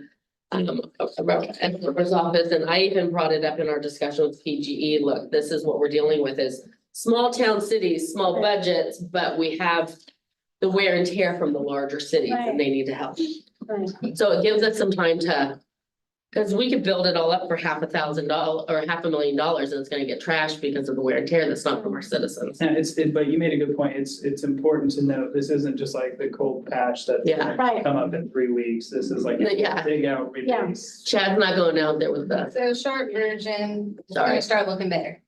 Edward's office, and I even brought it up in our discussion with PGE. Look, this is what we're dealing with is small town cities, small budgets, but we have the wear and tear from the larger cities and they need to help. Right. So it gives us some time to, because we could build it all up for $500,000 or $500,000 and it's gonna get trashed because of the wear and tear that's not from our citizens. And but you made a good point. It's important to note, this isn't just like the cold patch that's Yeah. gonna Right. come up in 3 weeks. This is like Yeah. a big out Yeah. release. Chad's not going out there with the, So short version, it's Sorry. gonna start looking better.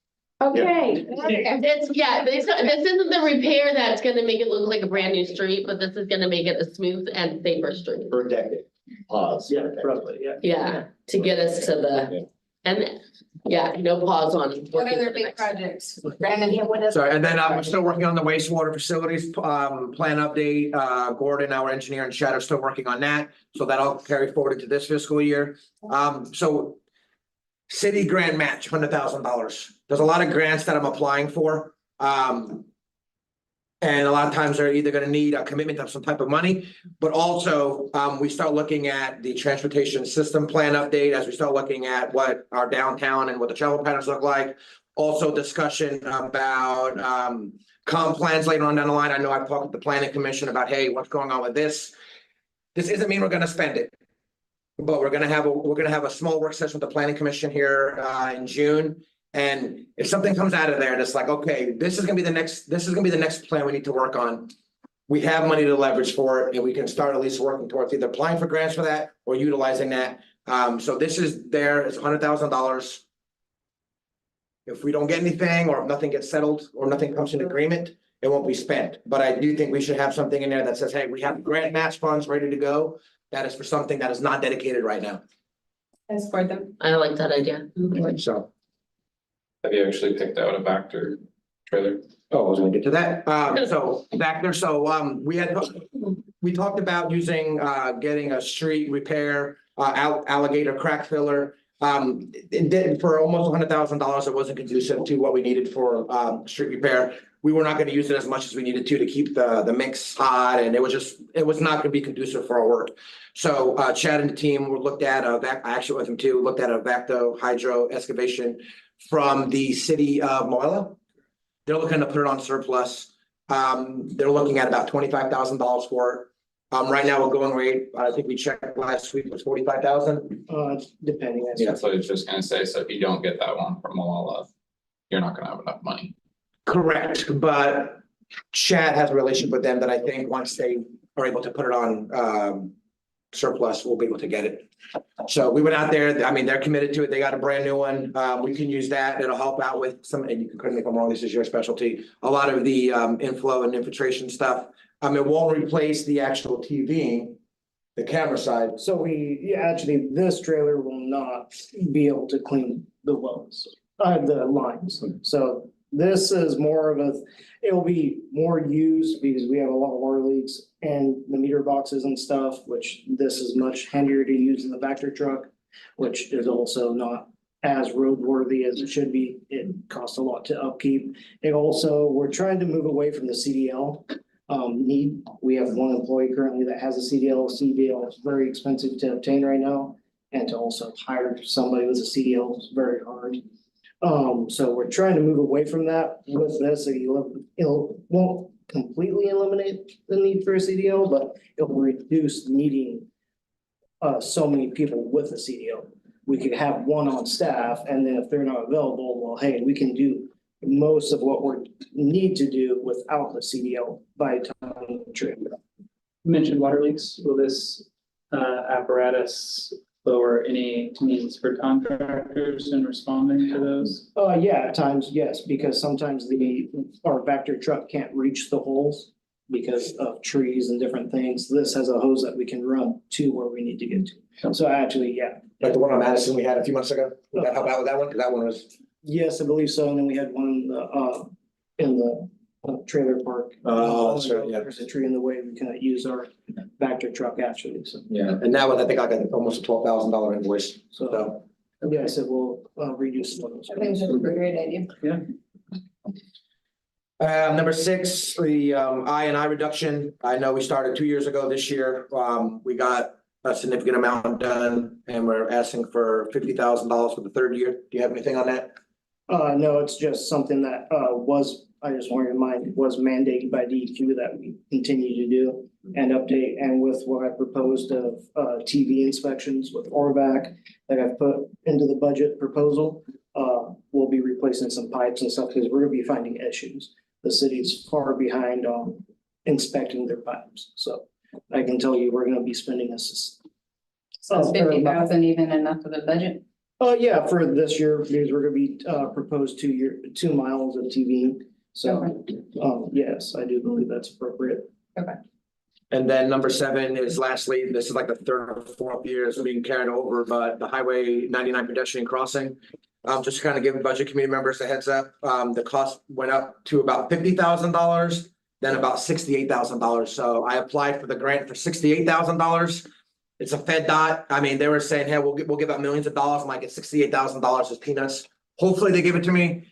Okay, this isn't the repair that's gonna make it look like a brand new street, but this is gonna make it a smooth and safer street. For a decade. Pause. Yeah, roughly, yeah. Yeah, to get us to the, and, no pause on. What working other for the big next- projects? Brandon? yeah, what is? Sorry, and then we're still working on the wastewater facilities, plan update, Gordon, our engineer, and Chad are still working on that. So that'll carry forward into this fiscal year. So city grant match, $100,000. There's a lot of grants that I'm applying for. And a lot of times they're either gonna need a commitment of some type of money, but also, we start looking at the transportation system plan update as we start looking at what our downtown and what the travel patterns look like. Also discussion about, comp plans later on down the line. I know I've talked with the planning commission about, hey, what's going on with this? This doesn't mean we're gonna spend it. But we're gonna have a small work session with the planning commission here, in June. And if something comes out of there that's like, okay, this is gonna be the next plan we need to work on. We have money to leverage for it and we can start at least working towards either applying for grants for that or utilizing that. So this is there, it's $100,000. If we don't get anything or if nothing gets settled or nothing comes in agreement, it won't be spent. But I do think we should have something in there that says, hey, we have grant match funds ready to go. That is for something that is not dedicated right now. I support them. I like that idea. So, Have you actually picked out a Vector trailer? I was gonna get to that. So back there, we talked about using, getting a street repair, alligator crack filler. It did for almost $100,000. It wasn't conducive to what we needed for, street repair. We were not gonna use it as much as we needed to keep the mix hot and it was not gonna be conducive for our work. So, Chad and the team looked at I actually with them too, looked at a Vecto hydro excavation from the city of Moyla. They're looking to put it on surplus. They're looking at about $25,000 for it. Right now, we're going rate, I think we checked last week, was 45,000. Depending. That's what I was just gonna say. So if you don't get that one from Malala, you're not gonna have enough money. Correct, but Chad has a relationship with them that I think once they are able to put it on surplus, we'll be able to get it. So we went out there, I mean, they're committed to it, they got a brand new one, we can use that, it'll help out with some, and you can correct me if I'm wrong, this is your specialty. A lot of the inflow and infiltration stuff, it won't replace the actual TV, the camera side. So actually, this trailer will not be able to clean the wells, the lines. So this is more of it'll be more used because we have a lot of water leaks and the meter boxes and stuff, which this is much handier to use in the Vector truck, which is also not as roadworthy as it should be. It costs a lot to upkeep. It also, we're trying to move away from the CDL need. We have one employee currently that has a CDL. CDL is very expensive to obtain right now. And to also hire somebody with a CDL is very hard. So we're trying to move away from that with this. It won't completely eliminate the need for a CDL, but it'll reduce needing so many people with a CDL. We could have one on staff, and then if they're not available, well, hey, we can do most of what we need to do without the CDL by the time the trip. You mentioned water leaks. Will this apparatus lower any needs for contractors in responding to those? Yeah, at times, yes, because sometimes our Vector truck can't reach the holes because of trees and different things. This has a hose that we can run to where we need to get to. So actually, yeah. Like the one on Madison we had a few months ago, would that help out with that one? Cause that one was. Yes, I believe so. And then we had one in the trailer park. Oh, that's right, yeah. There's a tree in the way. We cannot use our Vector truck actually, so. Yeah, and that was, I think I got almost a $12,000 invoice, So, so. yes, it will reduce some of those. I think that's a great idea. Number 6, the I reduction. I know we started 2 years ago this year. We got a significant amount done and we're asking for $50,000 for the 3rd year. Do you have anything on that? No, it's just something that I just want to remind, was mandated by DEQ that we continue to do and update. And with what I proposed of TV inspections with Orvac that I've put into the budget proposal, we'll be replacing some pipes and stuff because we're gonna be finding issues. The city's far behind on inspecting their pipes, so I can tell you, we're gonna be spending this. So is 50,000 even enough for the budget? Yeah, for this year, because we're gonna be proposed 2 miles of TV. So, yes, I do believe that's appropriate. And then number 7 is lastly, this is like the 3rd or 4th year it's being carried over, but the Highway 99 pedestrian crossing. Just to kind of give budget committee members a heads up, the cost went up to about $50,000, then about $68,000. So I applied for the grant for $68,000. It's a Fed dot. I mean, they were saying, hey, we'll give out millions of dollars. I'm like, it's $68,000 is peanuts. Hopefully they give it to me.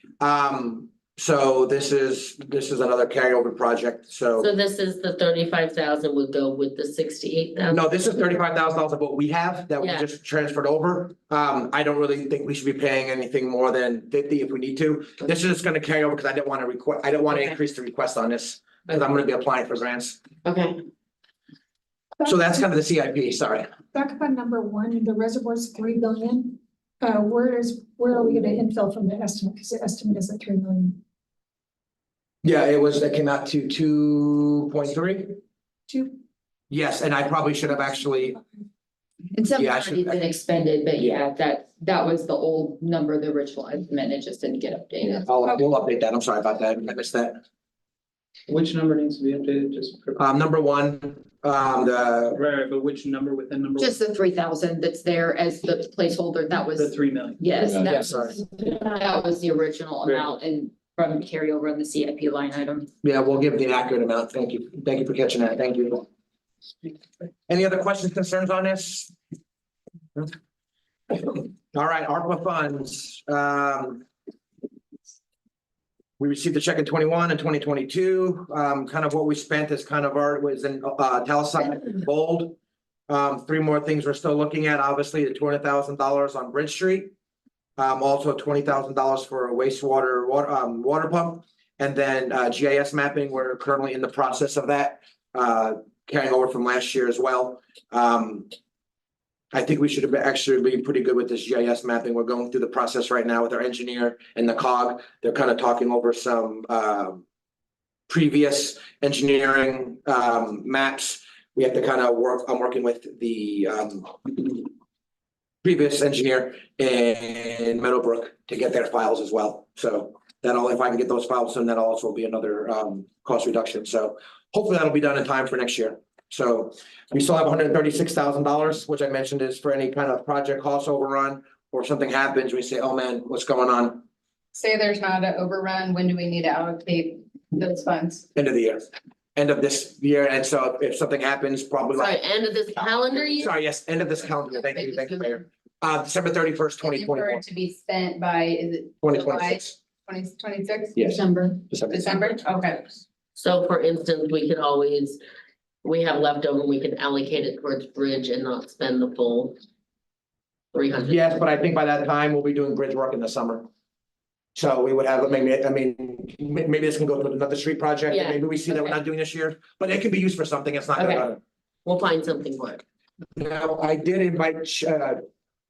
So this is another carryover project, so. So this is the 35,000 would go with the 68,000? No, this is $35,000 of what we have that we Yeah. just transferred over. I don't really think we should be paying anything more than 50 if we need to. This is just gonna carry over because I didn't want to Okay. increase the request on this. Because I'm gonna be applying for grants. Okay, So that's kind of the CIP, sorry. Back up on number 1, the reservoir's 3 billion. Where are we gonna infill from the estimate? Because the estimate is at 3 million. Yeah, it came out to 2.3. 2, Yes, and I probably should have actually, And some Yeah, I have should- already been expended, but yeah, that was the old number, the original estimate, it just didn't get updated. we'll update that. I'm sorry about that. I missed that. Which number needs to be updated, just for? Number 1, the, Right, but which number within number? Just the 3,000 that's there as the placeholder, that was, The 3 million. yes, Yeah, that sorry. that was the original Great. amount and from carryover in the CIP line item. yeah, we'll give the accurate amount. Thank you. Thank you for catching that. Thank you. Any other questions, concerns on this? All right, ARPA funds. We received a check in 21 and 2022. Kind of what we spent is kind of was in italicized bold. 3 more things we're still looking at, obviously the $200,000 on Bridge Street. Also $20,000 for a water pump. And then GIS mapping, we're currently in the process of that, carrying over from last year as well. I think we should actually be pretty good with this GIS mapping. We're going through the process right now with our engineer and the COG. They're kind of talking over some previous engineering maps. We have to kind of I'm working with the previous engineer in Meadowbrook to get their files as well. So that'll, if I can get those files, then that'll also be another cost reduction. So hopefully that'll be done in time for next year. So we still have $136,000, which I mentioned is for any kind of project cost overrun or something happens, we say, oh man, what's going on? Say there's not an overrun, when do we need to allocate those funds? End of the year, end of this year. And so if something happens, probably sorry, like, end of this calendar year? sorry, yes, end of this calendar year. Thank you, Mayor. December 31st, And 2024, for it to be spent by, is it 2026. 2026? Yes. December. December, okay. So for instance, we could always, we have leftover, we can allocate it towards bridge and not spend the full 300. Yes, but I think by that time, we'll be doing bridge work in the summer. So we would have, maybe, I mean, maybe this can go to another street project, Yeah, that maybe we see that we're okay. not doing this year, but it can be used for something, it's not Okay. gonna. We'll find something for it. Now, I did invite,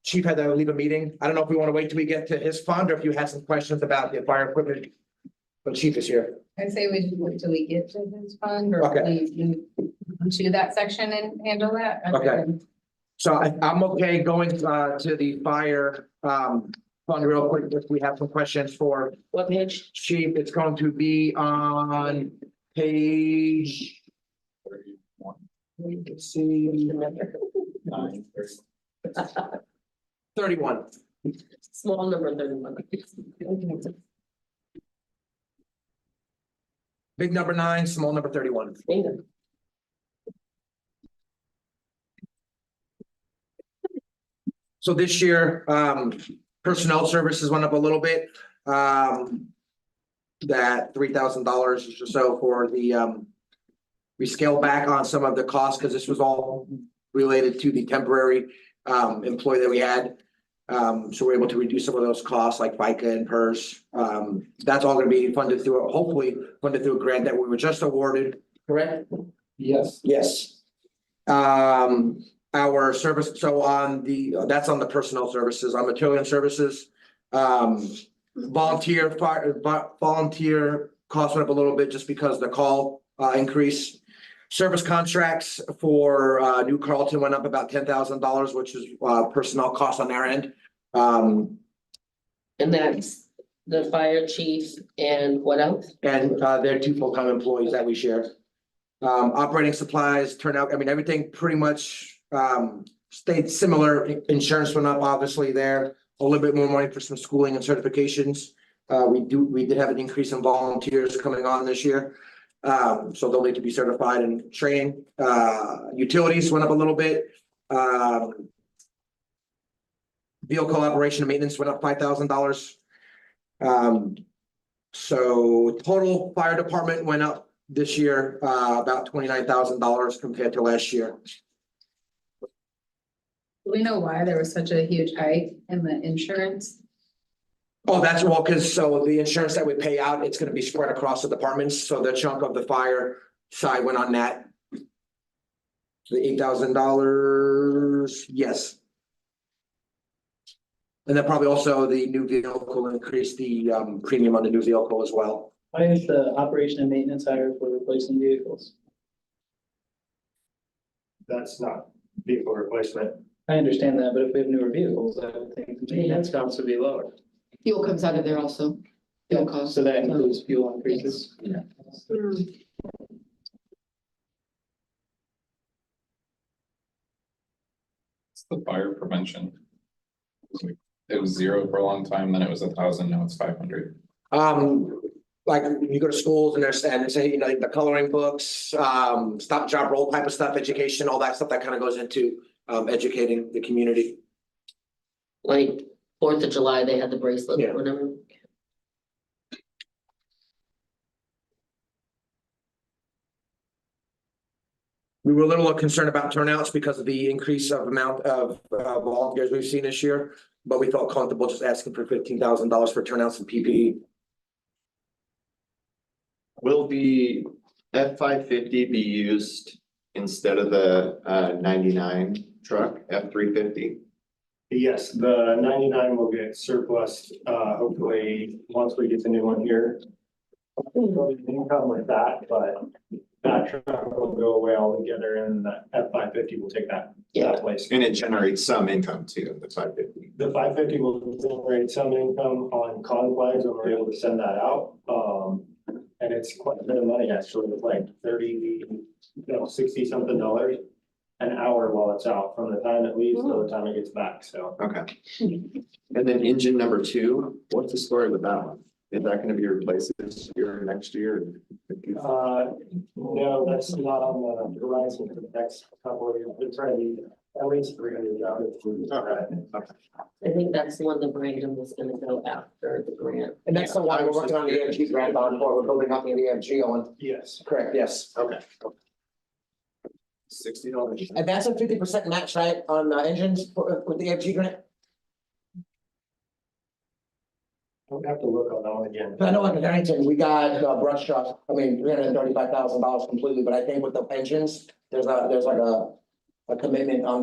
Chief had to leave a meeting, I don't know if we wanna wait till we get to his fund, or if you had some questions about the fire equipment. But Chief is here. I'd say we should wait till we get to this fund or Okay. we to that section and handle that. Okay. So I'm okay going to the fire fund real quick, if we have some questions for What page? Chief, it's going to be on page. Let's see, 31, Small number 31. big number 9, small number 31. Bingo. So this year, personnel services went up a little bit. That $3,000 or so for the, we scaled back on some of the costs because this was all related to the temporary employee that we had. So we're able to reduce some of those costs like FICA and PERS. That's all gonna be funded through, hopefully funded through a grant that we were just awarded, correct? Yes. Yes. Our service, so on the, that's on the personnel services, on material and services. Volunteer costs went up a little bit just because the call increase. Service contracts for New Carlton went up about $10,000, which is personnel costs on our end. And that's the fire chief and what else? And they're 2 full-time employees that we share. Operating supplies turned out, I mean, everything pretty much stayed similar. Insurance went up, obviously there, a little bit more money for some schooling and certifications. We did have an increase in volunteers coming on this year. So they'll need to be certified and training. Utilities went up a little bit. Vehicle operation and maintenance went up $5,000. So total fire department went up this year, about $29,000 compared to last year. Do we know why there was such a huge hike in the insurance? Oh, that's well, because so the insurance that we pay out, it's gonna be spread across the departments, so the chunk of the fire side went on that. The $8,000, yes. And then probably also the new vehicle increased the premium on the new vehicle as well. Why is the operation and maintenance higher for replacing vehicles? That's not vehicle replacement. I understand that, but if we have newer vehicles, I would think the maintenance costs would be lower. Fuel comes out of there also. Fuel costs. So that includes fuel increases. It's the fire prevention. It was 0 for a long time, then it was 1,000, now it's 500. Like you go to schools and there's, and they say, you know, the coloring books, stop, drop, roll type of stuff, education, all that stuff that kind of goes into educating the community. Like 4th of July, they had the bracelet Yeah. or whatever. We were a little concerned about turnouts because of the increase of amount of volunteers we've seen this year, but we felt comfortable just asking for $15,000 for turnouts and PPE. Will the F-550 be used instead of the 99 truck, F-350? Yes, the 99 will get surplus, hopefully, once we get the new one here. Probably didn't come with that, but that truck will go away altogether and the F-550 will take that place. And it generates some income too, the 550. The 550 will generate some income on conflicts when we're able to send that out. And it's quite a bit of money, actually, it's like 60 something dollars an hour while it's out, from the time it leaves till the time it gets back, so. Okay. And then engine number 2, what's the story with that one? Is that gonna be replaced this year or next year? No, that's not on the horizon for the next couple of years. It's trying to be at least 300 dollars. I think that's the one that Brandon was gonna go after the grant. And that's the one we're working on the AMG grant on, for we're building up the AMG on, Yes. correct, yes. Okay. $60. And that's a 50% match, right, on engines with the AMG grant? I'll have to look on that one again. But I know like in Harrington, we got brush truck, I mean, $335,000 completely, but I think with the engines, there's like a commitment on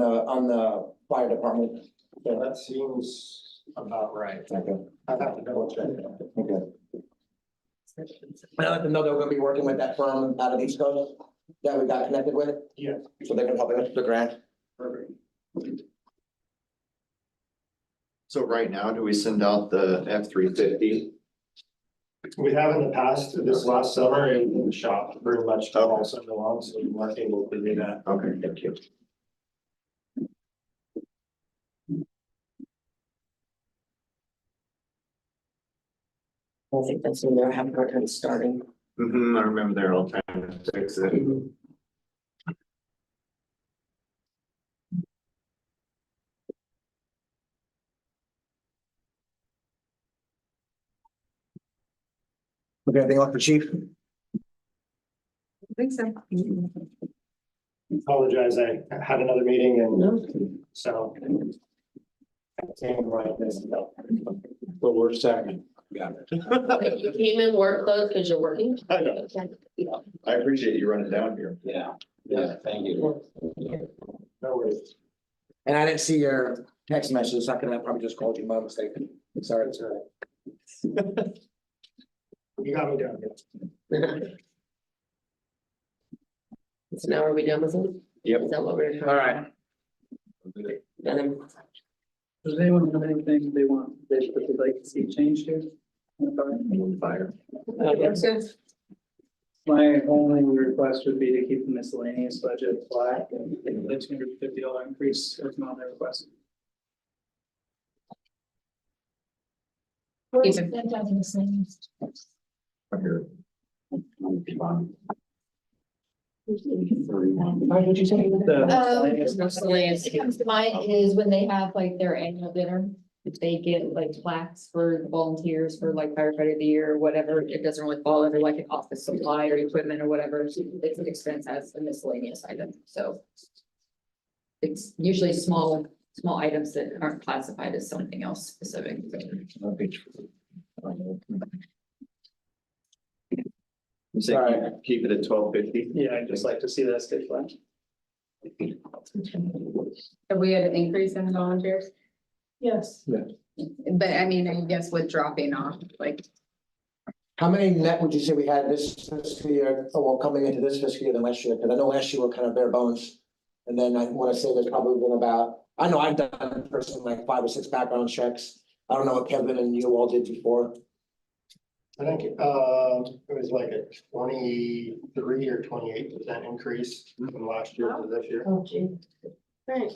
the fire department. Yeah, that seems about right. Okay. I'd have to double check. Okay. And I let them know they're gonna be working with that firm out of East Coast that we got connected with, Yeah. so they can help us with the grant. Perfect. So right now, do we send out the F-350? We have in the past, this last summer in the shop, pretty much all summer long, so we weren't able to do that. Okay, thank you. I think that's when they're having a hard time starting. I remember they're all trying to fix it. Okay, anything else for chief? I think so. Apologize, I had another meeting and No, so. I can't write this. But we're second. Got it. you came in work clothes because you're working? I know. I appreciate you running down here. Yeah, yeah, thank you. No worries. And I didn't see your text message, so I could have probably just called you by mistake. Sorry, it's all right. You got me down here. So now are we done with it? Yep. Is that what we're? All right. Done. Does anyone have anything they want, they'd like to see changed here? Fire. My only request would be to keep the miscellaneous budget flat and the $250 increase is not their request. Where's Keep that down in the same? Here. What did you say? The Miscellaneous. It comes to mind is when they have like their annual dinner, if they get like plaques for the volunteers for like firefighter of the year or whatever, it doesn't really fall under like an office supply or equipment or whatever, it's an expense as a miscellaneous item, so. It's usually small items that aren't classified as something else specific. You say keep it at 1250? Yeah, I'd just like to see that stay flat. Have we had an increase in volunteers? Yes. But I mean, I guess with dropping off, like, How many net would you say we had this fiscal year, well, coming into this fiscal year than last year? Because I know last year were kind of bare bones. And then I want to say there's probably been about, I know I've done personally like 5 or 6 background checks. I don't know what Kevin and you all did before. I think it was like a 23 or 28% increase from last year to this year. Oh, gee. Right.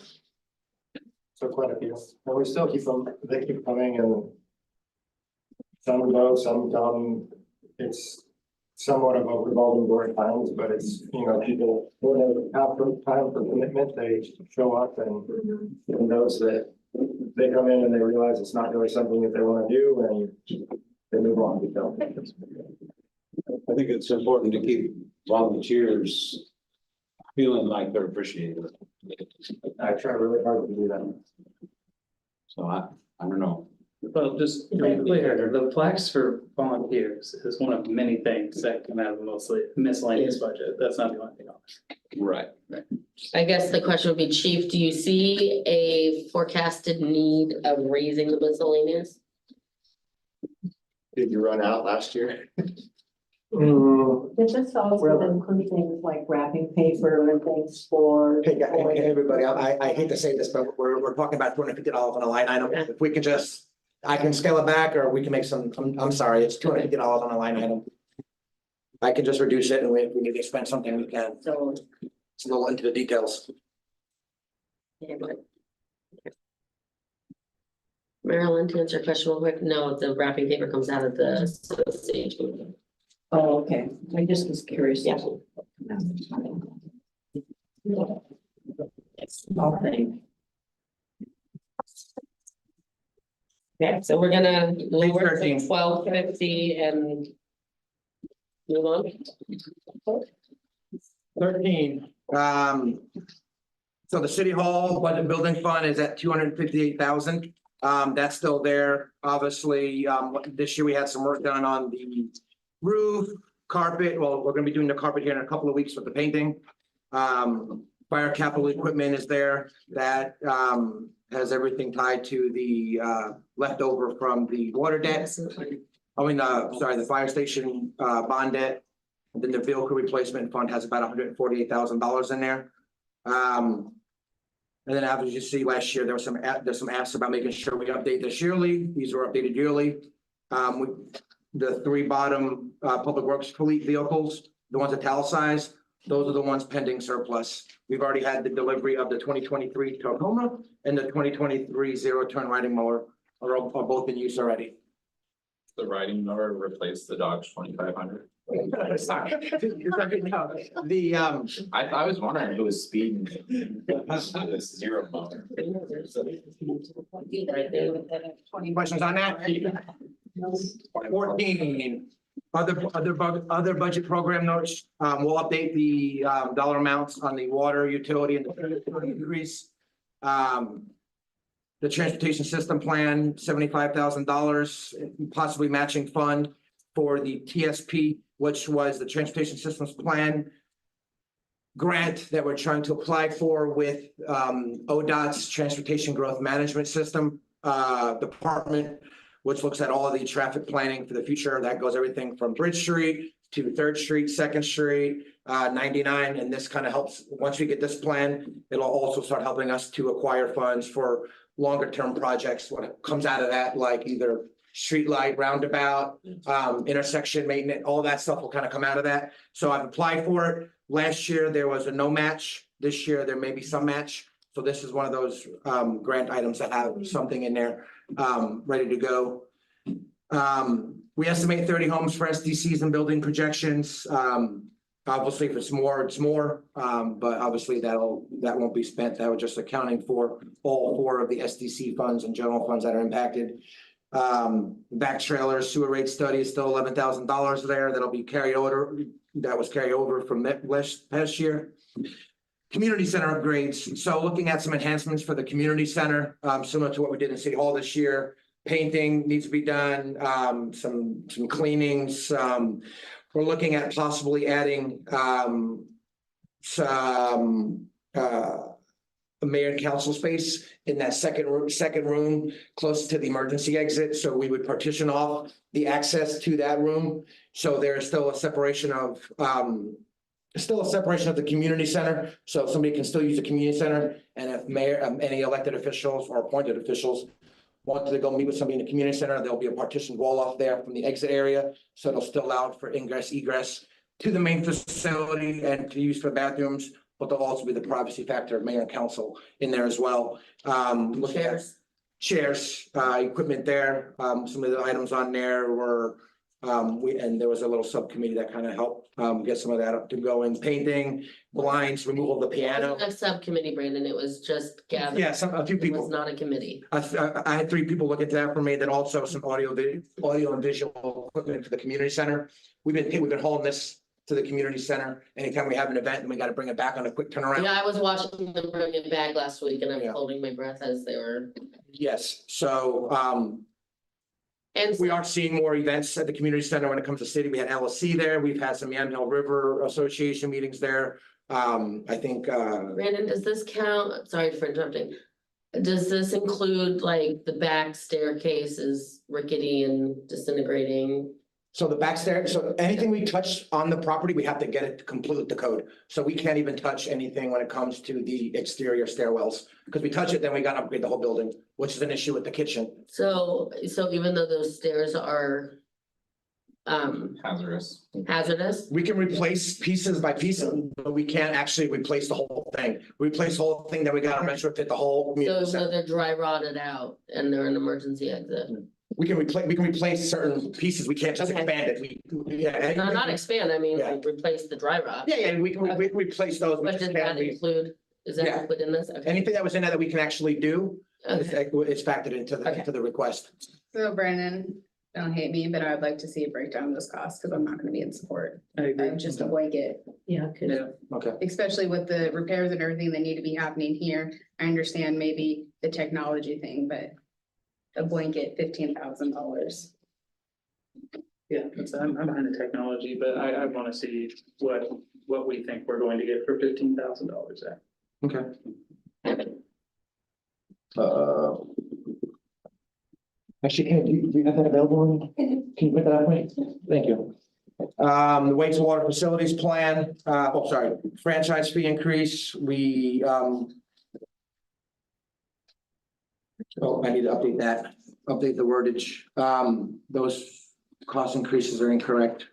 So quite a few. And we still keep them, they keep coming and some go, some come. It's somewhat of a revolving door at times, but it's, you know, people, when they have time for commitment, they show up and those that they come in and they realize it's not really something that they want to do and they move on. I think it's important to keep volunteers feeling like they're appreciated. I try really hard to do that. So I don't know. Well, just to be clear, the plaques for volunteers is one of many things that come out of the mostly miscellaneous budget. That's not the only thing on it. Right. I guess the question would be, Chief, do you see a forecasted need of raising the miscellaneous? Did you run out last year? Does this also include things like wrapping paper and things for? Hey, everybody, I hate to say this, but we're talking about $250 on a line item. If we can just, I can scale it back or we can make some, I'm sorry, it's $250 on a line item. I can just reduce it and if we need to spend something, we can. So. It's a little into the details. Yeah, but Marilyn, to answer your question real quick, no, the wrapping paper comes out of the association. Oh, okay, I just was curious. Yeah. Small thing. Yeah, so we're gonna lower to 13. 1250 and move on. 13, so the city hall budget building fund is at 258,000. That's still there, obviously, this year we had some work done on the roof, carpet, well, we're gonna be doing the carpet here in a couple of weeks with the painting. Fire capital equipment is there, that, has everything tied to the, leftover from the water debt. The fire station, bond debt. And then the vehicle replacement fund has about $148,000 in there. And then as you see last year, there's some asks about making sure we update this yearly. These are updated yearly. The three bottom, public works fleet vehicles, the ones italicized, those are the ones pending surplus. We've already had the delivery of the 2023 Tacoma and the 2023 zero-turn riding mower are both in use already. The riding mower replaced the Dodge 2500. Sorry. The, I was wondering if it was speeding. This zero mower. any questions on that? 14, other budget program notes, we'll update the, dollar amounts on the water, utility and the increase. The transportation system plan, $75,000, possibly matching fund for the TSP, which was the transportation systems plan grant that we're trying to apply for with, ODOT's Transportation Growth Management System, department, which looks at all of the traffic planning for the future. That goes everything from Bridge Street to 3rd Street, 2nd Street, 99. And this kind of helps, once we get this plan, it'll also start helping us to acquire funds for longer term projects. What comes out of that, like either streetlight, roundabout, intersection maintenance, all that stuff will kind of come out of that. So I've applied for it. Last year, there was a no match. This year, there may be some match. So this is one of those, grant items that have something in there, ready to go. We estimate 30 homes for SDCs and building projections. Obviously, if it's more, it's more, but obviously that won't be spent. That was just accounting for all 4 of the SDC funds and general funds that are impacted. Back trailers, sewer rate study is still $11,000 there. That'll be carried over. That was carried over from last past year. Community center upgrades. So looking at some enhancements for the community center, similar to what we did in City Hall this year. Painting needs to be done, some cleanings. We're looking at possibly adding some a mayor and council space in that second room close to the emergency exit. So we would partition off the access to that room. So there's still a separation of the community center. So somebody can still use the community center. And if mayor, any elected officials or appointed officials want to go meet with somebody in the community center, there'll be a partition wall off there from the exit area. So it'll still allow for ingress, egress to the main facility and to use for bathrooms, but there'll also be the privacy factor of mayor and council in there as well. Look at chairs, equipment there. Some of the items on there were, and there was a little subcommittee that kind of helped get some of that up to going. Painting, blinds, removal of the piano. A subcommittee, Brandon, it was just gathered. Yeah, a few It people. was not a committee. I had 3 people look into that for me, then also some audio and visual equipment for the community center. We've been hauling this to the community center. Anytime we have an event and we got to bring it back on a quick turnaround. Yeah, I was watching them bring it back last week and I'm Yeah. holding my breath as they were. Yes, so, And we are seeing more events at the community center when it comes to city. We had LSC there. We've had some Yamhill River Association meetings there. I think, Brandon, does this count? Sorry for interrupting. Does this include like the back staircase is rickety and disintegrating? so the back stair, so anything we touch on the property, we have to get it completely to code. So we can't even touch anything when it comes to the exterior stairwells. Because we touch it, then we got to upgrade the whole building, which is an issue with the kitchen. So even though those stairs are Hazardous. hazardous? We can replace pieces by pieces, but we can't actually replace the whole thing. Replace the whole thing, then we gotta retrofit the whole. So they're dry rotted out and they're an emergency exit. We can replace certain pieces. We can't just Okay. expand it. Yeah. No, not expand, I mean, Yeah. replace the dry rot. Yeah, we can replace those. We But just does can't that include, is that Yeah. included in this? Okay. anything that was in there that we can actually do, Okay. it's factored into the request. So Brandon, don't hate me, but I would like to see a breakdown of this cost, because I'm not gonna be in support I agree. of just a blanket. Yeah, cause Yeah. Okay. Especially with the repairs and everything that need to be happening here. I understand maybe the technology thing, but a blanket $15,000. Yeah, I'm behind the technology, but I wanna see what we think we're going to get for $15,000 there. Okay. Actually, do you have that available? Can you put that up, please? Thank you. The wastewater facilities plan, franchise fee increase, we, oh, I need to update that, update the wordage. Those cost increases are incorrect.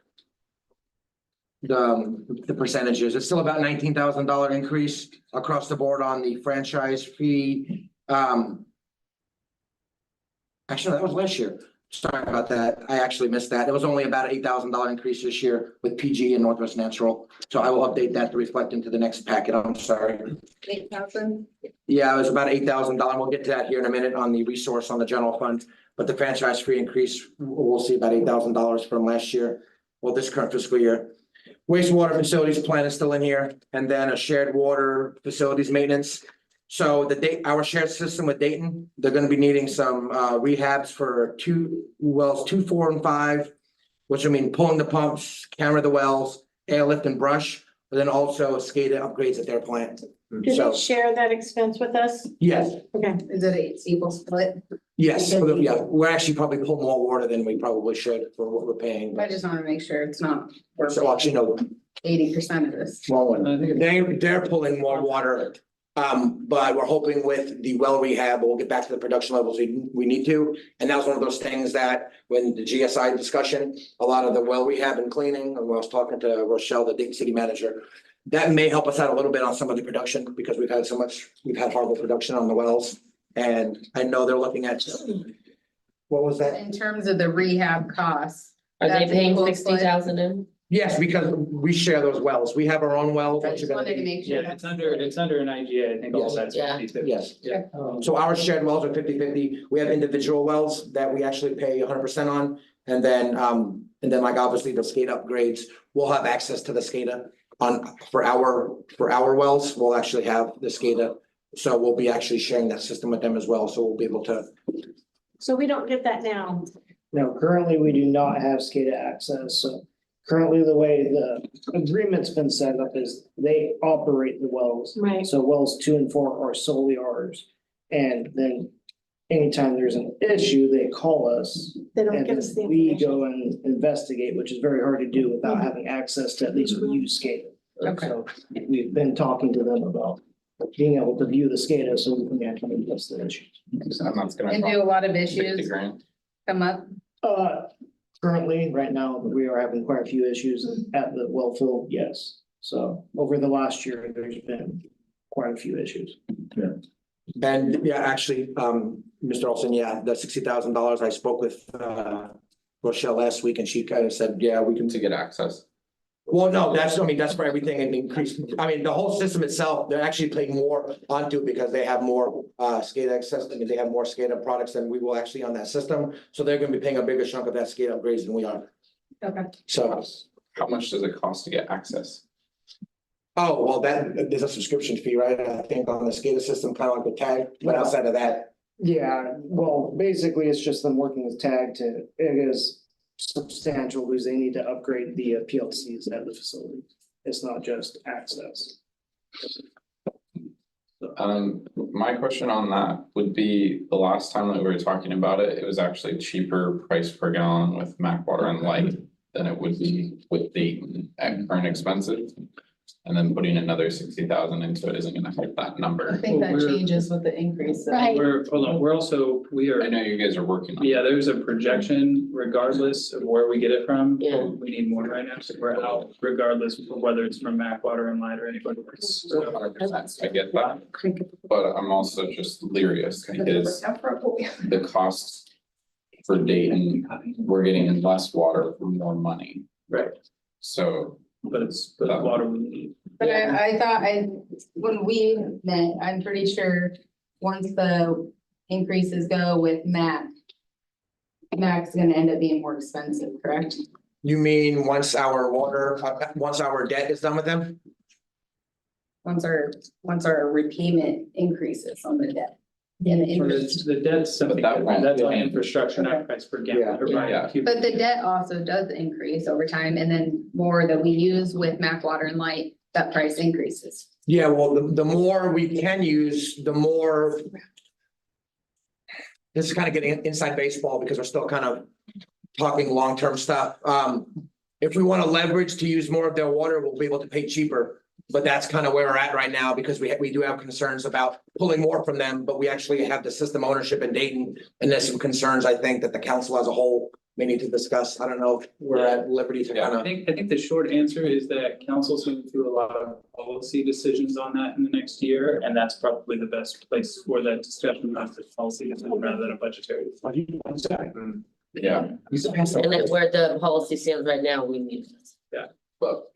The percentages, it's still about $19,000 increase across the board on the franchise fee. Actually, that was last year. Sorry about that. I actually missed that. It was only about $8,000 increase this year with PG and Northwest Natural. So I will update that to reflect into the next packet. I'm sorry. 8,000? Yeah, it was about $8,000. We'll get to that here in a minute on the resource on the general fund. But the franchise fee increase, we'll see about $8,000 from last year. Well, this current fiscal year. Wastewater facilities plan is still in here, and then a shared water facilities maintenance. So our shared system with Dayton, they're gonna be needing some rehabs for 2, 4, and 5. Which will mean pulling the pumps, camera the wells, airlift and brush, but then also SCADA upgrades at their plant. Do So, they share that expense with us? yes, Okay. Is it a equal split? yes, yeah, we're actually probably pull more water than we probably should for what we're paying. I just wanna make sure it's not, we're So actually, no, 80% of this. small one. I think it's- They're pulling more water. But we're hoping with the well rehab, we'll get back to the production levels we need to. And that was one of those things that when the GSI discussion, a lot of the well rehab and cleaning, and when I was talking to Rochelle, the Dayton city manager. That may help us out a little bit on some of the production because we've had horrible production on the wells. And I know they're looking at, what was that? In terms of the rehab costs. Are they That's paying equal split. 60,000 in? Yes, because we share those wells. We have our own wells. I which are just gonna wanted to be- make sure. Yeah, it's under an IGA, I think all Yes. that's. Yeah. 50/50. Yes. Yeah. So our shared wells are 50/50. We have individual wells that we actually pay 100% on. And then like obviously the SCADA upgrades, we'll have access to the SCADA for our wells. We'll actually have the SCADA. So we'll be actually sharing that system with them as well. So we'll be able to, So we don't get that now. No, currently we do not have SCADA access, so currently the way the agreement's been set up is they operate the wells. Right. So wells 2 and 4 are solely ours. And then anytime there's an issue, they call us. They don't And give us the then we information. go and investigate, which is very hard to do without having access to at least view SCADA. Okay. So we've been talking to them about being able to view the SCADA so we can actually address the issues. And that's gonna And do a cost lot of 60 issues grand. come up? Currently, right now, we are having quite a few issues at the well field, yes. So over the last year, there's been quite a few issues. and yeah, actually, Mr. Olson, yeah, the $60,000, I spoke with Rochelle last week and she kind of said, yeah, we can. To get access. Well, no, that's for everything and increase. I mean, the whole system itself, they're actually paying more onto it because they have more SCADA access. I mean, they have more SCADA products than we will actually on that system. So they're gonna be paying a bigger chunk of that SCADA upgrades than we are. Okay. So, How much does it cost to get access? oh, well, there's a subscription fee, right? I think on the SCADA system, kind of like the tag, but outside of that, Yeah, well, basically, it's just them working with TAG it is substantial because they need to upgrade the PLCs at the facility. It's not just access. My question on that would be, the last time that we were talking about it, it was actually cheaper price per gallon with Mac Water and Light than it would be with Dayton at current expenses. And then putting another 60,000 into it isn't gonna help that I number. think that Well, we're- changes with the increase. Right. Hold on, we're also, we are. I know you guys are working on it. Yeah, there's a projection regardless of where we get it from. Yeah. We need more right now, so we're out regardless of whether it's from Mac Water and Light or anybody else. So, 100%, I get that, but I'm also just delirious because the costs for Dayton, we're getting less water for more money. Right. So but it's water we need. But I thought when we met, I'm pretty sure once the increases go with Mac's gonna end up being more expensive, correct? You mean once our debt is done with them? Once our repayment increases on the debt. And the So interest. the debt's something, But that won't that's on change. infrastructure, not price per gallon. or by Yeah. cubic. But the debt also does increase over time, and then more that we use with Mac Water and Light, that price increases. Yeah, well, the more we can use, the more. This is kind of getting inside baseball because we're still kind of talking long-term stuff. If we want to leverage to use more of their water, we'll be able to pay cheaper. But that's kind of where we're at right now because we do have concerns about pulling more from them, but we actually have the system ownership in Dayton. And there's some concerns, I think, that the council as a whole may need to discuss. I don't know if we're at liberty to kind I of. think the short answer is that council's going through a lot of policy decisions on that in the next year, and that's probably the best place for that discussion, not the policy decision rather than a budgetary. yeah, And then where the policy stands right now, we need this. but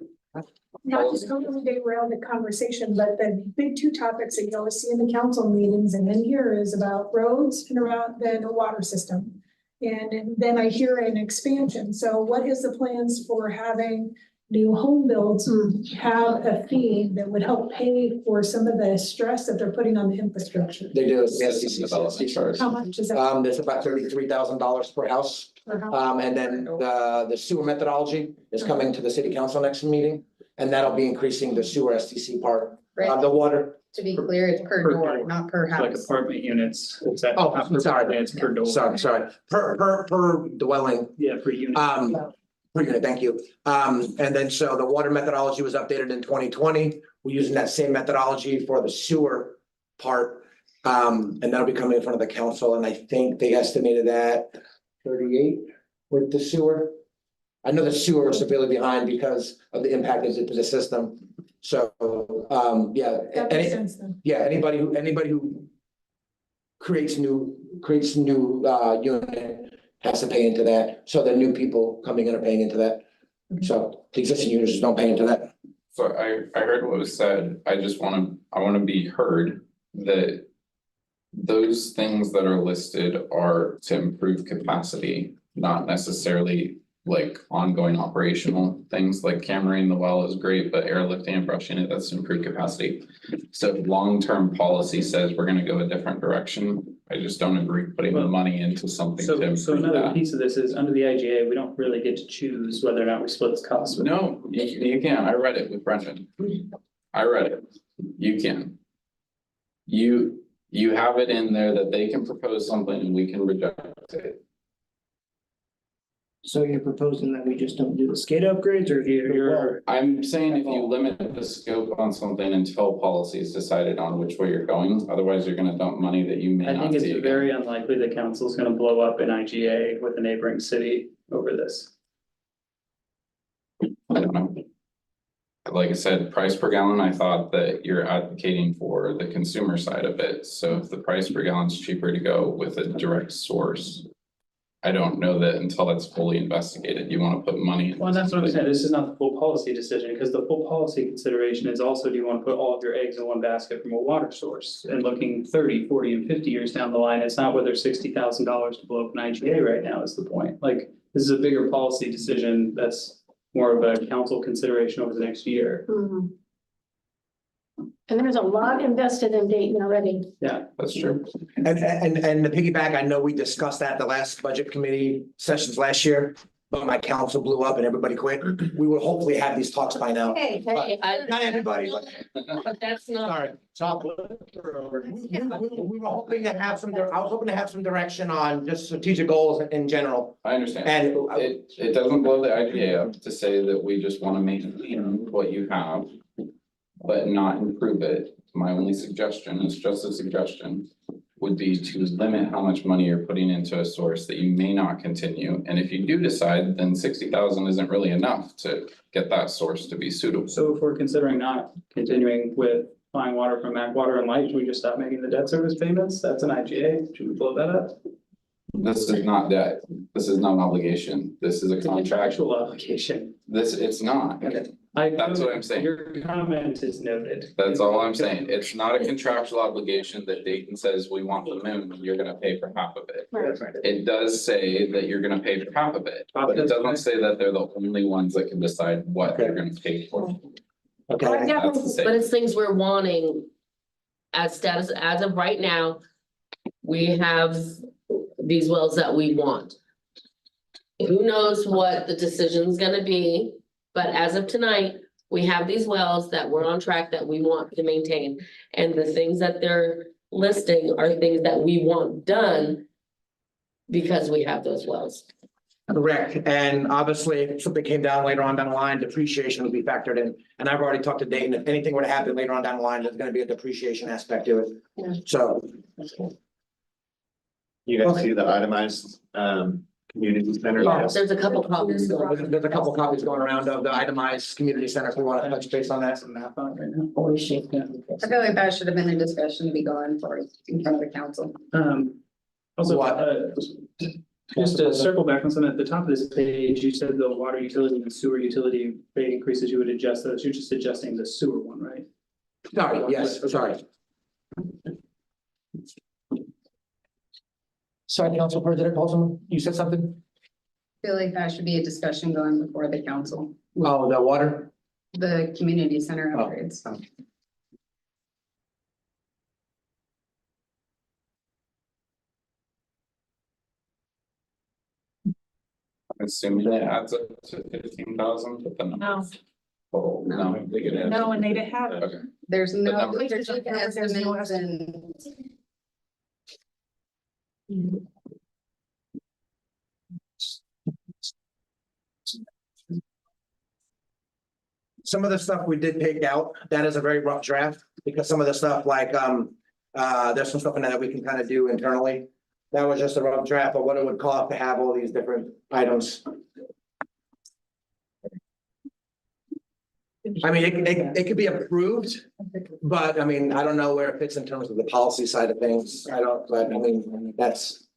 Not just totally derail the conversation, but the big two topics that you always see in the council meetings and then here is about roads and about the water system. And then I hear an expansion. So what is the plans for having new home builds have a fee that would help pay for some of the stress that they're putting on the infrastructure? They do, System development charge. How much is that? There's about $33,000 per house. per house? And then the sewer methodology is coming to the city council next meeting. And that'll be increasing the sewer STC part, the water. To be clear, it's per door, not per It's like house. apartment units. It's that. Oh, sorry. It's per door. Sorry, per dwelling, Yeah, per unit. per unit, thank you. And then so the water methodology was updated in 2020. We're using that same methodology for the sewer part. And that'll be coming in front of the council, and I think they estimated that 38 with the sewer. I know the sewer is severely behind because of the impact it did to the system. So, yeah. That makes sense then. Yeah, anybody who creates new unit has to pay into that. So the new people coming in are paying into that. So the existing users don't pay into that. So I heard what was said, I wanna be heard that those things that are listed are to improve capacity, not necessarily like ongoing operational things, like cameraing the well is great, but airlifting and brushing it, that's to improve capacity. So if long-term policy says we're gonna go a different direction, I just don't agree putting the money into something to So improve another that. piece of this is under the IGA, we don't really get to choose whether or not we split the cost. with- No, you can, I read it with Brendan. I read it, you can. You have it in there that they can propose something and we can reject it. So you're proposing that we just don't do the skate upgrades or I'm saying if you limit the scope on something until policy is decided on which way you're going, otherwise you're gonna dump money that you may I not think it's see again. very unlikely the council's gonna blow up in IGA with a neighboring city over this. I don't know. Like I said, price per gallon, I thought that you're advocating for the consumer side of it, so if the price per gallon is cheaper to go with a direct source. I don't know that until that's fully investigated, you wanna put money. into Well, that's what I'm something. saying, this is not the full policy decision, because the full policy consideration is also, do you wanna put all of your eggs in one basket from a water source? And looking 30, 40, and 50 years down the line, it's not whether $60,000 to blow up an IGA right now is the point. Like, this is a bigger policy decision that's more of a council consideration over the next year. Mhm. And there's a lot invested in Dayton already. That's true. And the piggyback, I know we discussed that the last budget committee sessions last year, but my council blew up and everybody quit. We will hopefully have these talks by now. Hey, Hey, Not everybody, but that's not, sorry. We were hoping to have I was hoping to have some direction on just strategic goals in general. I understand. And It doesn't blow the IGA up to say that we just wanna maintain what you have. but not improve it, my only suggestion, is just a suggestion, would be to limit how much money you're putting into a source that you may not continue. And if you do decide, then 60,000 isn't really enough to get that source to be suitable. So if we're considering not continuing with buying water from Mac Water and Light, should we just stop making the debt service payments? That's an IGA. Should we blow that up? This is not debt. This is not an obligation. This is a It's a contract. contractual obligation. It's not. That's what I'm saying. Your comment is noted. That's all I'm saying. It's not a contractual obligation that Dayton says we want the moon, and you're gonna pay for half of it. It does say that you're gonna pay for half of it, but it doesn't say that they're the only ones that can decide what they're gonna pay for. Okay, I That's the definitely, same. But it's things we're wanting as status, as of right now, we have these wells that we want. Who knows what the decision's gonna be, but as of tonight, we have these wells that we're on track that we want to maintain. And the things that they're listing are things that we want done because we have those wells. correct. And obviously, if something came down later on down the line, depreciation would be factored in. And I've already talked to Dayton, if anything were to happen later on down the line, there's gonna be a depreciation aspect to Yeah. it. So, You guys see the itemized, community center? Yeah, there's a couple copies. there's a couple copies going around of the itemized community center, if we want to touch base on that. Some math on it right now. Holy shit. I feel like that should have been a discussion to be going for in front of the council. Also, What? just to circle back on something at the top of this page, you said the water utility and sewer utility rate increases, you would adjust those. You're just adjusting the sewer one, right? Sorry, yes, sorry. Sorry, Council President Paulson, you said something? I feel like that should be a discussion going before the council, Oh, the water? the community center Oh. upgrades. Assuming it adds up to 15,000, but then. No. Oh, no, I think it is. No, and they didn't have it. Okay. There's no, number- there's just There's no estimates and Some of the stuff we did take out, that is a very rough draft, because some of the stuff like, there's some stuff in there that we can kind of do internally. That was just a rough draft of what it would cost to have all these different items. I mean, it could be approved, but I mean, I don't know where it fits in terms of the policy side of things. I don't, but I mean, that's,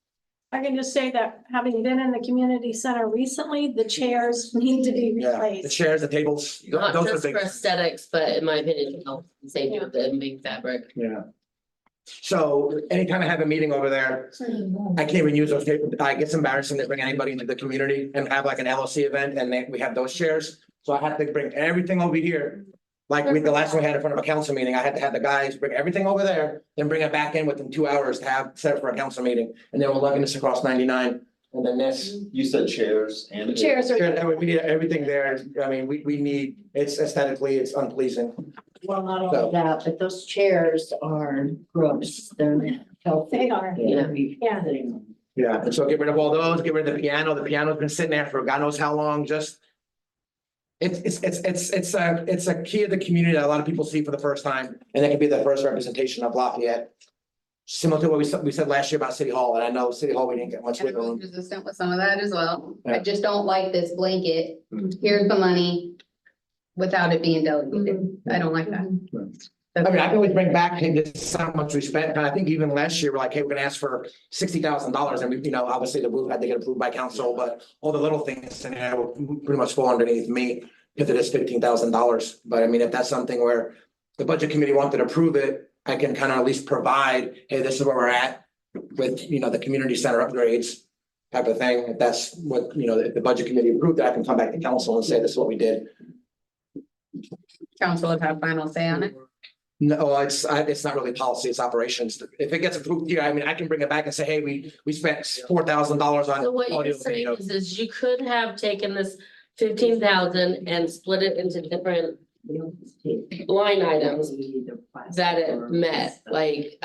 I can just say that having been in the community center recently, the chairs need to be yeah, the replaced. chairs, the tables, Not those are just for big. aesthetics, but in my opinion, help safety with the big fabric. Yeah. So anytime I have a meeting over there, I can't even use those tables. It gets embarrassing to bring anybody into the community and have like an LLC event and we have those chairs. So I have to bring everything over here. Like the last one we had in front of a council meeting, I had to have the guys bring everything over there, then bring it back in within 2 hours to have set up for a council meeting. And then we're lugging this across 99 and then this. You said chairs and. Chairs are. We need everything there. I mean, we need, it's aesthetically, it's unpleasing. Well, not So- only that, but those chairs are gross. They're not healthy. They are. Yeah. Yeah. Yeah, and so get rid of all those, get rid of the piano. The piano's been sitting there for God knows how long, just. It's a key of the community that a lot of people see for the first time, and it could be the first representation of Lafayette. Similar to what we said last year about City Hall, and I know City Hall, we didn't get much and wiggle I'm room. resistant with some of that as well. Yeah. I just don't like this blanket, Mm. here's the money, without it being delegated. I don't like that. I mean, I can always bring back, hey, this is how much we spent, and I think even last year, we're like, hey, we're gonna ask for $60,000, and we, obviously the roof had to get approved by council, but all the little things in there will pretty much fall underneath me, because it is $15,000, but I mean, if that's something where the budget committee wanted to approve it, I can kind of at least provide, hey, this is where we're at with, the community center upgrades type of thing, if that's what, if the budget committee approved it, I can come back to council and say, this is what we did. Council would have final say on it. No, it's not really policy, it's operations. If it gets approved here, I mean, I can bring it back and say, hey, we spent $4,000 on. So what you're audio saying video. is you could have taken this 15,000 and split it into different line items that it met, like,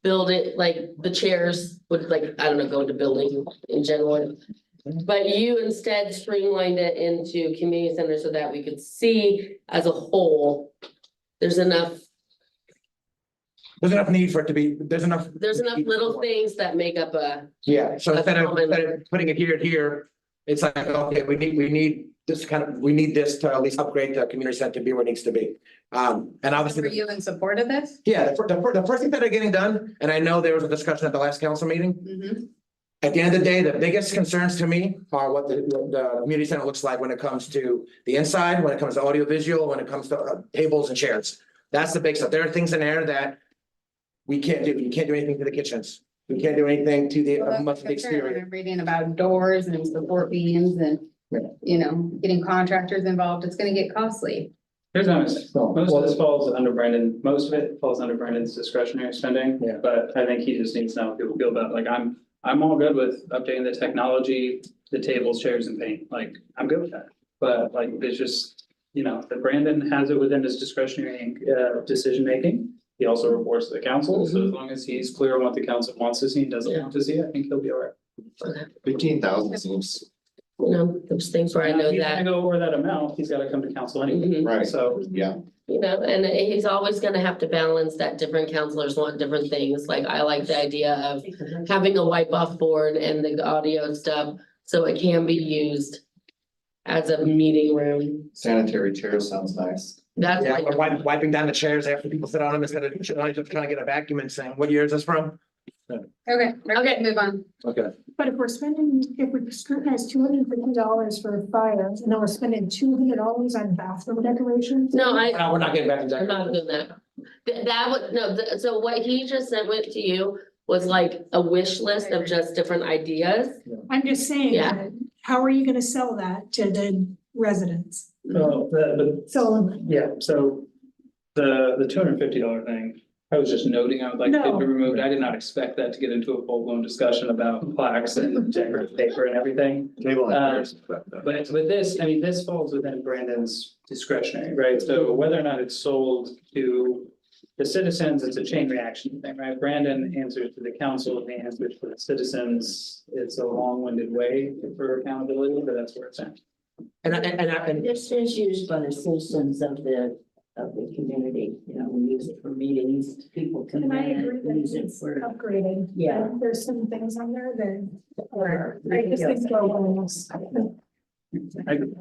build it, like the chairs would like, I don't know, go into building in general. But you instead streamlined it into community center so that we could see as a whole. There's enough need for it to be, there's enough. little things that make up a, Yeah, so That's instead common. of putting it here, it's like, okay, we need this we need this to at least upgrade the community center to be where it needs to be. And Were obviously, you in support of this? yeah, the first thing that are getting done, and I know there was a discussion at the last council meeting. Mhm. At the end of the day, the biggest concerns to me are what the community center looks like when it comes to the inside, when it comes to audio visual, when it comes to tables and chairs. That's the big stuff. There are things in there that we can't do. You can't do anything to the kitchens. We can't do anything to the Well, that's much of the the concern when exterior. I'm reading about doors and support beams and, you know, getting contractors involved, it's gonna get costly. Here's what I'm saying, No, most well- of this falls under Brandon, most of it falls under Brandon's discretionary spending. Yeah. But I think he just needs to know how people feel about, it. Like, I'm all good with updating the technology, the tables, chairs and paint, like, I'm good with that. But like, it's just, you know, that Brandon has it within his discretionary decision making. He also reports to the council, so as long as he's clear on what the council wants to see and doesn't want to see, I think he'll be all right. 15,000 seems, you know, there's things where I know If he's that. gonna go over that amount, he's gotta come to council anyway, Mhm. right, so. yeah. You know, and he's always gonna have to balance that different counselors want different things, like I like the idea of having a wipe off board and the audio stuff, so it can be used as a meeting room. Sanitary chair sounds nice. That's Yeah, like, or wiping down the chairs after people sit on them instead of just trying to get a vacuum and saying, what year is this from? Okay, move on. Okay. But if we scrutinize $250 for fires, and then we're spending $200 on bathroom decorations. no, We're not getting back to I'm that. not doing that. That would, no, so what he just sent went to you was like a wish list of just different ideas. I'm just saying, Yeah. that how are you gonna sell that to the residents? Well, So, yeah, so the $250 thing, I was just noting, I would like it to be removed. I did not expect that to get into a full blown discussion about plaques and decorative paper and everything. Table and Uh, chairs. But with this, I mean, this falls within Brandon's discretionary, right? So whether or not it's sold to the citizens, it's a chain reaction thing, right? Brandon answers to the council, and he answers to the citizens. It's a long-winded way for accountability, but that's where it's at. And This is used by the citizens of the community, you know, we use it for meetings, people come in and I agree and use that it it's for. upgraded. Yeah. But there's some things on there that are, I just think go on this.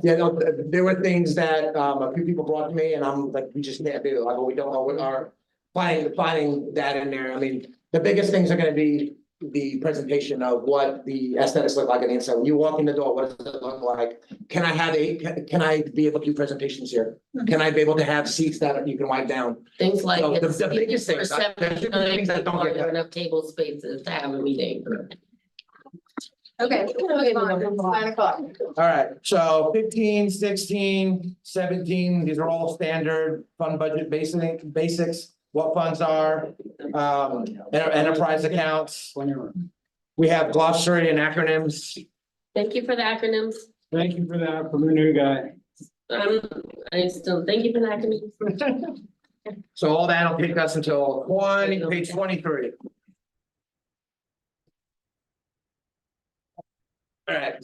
yeah, no, there were things that a few people brought to me and I'm like, we just can't do, like, we don't know what our finding that in there. I mean, the biggest things are gonna be the presentation of what the aesthetics look like on the inside. When you walk in the door, what does it look like? Can I be able to do presentations here? Can I be able to have seats that you can wipe down? Things like. So the it's biggest for things, there's different 79, things that don't get are there done. enough table spaces to have a meeting. Okay, move on, it's 9:00. All right, so 15, 16, 17. These are all standard fund budget basics, what funds are, enterprise accounts. We have glossary and acronyms. Thank you for the acronyms. Thank you for that, from the new guy. I still, thank you for the acronyms. So all that'll take us until page 23. All right,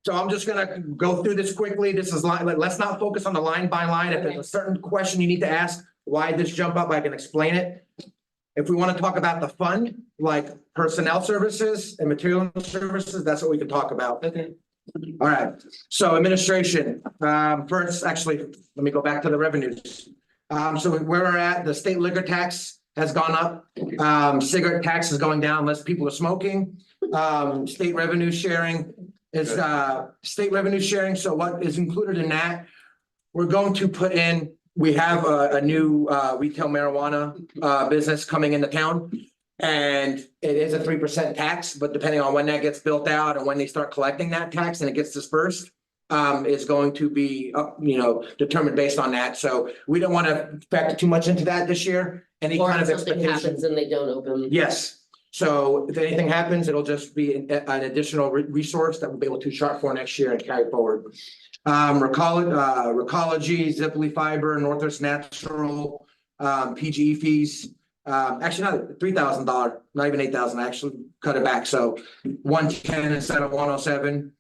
so I'm just gonna go through this quickly. This is let's not focus on the line by line. If there's a certain question you need to ask, why this jump up, I can explain it. If we want to talk about the fund, like personnel services and material services, that's what we can talk about. Okay. All right, so administration, first, actually, let me go back to the revenues. So where we're at, the state liquor tax has gone up. Cigarette tax is going down, less people are smoking. State revenue sharing is, state revenue sharing, so what is included in that? We're going to put in, we have a new retail marijuana business coming into town. And it is a 3% tax, but depending on when that gets built out and when they start collecting that tax and it gets dispersed, is going to be, determined based on that. So we don't want to factor too much into that this year. Any Or kind of if something expectation. happens and they don't open. Yes, so if anything happens, it'll just be an additional resource that we'll be able to chart for next year and carry forward. Recology, Ziply Fiber, Northwest Natural, PGE fees. Actually not $3,000, not even 8,000, I actually cut it back, so 110 instead of 107.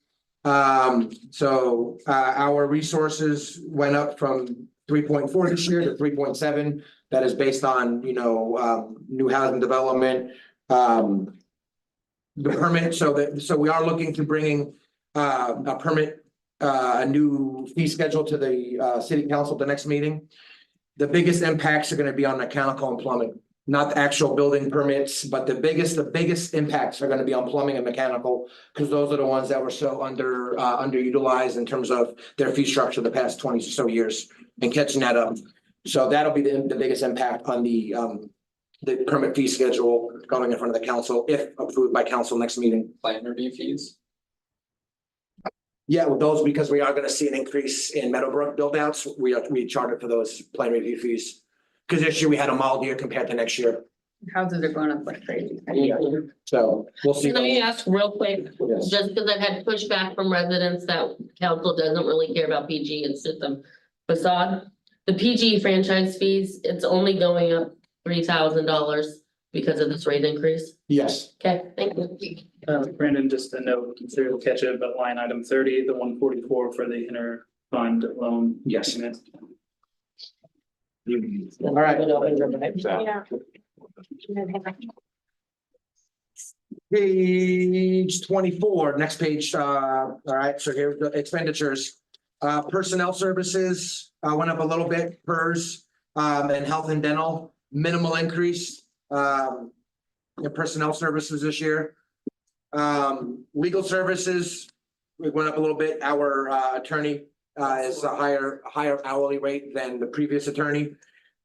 Our resources went up from 3.4 this year to 3.7. That is based on, new housing development. The permit, so we are looking to bringing a permit, a new fee schedule to the city council at the next meeting. The biggest impacts are gonna be on mechanical and plumbing, not the actual building permits, but the biggest impacts are gonna be on plumbing and mechanical. Cause those are the ones that were so underutilized in terms of their fee structure the past 20 or so years and catching that up. So that'll be the biggest impact on the permit fee schedule going in front of the council, if approved by council next meeting. Plan review fees. Yeah, with those, because we are gonna see an increase in Meadowbrook build outs, we chartered for those plan review fees. Cause this year we had a mild year compared to next year, Houses are going up like crazy. so we'll see. Let me ask real quick, Yes. just because I've had pushback from residents that council doesn't really care about PG and system facade. The PG franchise fees, it's only going up $3,000 because of this rate increase. Yes, Okay, thank you. Brandon, just a note, consider to catch it, but line item 30, the 144 for the inter fund loan. Yes. payment. all right. Yeah. Page 24, next page, all right, so here's the expenditures. Personnel services, went up a little bit, PERS, and health and dental, minimal increase, in personnel services this year. Legal services, we went up a little bit, our, attorney, is a higher hourly rate than the previous attorney.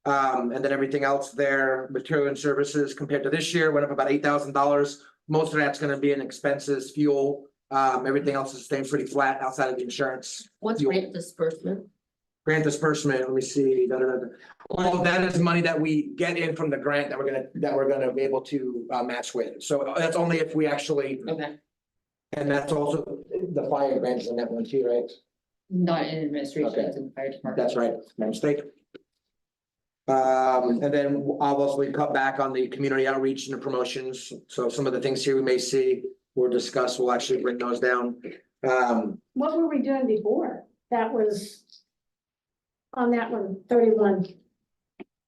And then everything else there, material and services compared to this year went up about $8,000. Most of that's gonna be in expenses, fuel, everything else is staying pretty flat outside of the insurance. What's Fuel. rate disbursement? Grant disbursement, let me see. Well, that is money that we get in from the grant that we're gonna be able to match with. So that's only if we actually, Okay. and that's also the fire grant is in that one too, right? Not in administration, Okay. it's in the fire department. That's right, my mistake. And then obviously cut back on the community outreach and the promotions. So some of the things here we may see or discuss, we'll actually bring those down. What were we doing before? That was on that one, 31.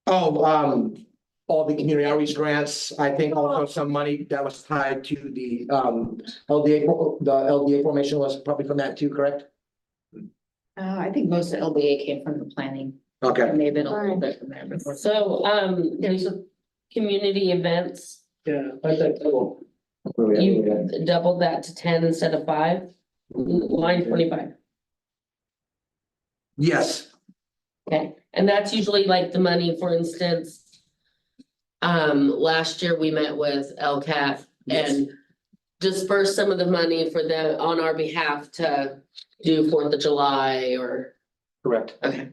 All the community outreach grants, I think also some money that was tied to the LDA formation was probably from that too, correct? I think most of LBA came from the planning. Okay, Maybe a little bit from there before. So, there's a community events, Yeah, I think cool. you doubled that to 10 instead of 5, line 25. yes, Okay, and that's usually like the money, for instance. Last year we met with LCAT and dispersed some of the money for them on our behalf to do 4th of July or, correct. okay.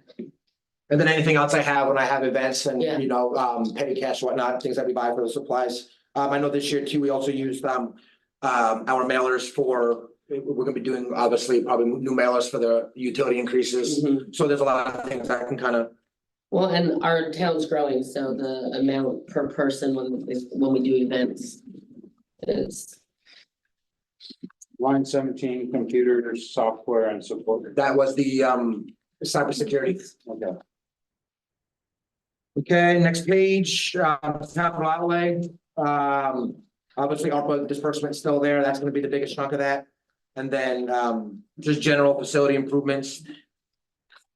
And then anything else I have when I have events and, Yeah. petty cash, whatnot, things that we buy for the supplies. I know this year too, we also used, our mailers for, we're gonna be doing obviously probably new mailers for the utility increases. Mhm. So there's a lot of things that can kind of, Well, and our town's growing, so the amount per person when we do events is. Line 17, computers, software and support. that was the, cybersecurity. Okay. Okay, next page, capital outlay, obviously ARPA disbursement still there, that's gonna be the biggest chunk of that. And then, just general facility improvements.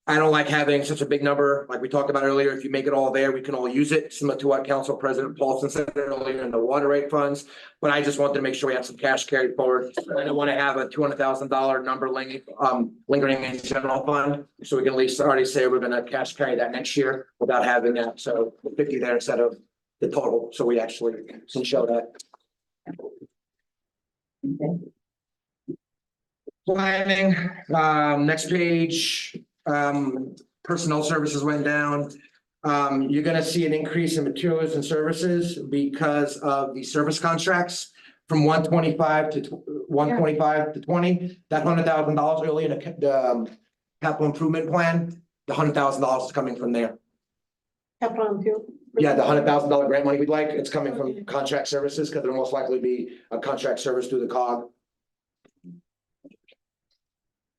I don't like having such a big number, like we talked about earlier, if you make it all there, we can all use it, similar to what Council President Paulson said earlier in the water rate funds. But I just wanted to make sure we have some cash carried forward, I don't wanna have a $200,000 number lingering in general fund. So we can at least already say we're gonna cash carry that next year without having that, so 50 there instead of the total, so we actually can show that. Planning, next page, personnel services went down. You're gonna see an increase in materials and services because of the service contracts from 125 to 125 to 20, that $100,000 early in the capital improvement plan, the $100,000 is coming from there. Capital improvement. Yeah, the $100,000 grant money we'd like, it's coming from contract services, because there'll most likely be a contract service through the COG.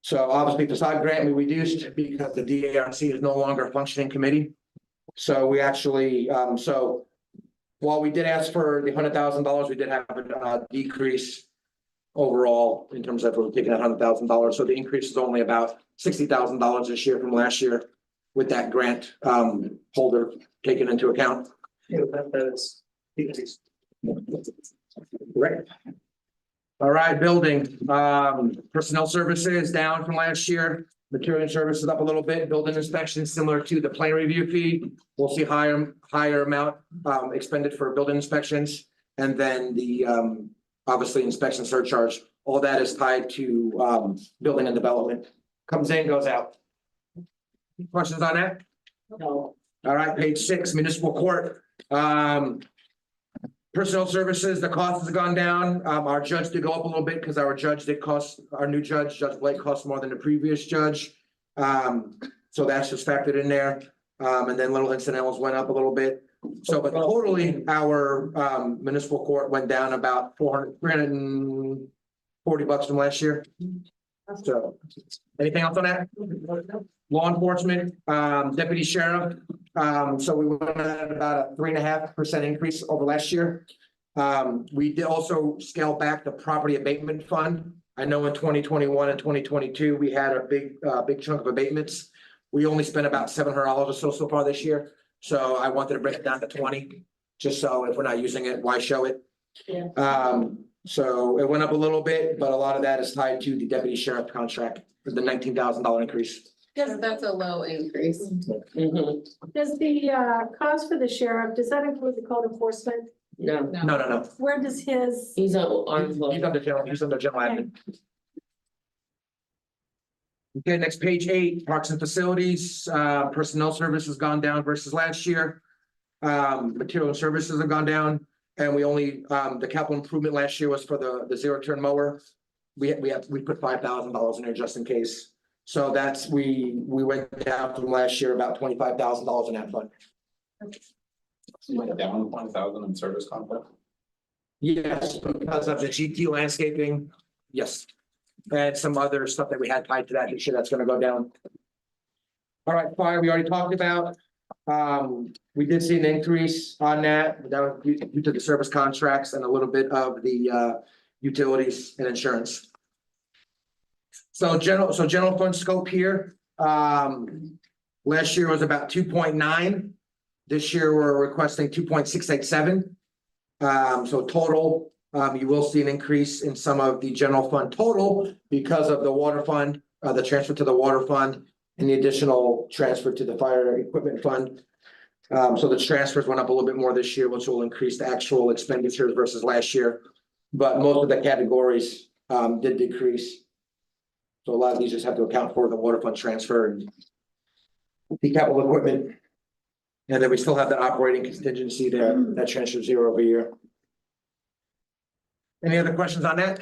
So obviously facade grant we reduced because the DARC is no longer a functioning committee. So we actually, so while we did ask for the $100,000, we did have a decrease overall in terms of we're taking that $100,000. So the increase is only about $60,000 this year from last year with that grant holder taken into account. Yeah, that is. Right. All right, building, personnel services down from last year, material services up a little bit, building inspections similar to the plan review fee. We'll see higher amount expended for building inspections. And then the obviously inspection surcharge, all that is tied to building and development. Comes in, goes out. Questions on that? No. All right, page 6, municipal court. Personnel services, the cost has gone down. Our judge did go up a little bit because our new judge, Judge Blake, cost more than the previous judge. So that's just factored in there. And then little incidentals went up a little bit. So, but totally our municipal court went down about $340 from last year. So, anything else on that? Law enforcement, deputy sheriff. So we went at about a 3.5% increase over last year. We did also scale back the property abatement fund. I know in 2021 and 2022, we had a big chunk of abatements. We only spent about $700 or so far this year. So I wanted to break it down to 20, just so if we're not using it, why show it? Yeah. So it went up a little bit, but a lot of that is tied to the deputy sheriff contract for the $19,000 increase. That's a low increase. Mhm. Does the cost for the sheriff, does that include the code enforcement? No, No. Where does his, he's on. He's under general admin. Okay, next page 8, parks and facilities, personnel service has gone down versus last year. Material and services have gone down, and we only, the capital improvement last year was for the zero turn mower. We put $5,000 in there just in case. So that's, we went down from last year about $25,000 in that fund. Went down 1,000 in service contract. Yes, because of the GT landscaping, yes. And some other stuff that we had tied to that this year, that's gonna go down. All right, fire, we already talked about. We did see an increase on that, but that was due to the service contracts and a little bit of the utilities and insurance. So general fund scope here, last year was about 2.9. This year, we're requesting 2.687. So total, you will see an increase in some of the general fund total because of the water fund, the transfer to the water fund and the additional transfer to the fire equipment fund. So the transfers went up a little bit more this year, which will increase the actual expenditures versus last year. But most of the categories did decrease. So a lot of these just have to account for the water fund transfer and the capital equipment. And then we still have the operating contingency there, that transfers year over year. Any other questions on that?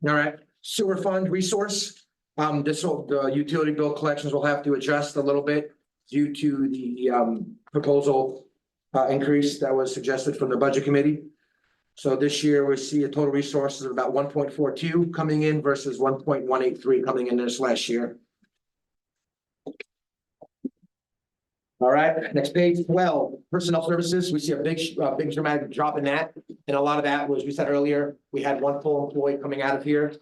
All right, sewer fund resource. The utility bill collections will have to adjust a little bit due to the proposal increase that was suggested from the budget committee. So this year we see a total resources of about 1.42 coming in versus 1.183 coming in this last year. All right, next page, 12, personnel services. We see a big dramatic drop in that. And a lot of that was, we said earlier, we had one full employee coming out of here.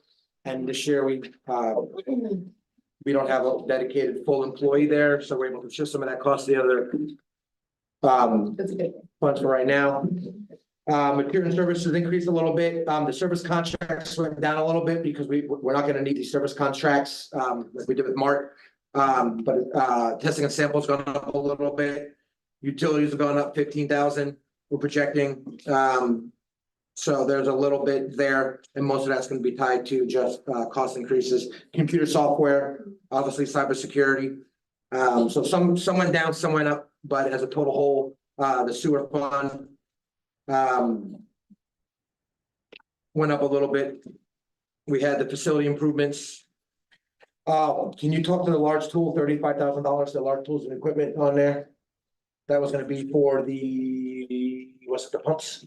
And this year we don't have a dedicated full employee there, so we're able to shift some of that cost to the other funds for right now. Material and services increased a little bit. The service contracts went down a little bit because we're not going to need these service contracts like we did with Mart. But testing and samples gone up a little bit. Utilities have gone up 15,000. We're projecting. So there's a little bit there, and most of that's going to be tied to just cost increases. Computer software, obviously cybersecurity. So some went down, some went up, but as a total whole, the sewer fund went up a little bit. We had the facility improvements. Can you talk to the large tool, $35,000, the large tools and equipment on there? That was gonna be for the pumps?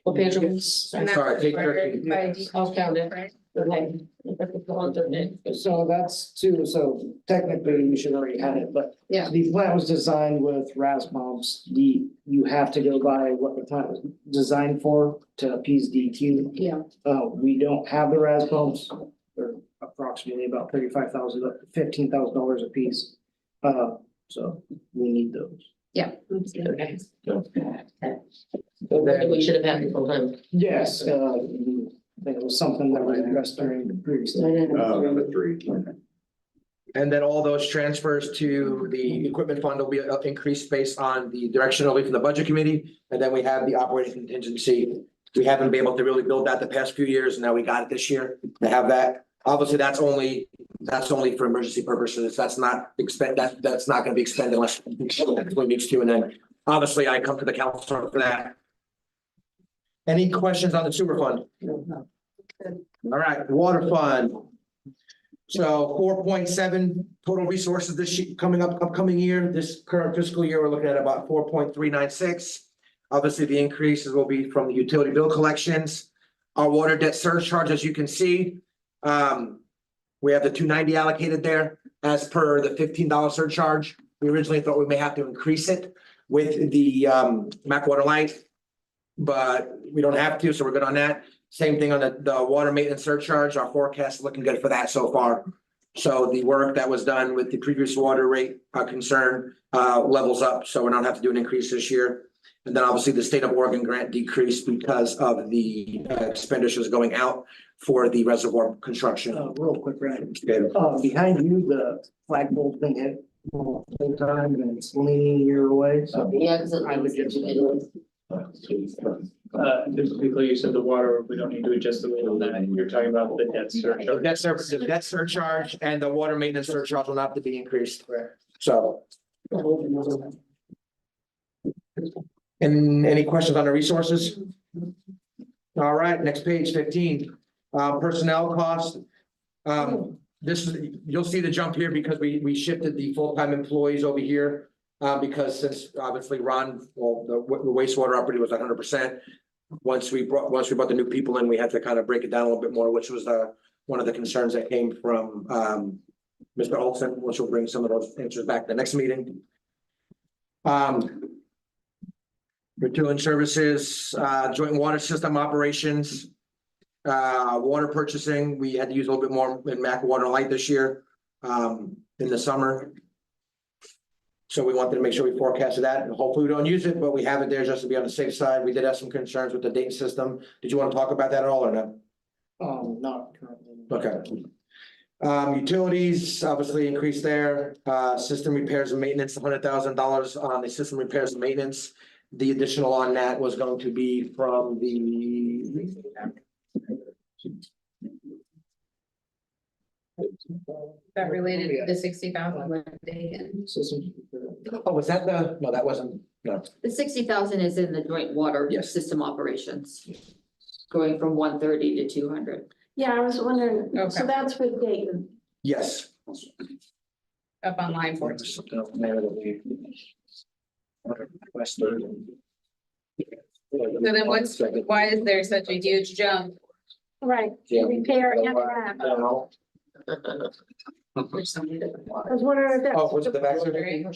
What page are we? And that's Sorry, page required 13. by I'll count it. right? Okay. So that's too, so technically we should already have it, but. Yeah. The plant was designed with RAS pumps. You have to go by what the plant was designed for to appease DQ. Yeah. We don't have the RAS pumps. They're approximately about $15,000 a piece. So we need those. Yeah. Okay. We should have had it full time. Yes, I think it was something that was addressed during the previous. Number 3. And then all those transfers to the equipment fund will be increased based on the direction only from the budget committee. And then we have the operating contingency. We haven't been able to really build that the past few years. Now we got it this year to have that. Obviously, that's only for emergency purposes. That's not that's not gonna be expended unless it needs to. And then obviously I come to the council for that. Any questions on the sewer fund? All right, water fund. So 4.7 total resources this year, upcoming year, this current fiscal year, we're looking at about 4.396. Obviously, the increases will be from the utility bill collections. Our water debt surcharge, as you can see, we have the 290 allocated there as per the $15 surcharge. We originally thought we may have to increase it with the Mac Water Light, but we don't have to, so we're good on that. Same thing on the water maintenance surcharge. Our forecast is looking good for that so far. So the work that was done with the previous water rate concern levels up, so we don't have to do an increase this year. And then obviously the state of Oregon grant decreased because of the expenditures going out for the reservoir construction. Real quick, Ryan. Behind you, the flagpole thing hit full time and it's leaning your way. So Yeah, because I would just. Just to be clear, you said the water, we don't need to adjust the rate on that. You're talking about the debt surcharge. The debt surcharge and the water maintenance surcharge will not have to be increased. So. And any questions on the resources? All right, next page 15, personnel costs. This is, you'll see the jump here because we shifted the full-time employees over here. Because since obviously Ron, well, the wastewater operator was 100%. Once we brought the new people in, we had to kind of break it down a little bit more, which was one of the concerns that came from Mr. Olson, which will bring some of those answers back to the next meeting. Return services, joint water system operations, water purchasing. We had to use a little bit more in Mac Water Light this year in the summer. So we wanted to make sure we forecasted that, and hopefully we don't use it, but we have it there just to be on the safe side. We did have some concerns with the date system. Did you want to talk about that at all or no? Not currently. Okay. Utilities obviously increased there. System repairs and maintenance, $100,000 on the system repairs and maintenance. The additional on that was going to be from the. That related to the 60,000 day and. Oh, was that no, that wasn't, no. The 60,000 is in the joint water Yes. system operations. Going from 130 to 200. Yeah, I was wondering, Okay. so that's with Dayton. Yes. Up on line 14. There's something else there that we. So then why is there such a huge jump? Right, Yeah. repair and that. No. I was wondering if Oh, that's. was it the back surgery?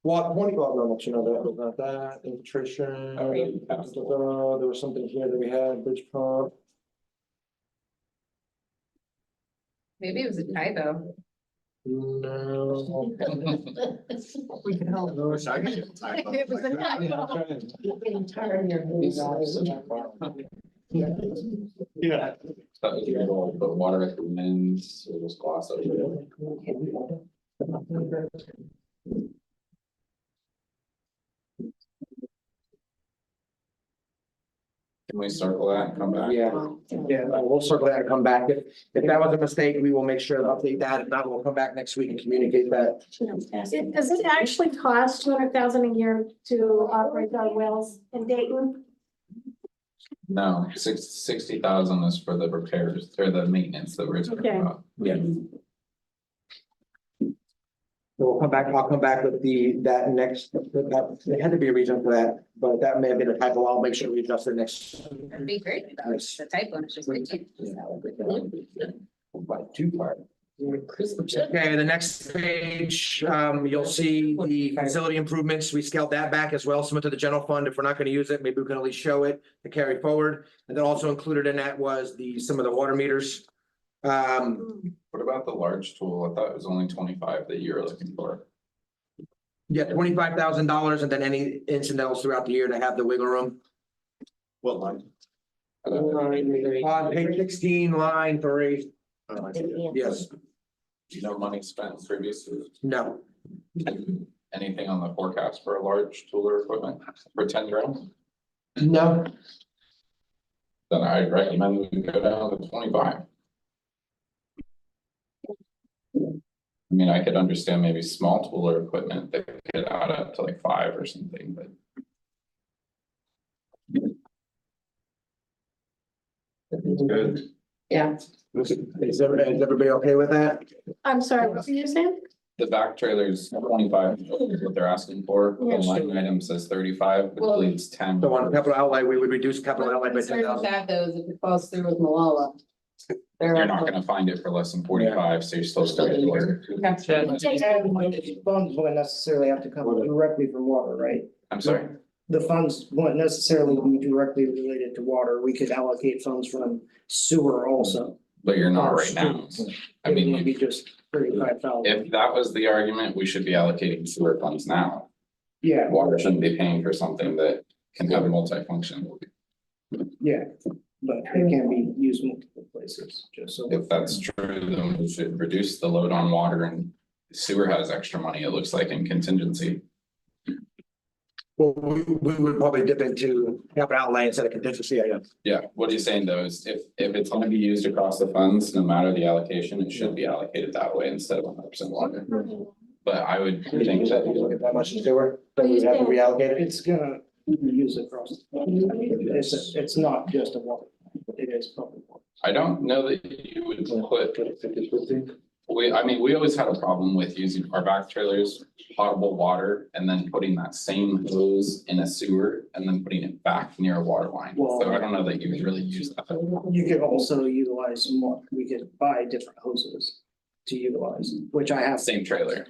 Well, 20, well, no, you know, that was not that, infiltration. There was something here that we had, bridge pump. Maybe it was a typo. No. We can help. No, I can get time. It was a typo. You're getting tired of your Yeah. That was your goal, but water recommends, it was gloss over it. Can we circle that and come back? Yeah, we'll circle that and come back. If that was a mistake, we will make sure to update that. If not, we'll come back next week and communicate that. Does it actually cost 200,000 a year to operate our wells in Dayton? No, 60,000 is for the repairs or the maintenance that we're talking Okay. about. Yeah. We'll come back, I'll come back with that next, there had to be a reason for that, but that may have been a typo. I'll make sure we adjust it next. That'd be great. Nice. The typo is just great. By two part. Okay, the next page, you'll see the facility improvements. We scaled that back as well, some to the general fund. If we're not gonna use it, maybe we can at least show it to carry forward. And then also included in that was some of the water meters. What about the large tool? I thought it was only 25 that you're looking for. Yeah, $25,000 and then any incidentals throughout the year to have the wiggle room. What line? On page 16, line 3, Oh, I see. yes, No money spent previously. no, Anything on the forecast for a large tool or equipment for 10 grand? no, Then I'd recommend we go down to 25. I mean, I could understand maybe small tool or equipment that could add up to like 5 or something, but. It's good. Yeah. is everybody okay with that? I'm sorry, what were you saying? The back trailer's 25 is what they're asking for. The Yeah. line item says 35, which Well- leaves 10. So on capital outlay, we would reduce capital outlay by Concern with 10,000. that though is if it falls through with Malala. You're not gonna find it for less than 45, so you're still stuck with it. And funds wouldn't necessarily have to come directly from water, right? I'm sorry. The funds wouldn't necessarily be directly related to water. We could allocate funds from sewer also. But you're not right now. I It would mean, be just 35,000. if that was the argument, we should be allocating sewer funds now. Yeah, Water shouldn't be paying for something that can have multifunction. yeah, but it can be used multiple places, just so. If that's true, then we should reduce the load on water, and sewer has extra money, it looks like, in contingency. Well, we would probably dip into capital outlay instead of contingency, I guess. Yeah, what he's saying though is if it's gonna be used across the funds, no matter the allocation, it should be allocated that way instead of 100% water. But I would think that. You look at that much in sewer, that we have to reallocate it. It's gonna use it across. It's not just a water, it is public water. I don't know that you would put. We always had a problem with using our back trailers, potable water, and then putting that same hose in a sewer and then putting it back near a water line. So I don't know that you would really use that. You could also utilize more, we could buy different hoses to utilize, which I have. Same trailer.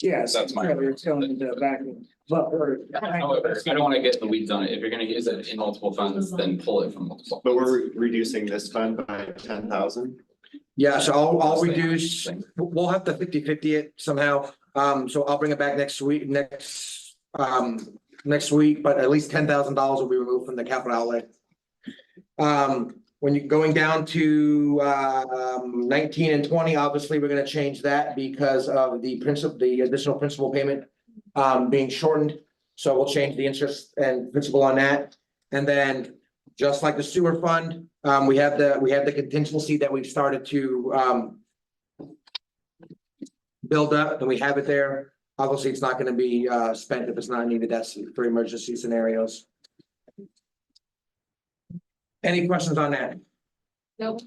Yes, That's my- it's going into vacuum, but However, I don't wanna get in the weeds on it. If you're gonna use it in multiple funds, then pull it from multiple. But we're reducing this fund by 10,000. Yeah, so I'll reduce, we'll have to 50-50 it somehow. So I'll bring it back next week, next week, but at least $10,000 will be removed from the capital outlay. When you're going down to 19 and 20, obviously, we're gonna change that because of the additional principal payment being shortened. So we'll change the interest and principal on that. And then, just like the sewer fund, we have the contingency that we've started to build up, and we have it there. Obviously, it's not gonna be spent if it's not needed. That's for emergency scenarios. Any questions on that? Nope.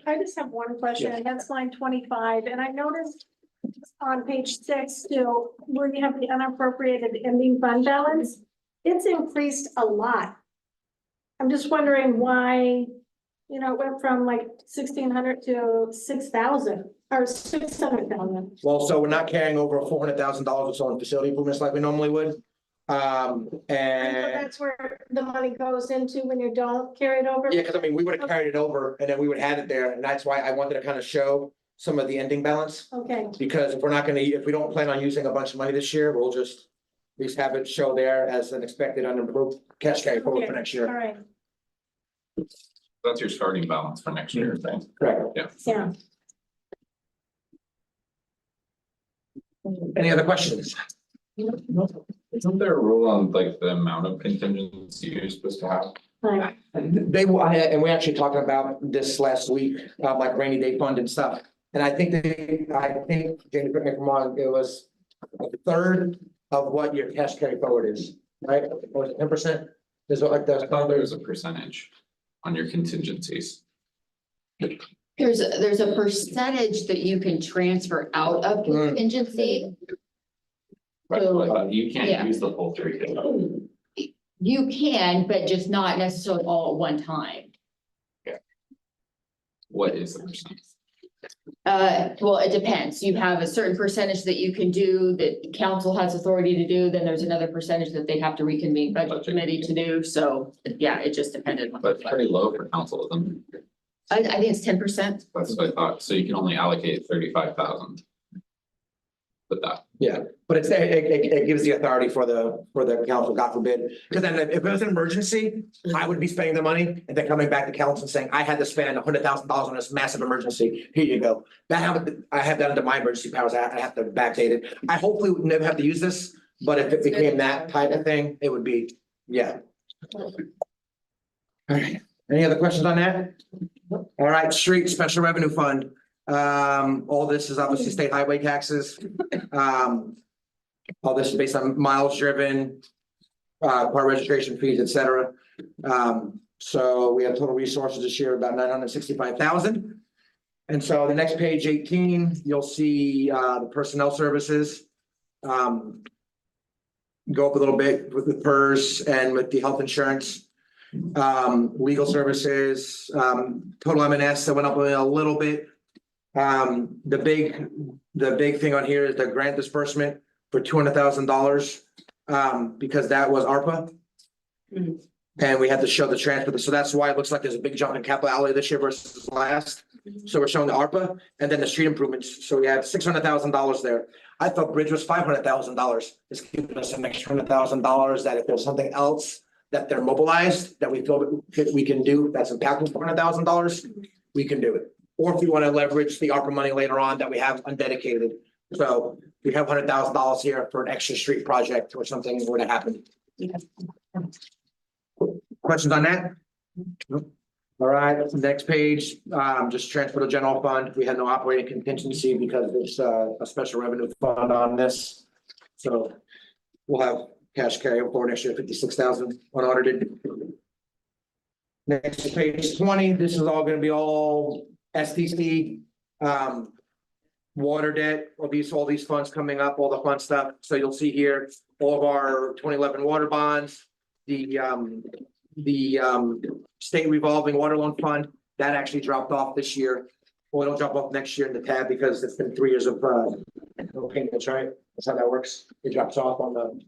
I just have one question, and that's line 25, and I noticed on page 6 too, where you have the unappropriated ending fund balance, it's increased a lot. I'm just wondering why, it went from like 1,600 to 6,000 or 600,000. Well, so we're not carrying over $400,000 or so in facility improvements like we normally would. And so And that's where the money goes into when you don't carry it over? yeah, because we would have carried it over and then we would have had it there, and that's why I wanted to kind of show some of the ending balance. Okay, Because if we don't plan on using a bunch of money this year, we'll just at least have it show there as an expected unimproved cash carry forward for next all year. right, That's your starting balance for next year, right? Correct. yeah. Any other questions? Isn't there a rule on like the amount of contingency you're supposed to have? Right. And we actually talked about this last week, like rainy day fund and stuff. And I think, Jamie, correct me if I'm wrong, it was a third of what your cash carry forward is, right? Or 10%? Is what like I thought there was a percentage on your contingencies. There's a percentage that you can transfer out of contingency. Right, but you Yeah. can't use the full 3. You can, but just not necessarily all at one time. What is the percent? Well, it depends. You have a certain percentage that you can do, that council has authority to do, then there's another percentage that they have to reconvene budget committee to do, so, yeah, it just depended. on But pretty low for council, isn't it? I think it's 10%. That's what I thought, so you can only allocate 35,000. With that, But it gives the authority for the council, God forbid, because then if it was an emergency, I would be spending the money and then coming back to council and saying, I had to spend $100,000 on this massive emergency. Here you go. I have that under my emergency powers. I have to backdate it. I hopefully would never have to use this, but if it became that type of thing, it would be, yeah. All right, any other questions on that? All right, street special revenue fund. All this is obviously state highway taxes. All this is based on miles driven, car registration fees, et cetera. So we have total resources this year, about 965,000. And so the next page 18, you'll see, the personnel services. Go up a little bit with the PERS and with the health insurance. Legal services, total M&S that went up a little bit. The big thing on here is the grant disbursement for $200,000, because that was ARPA. And we had to show the transfer, so that's why it looks like there's a big jump in capital outlay this year versus last. So we're showing the ARPA and then the street improvements, so we had $600,000 there. I thought bridge was $500,000, it's giving us an extra $100,000 that if there's something else that they're mobilized, that we feel that we can do, that's impactful $400,000, we can do it. Or if we want to leverage the ARPA money later on that we have undedicated. So we have $100,000 here for an extra street project or something were to happen. Questions on that? Nope. All right, next page, just transfer to general fund. We had no operating contingency because there's a special revenue fund on this. So we'll have cash carry over next year, 56,000 unaudited. Next page 20, this is all gonna be all SDC, water debt, all these funds coming up, all the fun stuff. So you'll see here, all of our 2011 water bonds, the state revolving water loan fund, that actually dropped off this year. Well, it'll drop off next year in the tab because it's been 3 years of no payments, right? That's how that works. It drops off on the.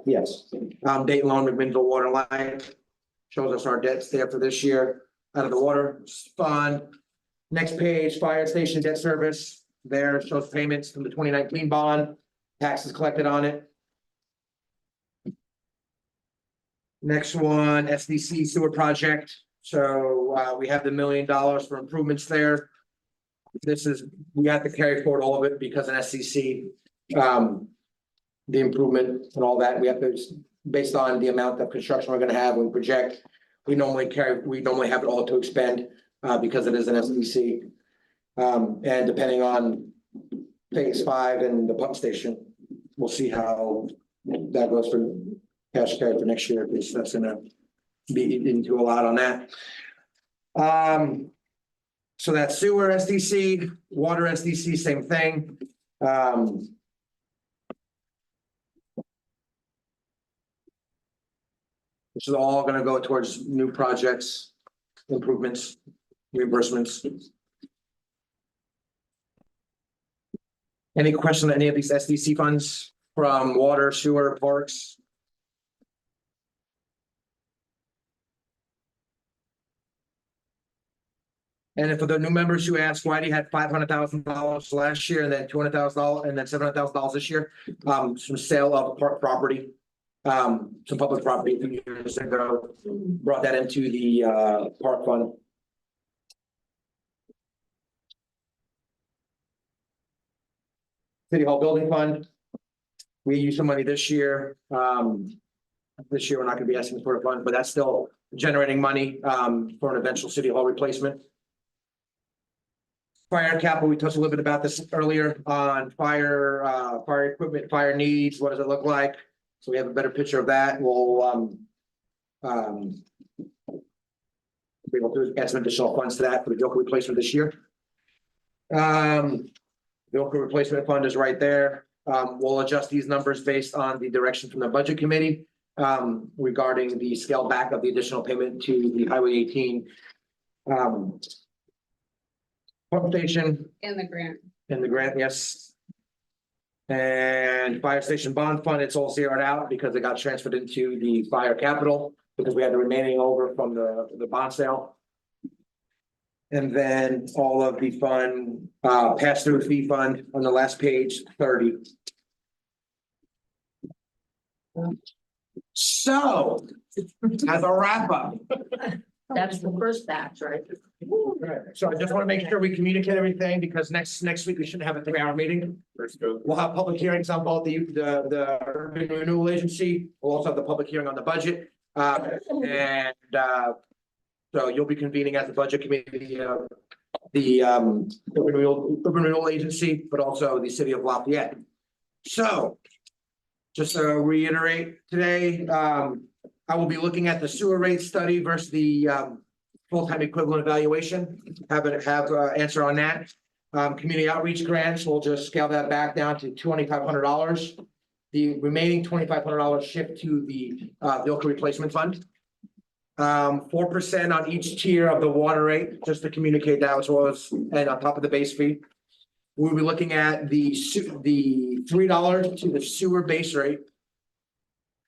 Yes. Dayton loan, McMinnville water line shows us our debts there for this year out of the water fund. Next page, fire station debt service. There shows payments from the 2019 bond, taxes collected on it. Next one, SDC sewer project. So we have the $1 million for improvements there. This is, we have to carry forward all of it because in SDC, the improvement and all that, we have to, based on the amount of construction we're gonna have, we project. We normally have it all to expend because it is an SDC. And depending on phase 5 and the pump station, we'll see how that goes for cash carry for next year, because that's gonna be into a lot on that. So that's sewer SDC, water SDC, same thing. This is all gonna go towards new projects, improvements, reimbursements. Any question on any of these SDC funds from water, sewer, parks? And for the new members who asked why you had $500,000 last year and then $200,000 and then $700,000 this year, some sale of park property. Some public property a few years ago, brought that into the park fund. City Hall Building Fund. We used some money this year. This year, we're not gonna be asking for a fund, but that's still generating money for an eventual City Hall replacement. Fire capital, we touched a little bit about this earlier on fire equipment, fire needs, what does it look like? So we have a better picture of that. We'll be able to add some additional funds to that for the vehicle replacement this year. Vehicle replacement fund is right there. We'll adjust these numbers based on the direction from the budget committee regarding the scale back of the additional payment to the Highway 18 pump station And the grant. and the grant, yes. And fire station bond fund, it's all zeroed out because it got transferred into the fire capital because we had the remaining over from the bond sale. And then all of the fund, pass-through fee fund on the last page, 30. So, as a wrap up, That's the first batch, right? so I just want to make sure we communicate everything because next week we shouldn't have a 3-hour meeting. We'll have public hearings on both the urban renewal agency. We'll also have the public hearing on the budget. So you'll be convening at the budget committee, the urban renewal agency, but also the city of Lafayette. So just to reiterate today, I will be looking at the sewer rate study versus the full-time equivalent evaluation. Have answer on that. Community outreach grants, we'll just scale that back down to $2,500. The remaining $2,500 shift to the vehicle replacement fund. 4% on each tier of the water rate, just to communicate that as well as, and on top of the base fee. We'll be looking at the $3 to the sewer base rate.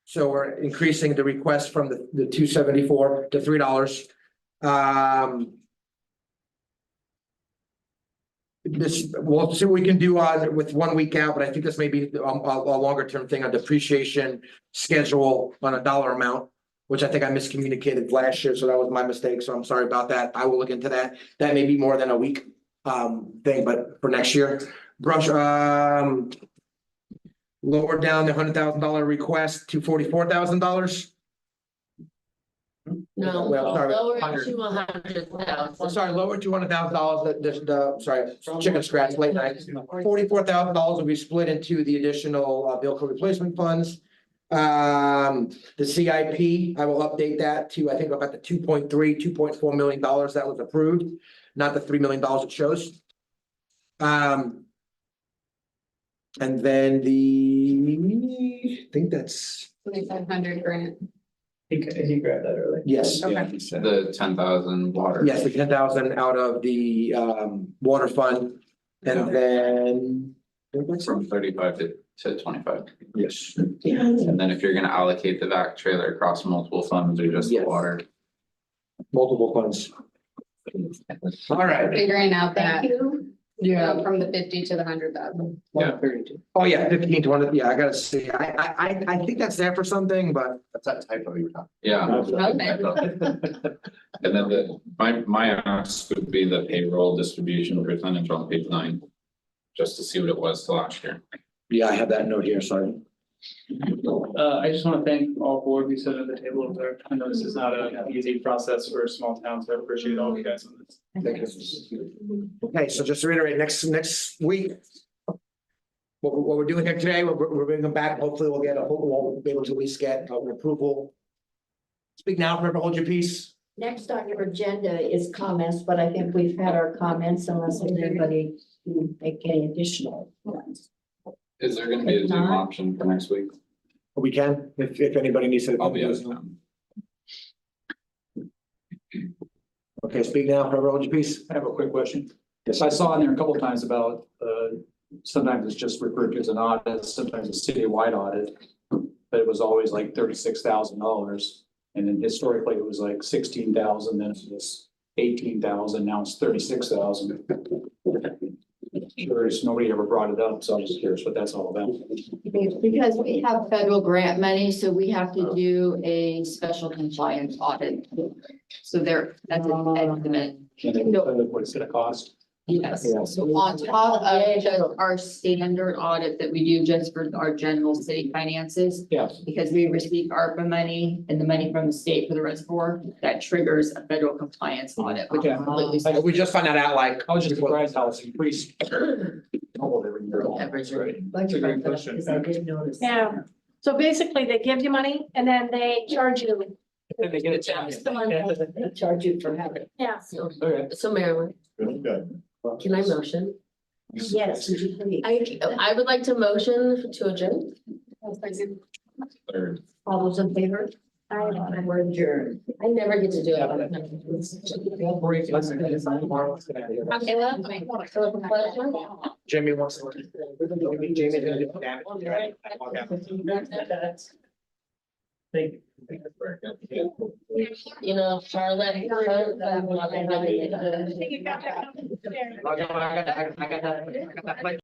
So we're increasing the request from the $2.74 to $3. We'll see what we can do on with 1 week out, but I think this may be a longer term thing on depreciation schedule on a dollar amount, which I think I miscommunicated last year, so that was my mistake, so I'm sorry about that. I will look into that. That may be more than a week thing, but for next year. Brush, lower down the $100,000 request to $44,000. No, Well, sorry, lower 100. to 100,000. I'm sorry, lower $200,000, sorry, chicken scratch, late night. $44,000 will be split into the additional vehicle replacement funds. The CIP, I will update that to, I think about the $2.4 million that was approved, not the $3 million it shows. And then I think that's, 2,500 grant. He grabbed that earlier. yes. Okay. The 10,000 water. Yes, the 10,000 out of the water fund, and then. From 35 to 25. Yes. And then if you're gonna allocate the vac trailer across multiple funds or just the Yes. water. Multiple funds. All right. Figuring out that, Thank you. from the 50 to the 100,000. Yeah. Oh, yeah, 15 to 100, yeah, I gotta see, I think that's there for something, but. That's that typo you were talking. Yeah. Okay. And then my ask would be the payroll distribution percentage on page 9. Just to see what it was to last year. Yeah, I have that note here, sorry. I just want to thank all 4 of you sitting at the table over there. I know this is not an easy process for a small town, so I appreciate all of you guys on this. Thank you. Okay, so just to reiterate, next week. What we're doing here today, we're bringing them back, hopefully we'll be able to at least get an approval. Speak now, forever hold your peace. Next on your agenda is comments, but I think we've had our comments unless anybody can make any additional ones. Is there gonna be a Zoom option for next week? We can, if anybody needs to. I'll be out of town. Okay, speak now, forever hold your peace. I have a quick question. Yes, I saw in there a couple of times about, sometimes it's just referred to as an audit, sometimes a citywide audit. But it was always like $36,000. And then historically it was like 16,000, then it was 18,000, now it's 36,000. Curious, nobody ever brought it up, so I'm just curious what that's all about. Because we have federal grant money, so we have to do a special compliance audit. So that's an estimate. Can they tell what it's gonna cost? Yes, so on top of just our standard audit that we do just for our general city finances. Yeah. Because we receive ARPA money and the money from the state for the reservoir, that triggers a federal compliance audit, which is Yeah. completely separate. We just found that out like. I was just surprised how it's increased. Doubled every year. Every year. That's a great question. I didn't notice. Yeah. So basically they give you money and then they charge you They get a chance. Charge you for having. Yeah. So Marilyn, Good. can I motion? Yes, would you please? I would like to motion to adjourn. Third. All those in favor? We're adjourned. I never get to do it. Jamie wants to. Jamie's gonna do damage. Thank you. You know, Charlotte. I think you got that. I got that.